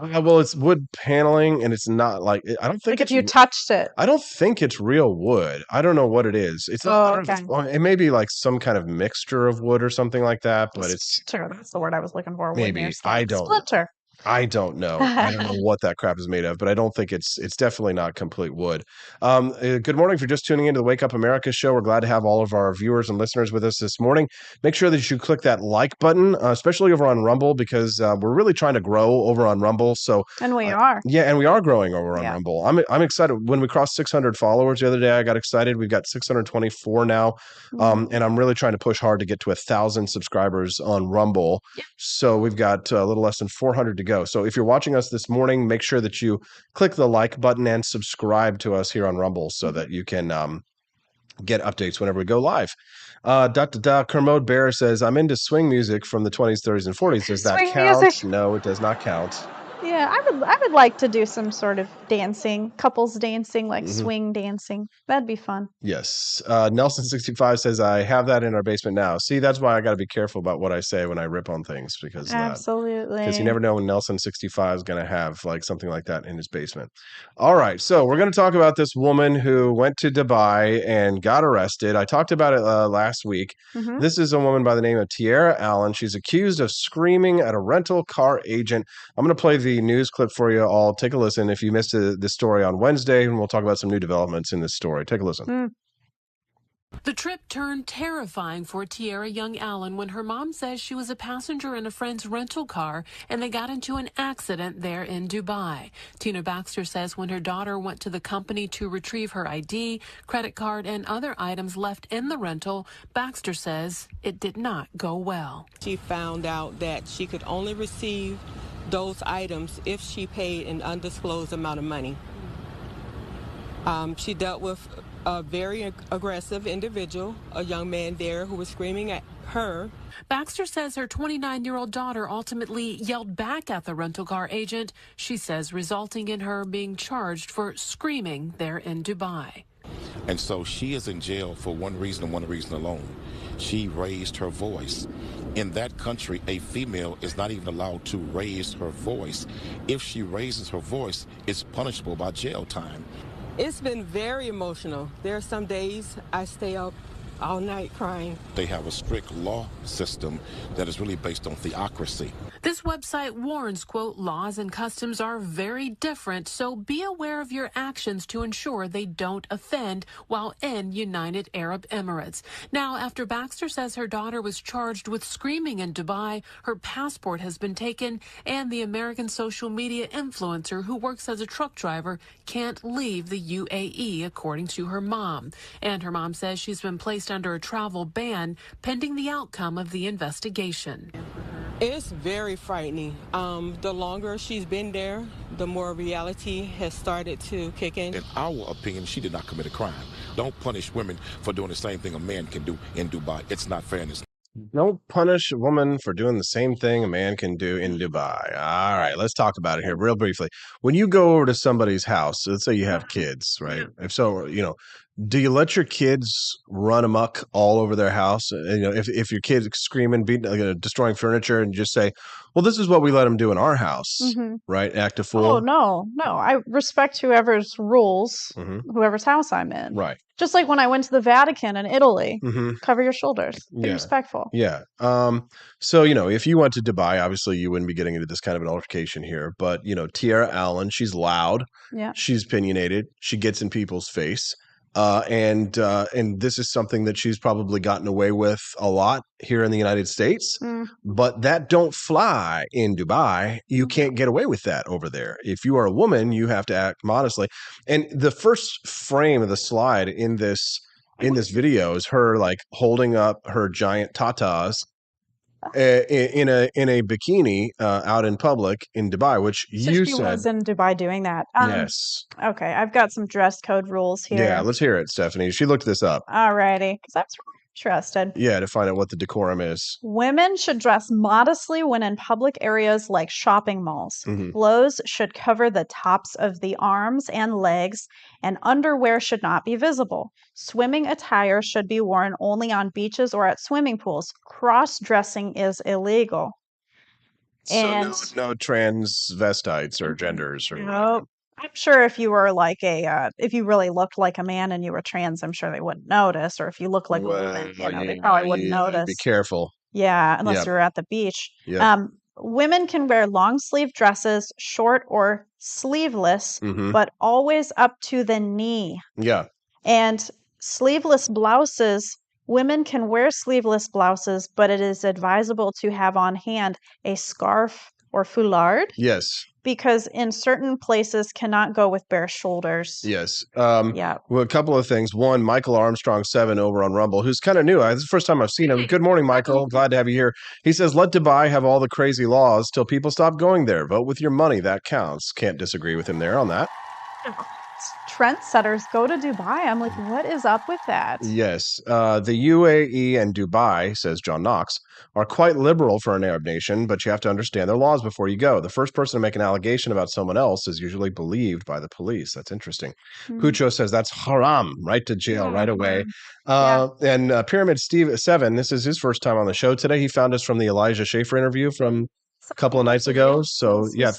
Well, it's wood paneling, and it's not like I don't think like if you touched it. I don't think it's real wood. I don't know what it is. It's not. It may be like some kind of mixture of wood or something like that. But it's that's the word I was looking for. Maybe I don't. Splinter. I don't know. I don't know what that crap is made of, but I don't think it's definitely not complete wood. Good morning. If you're just tuning into the Wake Up America show, we're glad to have all of our viewers and listeners with us this morning. Make sure that you click that like button, especially over on Rumble, because we're really trying to grow over on Rumble. So and we are. Yeah, and we are growing over on Rumble. I'm excited. When we crossed 600 followers the other day, I got excited. We've got 624 now, and I'm really trying to push hard to get to 1,000 subscribers on Rumble. So we've got a little less than 400 to go. So if you're watching us this morning, make sure that you click the like button and subscribe to us here on Rumble so that you can get updates whenever we go live. Kermode Bear says, I'm into swing music from the 20s, 30s, and 40s. Does that count? Music. No, it does not count. Yeah, I would like to do some sort of dancing, couples dancing, like swing dancing. That'd be fun. Yes. Nelson65 says, I have that in our basement now. See, that's why I got to be careful about what I say when I rip on things because absolutely. Because you never know when Nelson65 is going to have like something like that in his basement. All right. So we're going to talk about this woman who went to Dubai and got arrested. I talked about it last week. This is a woman by the name of Tierra Allen. She's accused of screaming at a rental car agent. I'm going to play the news clip for you all. Take a listen if you missed this story on Wednesday, and we'll talk about some new developments in this story. Take a listen. The trip turned terrifying for Tierra Young Allen when her mom says she was a passenger in a friend's rental car and they got into an accident there in Dubai. Tina Baxter says when her daughter went to the company to retrieve her ID, credit card, and other items left in the rental, Baxter says it did not go well. She found out that she could only receive those items if she paid an undisclosed amount of money. She dealt with a very aggressive individual, a young man there who was screaming at her. Baxter says her 29-year-old daughter ultimately yelled back at the rental car agent, she says resulting in her being charged for screaming there in Dubai. And so she is in jail for one reason and one reason alone. She raised her voice. In that country, a female is not even allowed to raise her voice. If she raises her voice, it's punishable by jail time. It's been very emotional. There are some days I stay up all night crying. They have a strict law system that is really based on theocracy. This website warns, quote, laws and customs are very different, so be aware of your actions to ensure they don't offend while in United Arab Emirates. Now, after Baxter says her daughter was charged with screaming in Dubai, her passport has been taken, and the American social media influencer who works as a truck driver can't leave the UAE, according to her mom. And her mom says she's been placed under a travel ban pending the outcome of the investigation. It's very frightening. The longer she's been there, the more reality has started to kick in. In our opinion, she did not commit a crime. Don't punish women for doing the same thing a man can do in Dubai. It's not fairness. Don't punish a woman for doing the same thing a man can do in Dubai. All right, let's talk about it here real briefly. When you go over to somebody's house, let's say you have kids, right? If so, do you let your kids run amok all over their house? If your kid's screaming, beating, destroying furniture, and just say, well, this is what we let them do in our house, right? Act a fool. Oh, no. I respect whoever's rules, whoever's house I'm in. Right. Just like when I went to the Vatican in Italy, cover your shoulders, be respectful. Yeah. So, if you went to Dubai, obviously you wouldn't be getting into this kind of an altercation here. But, Tierra Allen, she's loud. Yeah. She's opinionated. She gets in people's face. And this is something that she's probably gotten away with a lot here in the United States, but that don't fly in Dubai. You can't get away with that over there. If you are a woman, you have to act modestly. And the first frame of the slide in this video is her like holding up her giant tatas in a bikini out in public in Dubai, which So you she said was in Dubai doing that. yes. Okay, I've got some dress code rules here. Yeah, let's hear it, Stephanie. She looked this up. Alrighty, because I was really interested. Yeah, to find out what the decorum is. Women should dress modestly when in public areas like shopping malls. Clothes should cover the tops of the arms and legs, and underwear should not be visible. Swimming attire should be worn only on beaches or at swimming pools. Cross-dressing is illegal. So no transvestites or genders or nope. I'm sure if you were like if you really looked like a man and you were trans, I'm sure they wouldn't notice. Or if you look like a woman, they probably wouldn't notice. Be careful. Yeah, unless you're at the beach. Yep. Women can wear long sleeve dresses, short or sleeveless, but always up to the knee. Yeah. And sleeveless blouses, women can wear sleeveless blouses, but it is advisable to have on hand a scarf or foulard. Yes. Because in certain places cannot go with bare shoulders. Yes. Yeah. Well, a couple of things. One, Michael Armstrong 7 over on Rumble, who's kind of new. This is the first time I've seen him. Good morning, Michael. Glad to have you here. He says, let Dubai have all the crazy laws till people stop going there. Vote with your money. That counts. Can't disagree with him there on that. Trendsetters go to Dubai. I'm like, what is up with that? Yes. The UAE and Dubai, says John Knox, are quite liberal for an Arab nation, but you have to understand their laws before you go. The first person to make an allegation about someone else is usually believed by the police. That's interesting. Hucho says that's haram, right to jail right away. And Pyramid Steve 7, this is his first time on the show today. He found us from the Elijah Schaefer interview from a couple of nights ago. So yeah.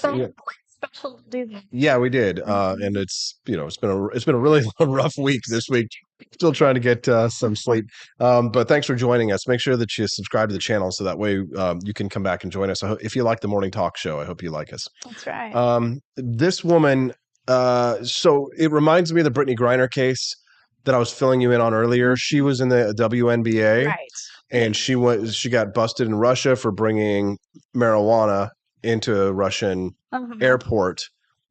Special to do that. Yeah, we did, and it's it's been a really rough week this week. Still trying to get some sleep, but thanks for joining us. Make sure that you subscribe to the channel so that way you can come back and join us. If you like the morning talk show, I hope you like us. That's right. This woman, so it reminds me of the Brittany Griner case that I was filling you in on earlier. She was in the WNBA, Right? And she got busted in Russia for bringing marijuana into a Russian airport.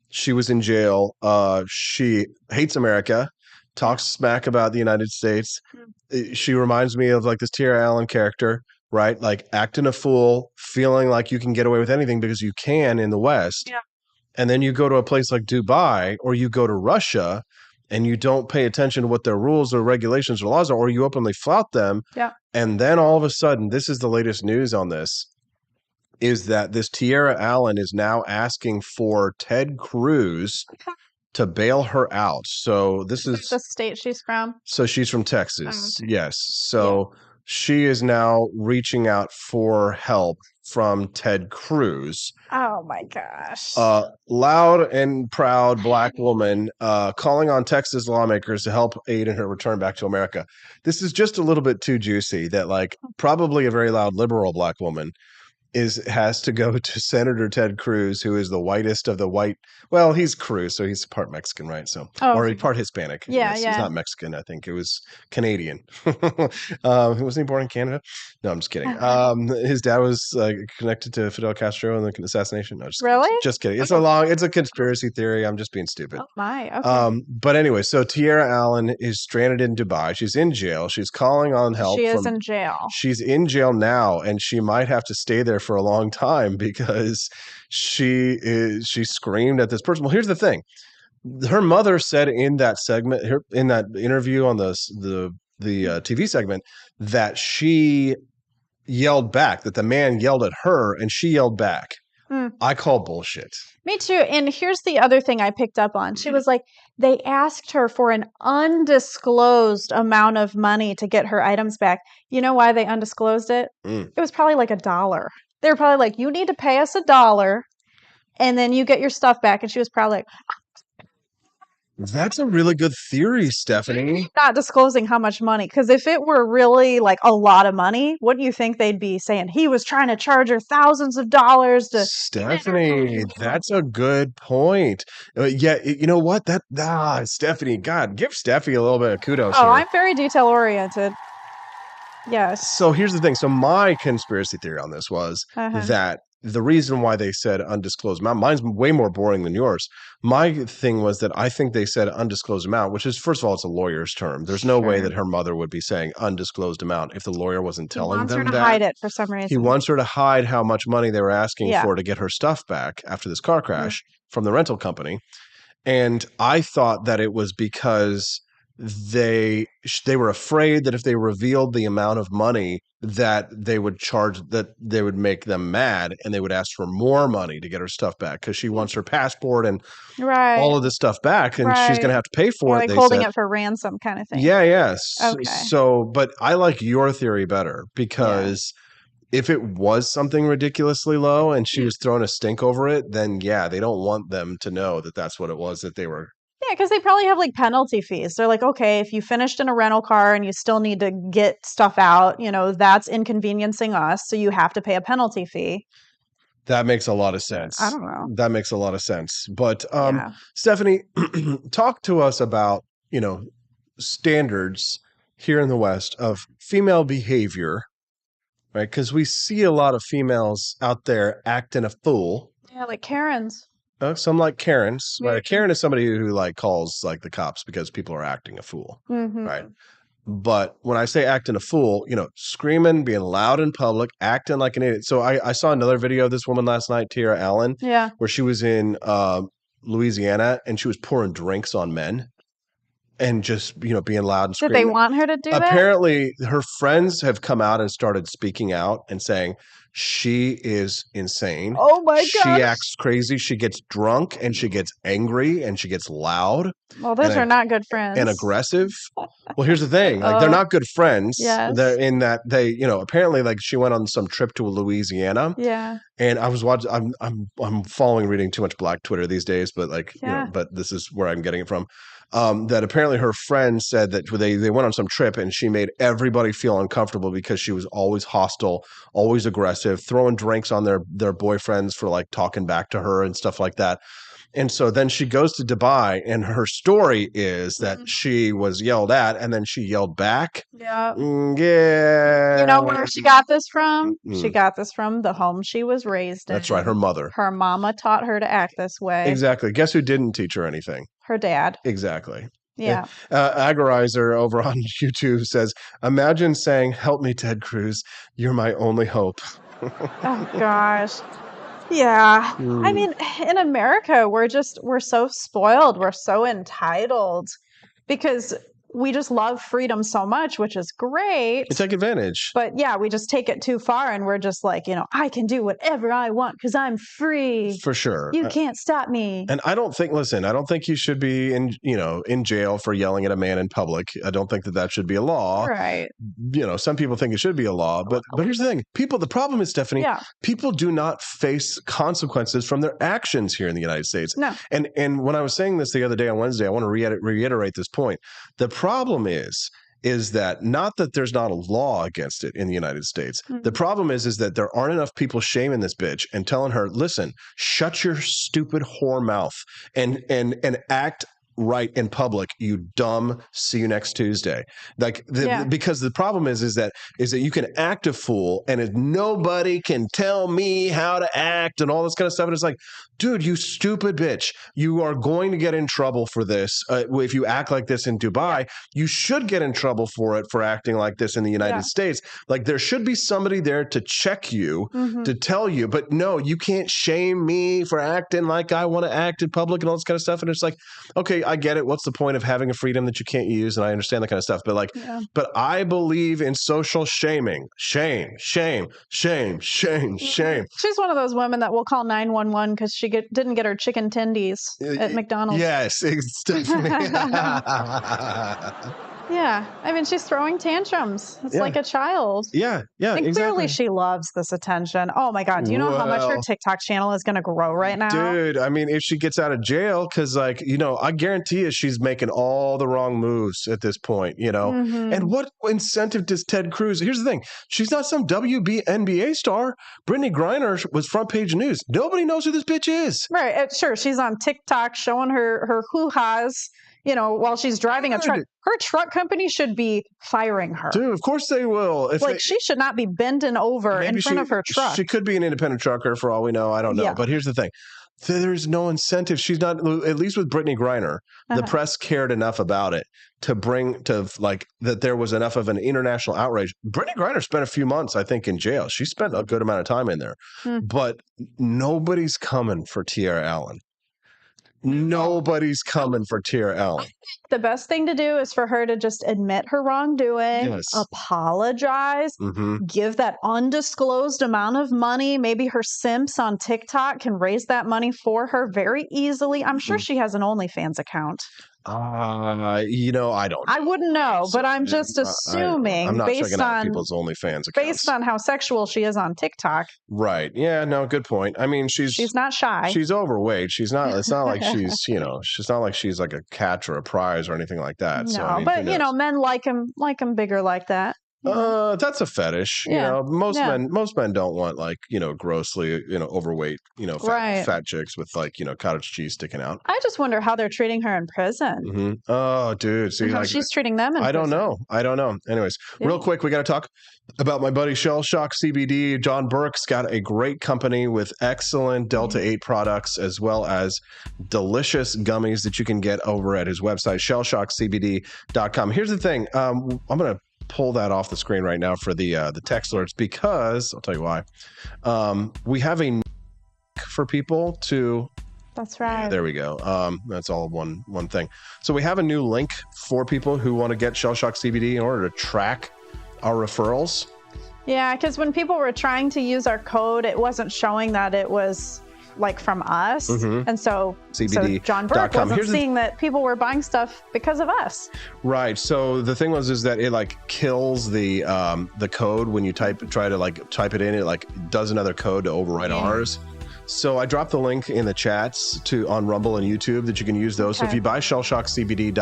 She was in jail. She hates America, talks smack about the United States. She reminds me of like this Tierra Allen character, right? Like acting a fool, feeling like you can get away with anything because you can in the West. Yeah. And then you go to a place like Dubai or you go to Russia and you don't pay attention to what their rules or regulations or laws are, or you openly flout them. Yeah. And then all of a sudden, this is the latest news on this, is that this Tierra Allen is now asking for Ted Cruz to bail her out. So this is the state she's from. So she's from Texas. Okay. Yes. So she is now reaching out for help from Ted Cruz. Oh my gosh. Loud and proud black woman calling on Texas lawmakers to help aid in her return back to America. This is just a little bit too juicy that like probably a very loud liberal black woman has to go to Senator Ted Cruz, who is the whitest of the white. Well, he's Cruz, so he's part Mexican, right? So, or part Hispanic. Yeah, yes, yeah. He's not Mexican. I think it was Canadian. Wasn't he born in Canada? No, I'm just kidding. His dad was connected to Fidel Castro and the assassination. No, just kidding. It's it's a conspiracy theory. I'm just being stupid. Oh my. Okay. But anyway, so Tierra Allen is stranded in Dubai. She's in jail. She's calling on help. She is in jail. She's in jail now, and she might have to stay there there for a long time because she screamed at this person. Well, here's the thing. Her mother said in that segment, in that interview on the TV segment, that she yelled back, that the man yelled at her and she yelled back. I call bullshit. Me too. And here's the other thing I picked up on. She was like, they asked her for an undisclosed amount of money to get her items back. You know why they undisclosed it? It was probably like $1. They were probably like, you need to pay us $1 and then you get your stuff back. And she was probably like, that's a really good theory, Stephanie. Not disclosing how much money. Because if it were really like a lot of money, wouldn't you think they'd be saying he was trying to charge her thousands of dollars to... Stephanie, that's a good point. Yeah, you know what? Stephanie, God, give Steffi a little bit of kudos here. I'm very detail-oriented. Yes. So here's the thing. So my conspiracy theory on this was that the reason why they said undisclosed amount, mine's way more boring than yours. My thing was that I think they said undisclosed amount, which is, first of all, it's a lawyer's term. There's no way that her mother would be saying undisclosed amount if the lawyer wasn't telling them that. He wants her to hide it for some reason. He wants her to hide how much money they were asking for to get her stuff back after this car crash from the rental company. And I thought that it was because they were afraid that if they revealed the amount of money that they would charge, that they would make them mad and they would ask for more money to get her stuff back because she wants her passport and all of this stuff back and she's going to have to pay for it. Like holding it for ransom kind of thing. Yeah. Okay. So, but I like your theory better because if it was something ridiculously low and she was throwing a stink over it, then they don't want them to know that that's what it was that they were. Yeah, because they probably have like penalty fees. They're like, okay, if you finished in a rental car and you still need to get stuff out, that's inconveniencing us. So you have to pay a penalty fee. That makes a lot of sense. I don't know. That makes a lot of sense. But Stephanie, talk to us about, standards here in the West of female behavior, right? Because we see a lot of females out there acting a fool. Yeah, like Karens. Some like Karens. Right? A Karen is somebody who calls the cops because people are acting a fool, right? But when I say acting a fool, screaming, being loud in public, acting like an idiot. So I saw another video of this woman last night, Tara Allen, where she was in Louisiana and she was pouring drinks on men and just, being loud and screaming. Did they want her to do that? Apparently, her friends have come out and started speaking out and saying, she is insane. Oh my God. She acts crazy. She gets drunk and she gets angry and she gets loud. Well, those are not good friends. And aggressive. Well, here's the thing. They're not good friends. Yes. They're in that they, apparently she went on some trip to Louisiana. Yeah. And I was watching, I'm reading too much Black Twitter these days, but but this is where I'm getting it from. That apparently her friend said that they went on some trip and she made everybody feel uncomfortable because she was always hostile, always aggressive, throwing drinks on their boyfriends for talking back to her and stuff like that. And so then she goes to Dubai and her story is that she was yelled at and then she yelled back. Yeah. Yeah. You know where she got this from? She got this from the home she was raised in. That's right. Her mother. Her mama taught her to act this way. Exactly. Guess who didn't teach her anything? Her dad. Exactly. Yeah. Agorizer over on YouTube says, imagine saying, help me, Ted Cruz. You're my only hope. Oh, gosh. Yeah. I mean, in America, we're so spoiled. We're so entitled because we just love freedom so much, which is great. We take advantage. But yeah, we just take it too far and we're just like, I can do whatever I want because I'm free. For sure. You can't stop me. And I don't think you should be in jail for yelling at a man in public. I don't think that should be a law. Right. Some people think it should be a law, but here's the thing. The problem is, Stephanie, people do not face consequences from their actions here in the United States. No. And when I was saying this the other day on Wednesday, I want to reiterate this point. The problem is that not that there's not a law against it in the United States. The problem is that there aren't enough people shaming this bitch and telling her, listen, shut your stupid whore mouth and act right in public, you dumb. See you next Tuesday. Like because the problem is that you can act a fool, and nobody can tell me how to act and all this kind of stuff. And it's like, dude, you stupid bitch, you are going to get in trouble for this if you act like this in Dubai. You should get in trouble for it for acting like this in the United States. Like there should be somebody there to check you, to tell you. But no, you can't shame me for acting like I want to act in public and all this kind of stuff. And it's like, okay, I get it. What's the point of having a freedom that you can't use? And I understand that kind of stuff. But like, but I believe in social shaming. Shame. She's one of those women that will call 911 because she didn't get her chicken tendies at McDonald's. Yes, it's definitely. Yeah, I mean, she's throwing tantrums. It's like a child. Yeah, and clearly she loves this attention. Oh my God, do you know how much her TikTok channel is going to grow right now? Dude, I mean, if she gets out of jail, because like, I guarantee you she's making all the wrong moves at this point, And what incentive does Ted Cruz? Here's the thing. She's not some WNBA star. Brittany Griner was front page news. Nobody knows who this bitch is. Right, sure. She's on TikTok showing her hoo-has, while she's driving a truck. Her truck company should be firing her. Dude, of course they will. She should not be bending over in front of her truck. She could be an independent trucker for all we know. I don't know. Yeah. But here's the thing. There's no incentive. She's not, at least with Brittany Griner, the press cared enough about it to bring to like that there was enough of an international outrage. Brittany Griner spent a few months, I think, in jail. She spent a good amount of time in there. But nobody's coming for Tierra Allen. Nobody's coming for Tierra Allen. The best thing to do is for her to just admit her wrongdoing, apologize, give that undisclosed amount of money. Maybe her simps on TikTok can raise that money for her very easily. I'm sure she has an OnlyFans account. I don't. I wouldn't know, but I'm just assuming I'm not checking out people's OnlyFans accounts based on how sexual she is on TikTok. Right? Yeah. No. Good point. I mean, she's not shy. She's overweight. She's not. It's not like she's she's not like she's like a catch or a prize or anything like that. No, so, I mean, but men like him bigger like that. That's a fetish. Yeah. Most men don't want like, grossly, overweight, fat chicks with like, cottage cheese sticking out. I just wonder how they're treating her in prison. Oh, dude. See, how she's treating them in prison. I don't know. Anyways, real quick, we got to talk about my buddy Shell Shock CBD. John Burke's got a great company with excellent Delta 8 products, as well as delicious gummies that you can get over at his website, shellshockcbd.com. Here's the thing. I'm going to pull that off the screen right now for the text alerts, because I'll tell you why. We have a for people to. That's right. There we go. That's all one thing. So we have a new link for people who want to get Shell Shock CBD in order to track our referrals. Yeah, because when people were trying to use our code, it wasn't showing that it was like from us. And so John Burke wasn't seeing that people were buying stuff because of us. Right. So the thing is that it like kills the code when you try to type it in. It like does another code to overwrite ours. So I dropped the link in the chats on Rumble and YouTube that you can use those. Okay. So if you buy Shell Shock CBD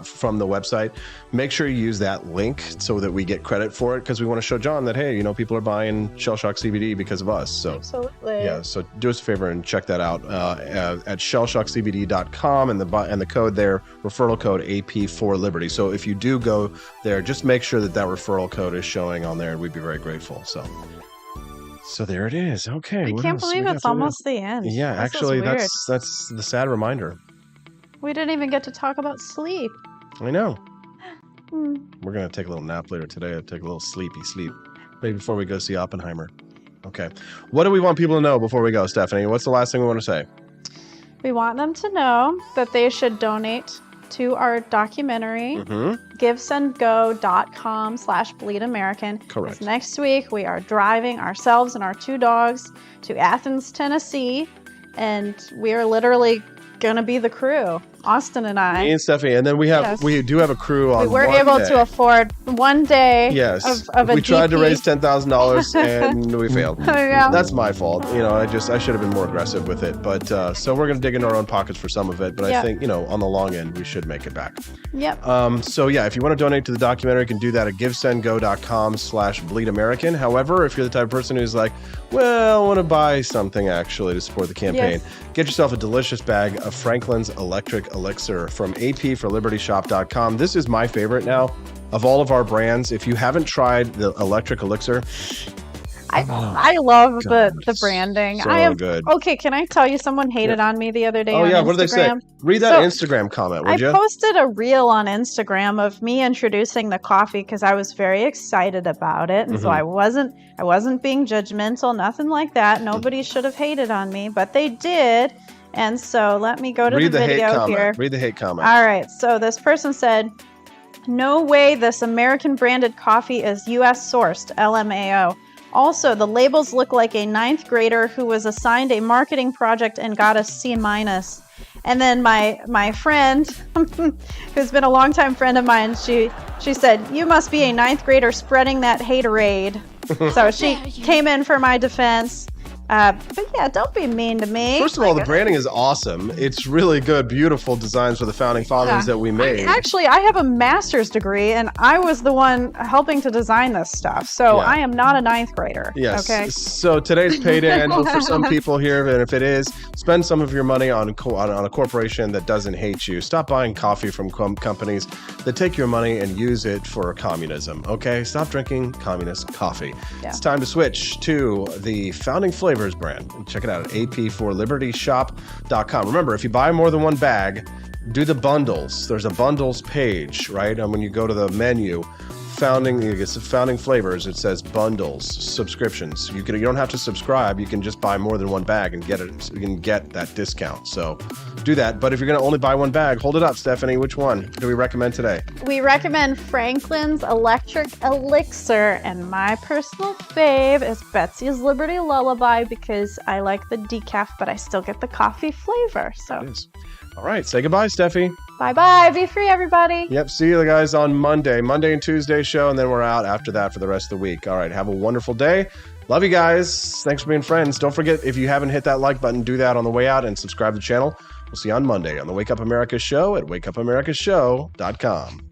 from the website, make sure you use that link so that we get credit for it, because we want to show John that, hey, people are buying Shell Shock CBD because of us. So absolutely. Yeah. So do us a favor and check that out at shellshockcbd.com, and the code there, referral code AP4Liberty. So if you do go there, just make sure that referral code is showing on there, and we'd be very grateful. So there it is. Okay. I can't believe it's almost the end. Yeah, actually, that's the sad reminder. We didn't even get to talk about sleep. I know. We're going to take a little nap later today. Take a little sleep. Maybe before we go see Oppenheimer. Okay. What do we want people to know before we go, Stephanie? What's the last thing we want to say? We want them to know that they should donate to our documentary, givesendgo.com/bleedamerican. Correct. Next week, we are driving ourselves and our 2 dogs to Athens, Tennessee, and we are literally going to be the crew. Austin and I. Me and Stephanie. And then we do have a crew on. We were able to afford one day of a we tried to raise $10,000 and we failed. Yeah. That's my fault. I should have been more aggressive with it. But so we're going to dig into our own pockets for some of it. But I think, on the long end, we should make it back. Yep. So yeah, if you want to donate to the documentary, you can do that at givesendgo.com/bleedamerican. However, if you're the type of person who's like, well, I want to buy something actually to support the campaign, get yourself a delicious bag of Franklin's Electric Electric Elixir from apforlibertyshop.com. This is my favorite now of all of our brands. If you haven't tried the Electric Elixir, I love the branding. So good. Okay, can I tell you, someone hated on me the other day on Instagram? What did they say? Read that Instagram comment, would you? I posted a reel on Instagram of me introducing the coffee because I was very excited about it. And so I wasn't being judgmental, nothing like that. Nobody should have hated on me, but they did. And so let me go to the video here. Read the hate comment. All right. So this person said, "No way this American branded coffee is US sourced, LMAO. Also, the labels look like a 9th grader who was assigned a marketing project and got a C-." And then my friend, who's been a longtime friend of mine, she said, "You must be a 9th grader spreading that haterade." So she came in for my defense. But yeah, don't be mean to me. First of all, the branding is awesome. It's really good, beautiful designs for the founding fathers that we made. Actually, I have a master's degree, and I was the one helping to design this stuff. So I am not a 9th grader. Yes. Okay. So today's payday, I know for some people here, and if it is, spend some of your money on a corporation that doesn't hate you. Stop buying coffee from companies that take your money and use it for communism. Okay. Stop drinking communist coffee. Yeah. It's time to switch to the Founding Flavors brand. Check it out at apforlibertyshop.com. Remember, if you buy more than one bag, do the bundles. There's a bundles page, right? And when you go to the menu, Founding Flavors, it says bundles, subscriptions. You don't have to subscribe. You can just buy more than one bag and get it. You can get that discount. So do that. But if you're going to only buy one bag, hold it up, Stephanie. Which one do we recommend today? We recommend Franklin's Electric Elixir, and my personal fave is Betsy's Liberty Lullaby because I like the decaf, but I still get the coffee flavor. So. It is. All right. Say goodbye, Steffi. Bye-bye. Be free, everybody. Yep. See you guys on Monday and Tuesday show, and then we're out after that for the rest of the week. All right. Have a wonderful day. Love you guys. Thanks for being friends. Don't forget, if you haven't hit that like button, do that on the way out and subscribe to the channel. We'll see you on Monday on the Wake Up America Show at wakeupAmericaShow.com.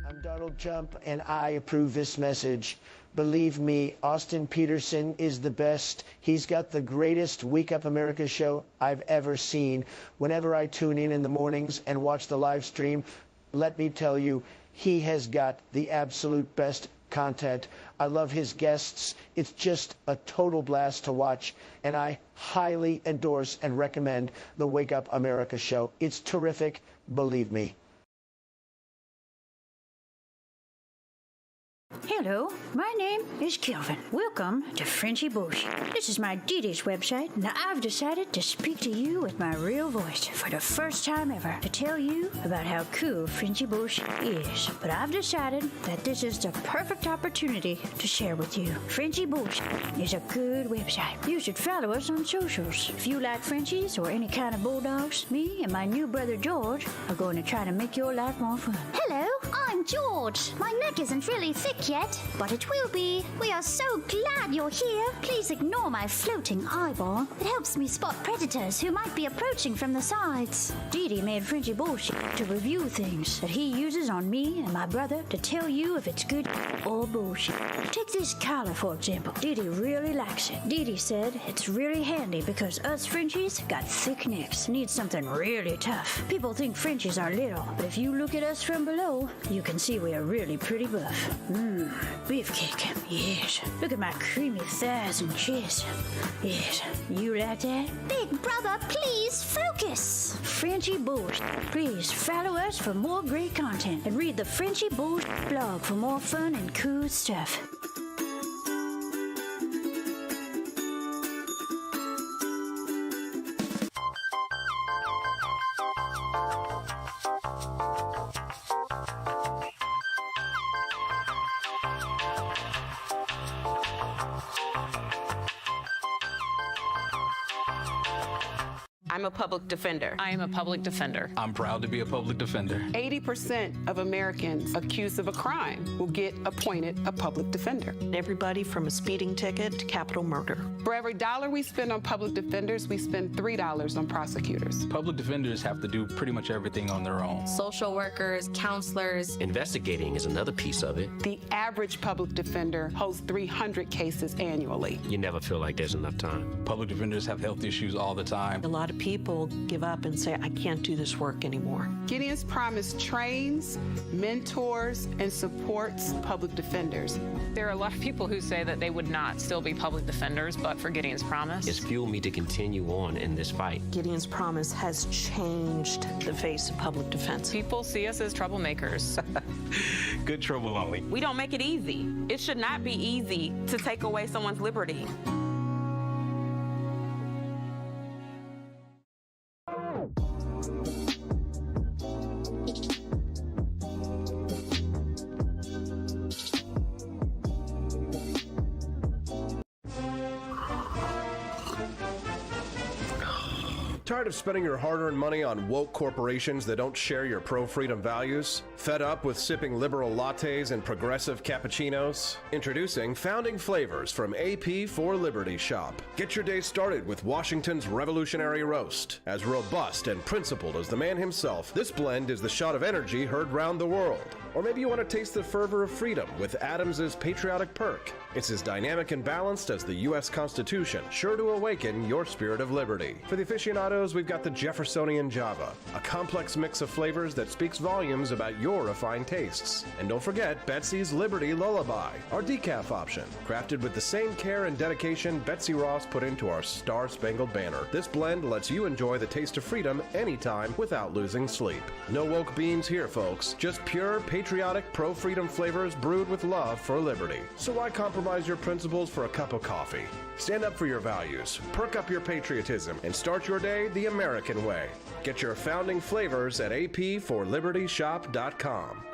I'm Donald Trump, and I approve this message. Believe me, Austin Peterson is the best. He's got the greatest Wake Up America show I've ever seen. Whenever I tune in the mornings and watch the live stream, let me tell you, he has got the absolute best content. I love his guests. It's just a total blast to watch, and I highly endorse and recommend the Wake Up America show. It's terrific, believe me. Hello, my name is Kelvin. Welcome to Frenchy Bullshit. This is my Didi's website. Now I've decided to speak to you with my real voice for the first time ever to tell you about how cool Frenchy Bullshit is. But I've decided that this is the perfect opportunity to share with you. Frenchy Bullshit is a good website. You should follow us on socials. If you like Frenchies or any kind of bulldogs, me and my new brother George are going to try to make your life more fun. Hello, I'm George. My neck isn't really thick yet, but it will be. We are so glad you're here. Please ignore my floating eyeball. It helps me spot predators who might be approaching from the sides. Didi made Frenchy Bullshit to review things that he uses on me and my brother to tell you if it's good or bullshit. Take this collar, for example. Didi really likes it. Didi said it's really handy because us Frenchies got thick necks. Need something really tough. People think Frenchies are little, but if you look at us from below, you can see we are really pretty buff. Beefcake, yes. Look at my creamy thighs and chest. Yes, you like that? Big brother, please focus. Frenchy Bullshit. Please follow us for more great content and read the Frenchy Bullshit blog for more fun and cool stuff. I'm a public defender. I am a public defender. I'm proud to be a public defender. 80% of Americans accused of a crime will get appointed a public defender. Everybody from a speeding ticket to capital murder. For every dollar we spend on public defenders, we spend $3 on prosecutors. Public defenders have to do pretty much everything on their own. Social workers, counselors. Investigating is another piece of it. The average public defender holds 300 cases annually. You never feel like there's enough time. Public defenders have health issues all the time. A lot of people give up and say, I can't do this work anymore. Gideon's Promise trains, mentors, and supports public defenders. There are a lot of people who say that they would not still be public defenders, but for Gideon's Promise. It's fueled me to continue on in this fight. Gideon's Promise has changed the face of public defense. People see us as troublemakers. Good trouble only. We don't make it easy. It should not be easy to take away someone's liberty. Tired of spending your hard-earned money on woke corporations that don't share your pro-freedom values? Fed up with sipping liberal lattes and progressive cappuccinos? Introducing Founding Flavors from AP for Liberty Shop. Get your day started with Washington's Revolutionary Roast. As robust and principled as the man himself, this blend is the shot of energy heard round the world. Or maybe you want to taste the fervor of freedom with Adams's Patriotic Perk. It's as dynamic and balanced as the U.S. Constitution, sure to awaken your spirit of liberty. For the aficionados, we've got the Jeffersonian Java, a complex mix of flavors that speaks volumes about your refined tastes. And don't forget Betsy's Liberty Lullaby, our decaf option, crafted with the same care and dedication Betsy Ross put into our Star-Spangled Banner. This blend lets you enjoy the taste of freedom anytime without losing sleep. No woke beans here, folks. Just pure, patriotic, pro-freedom flavors brewed with love for liberty. So why compromise your principles for a cup of coffee? Stand up for your values, perk up your patriotism, and start your day the American way. Get your Founding Flavors at apforlibertyshop.com.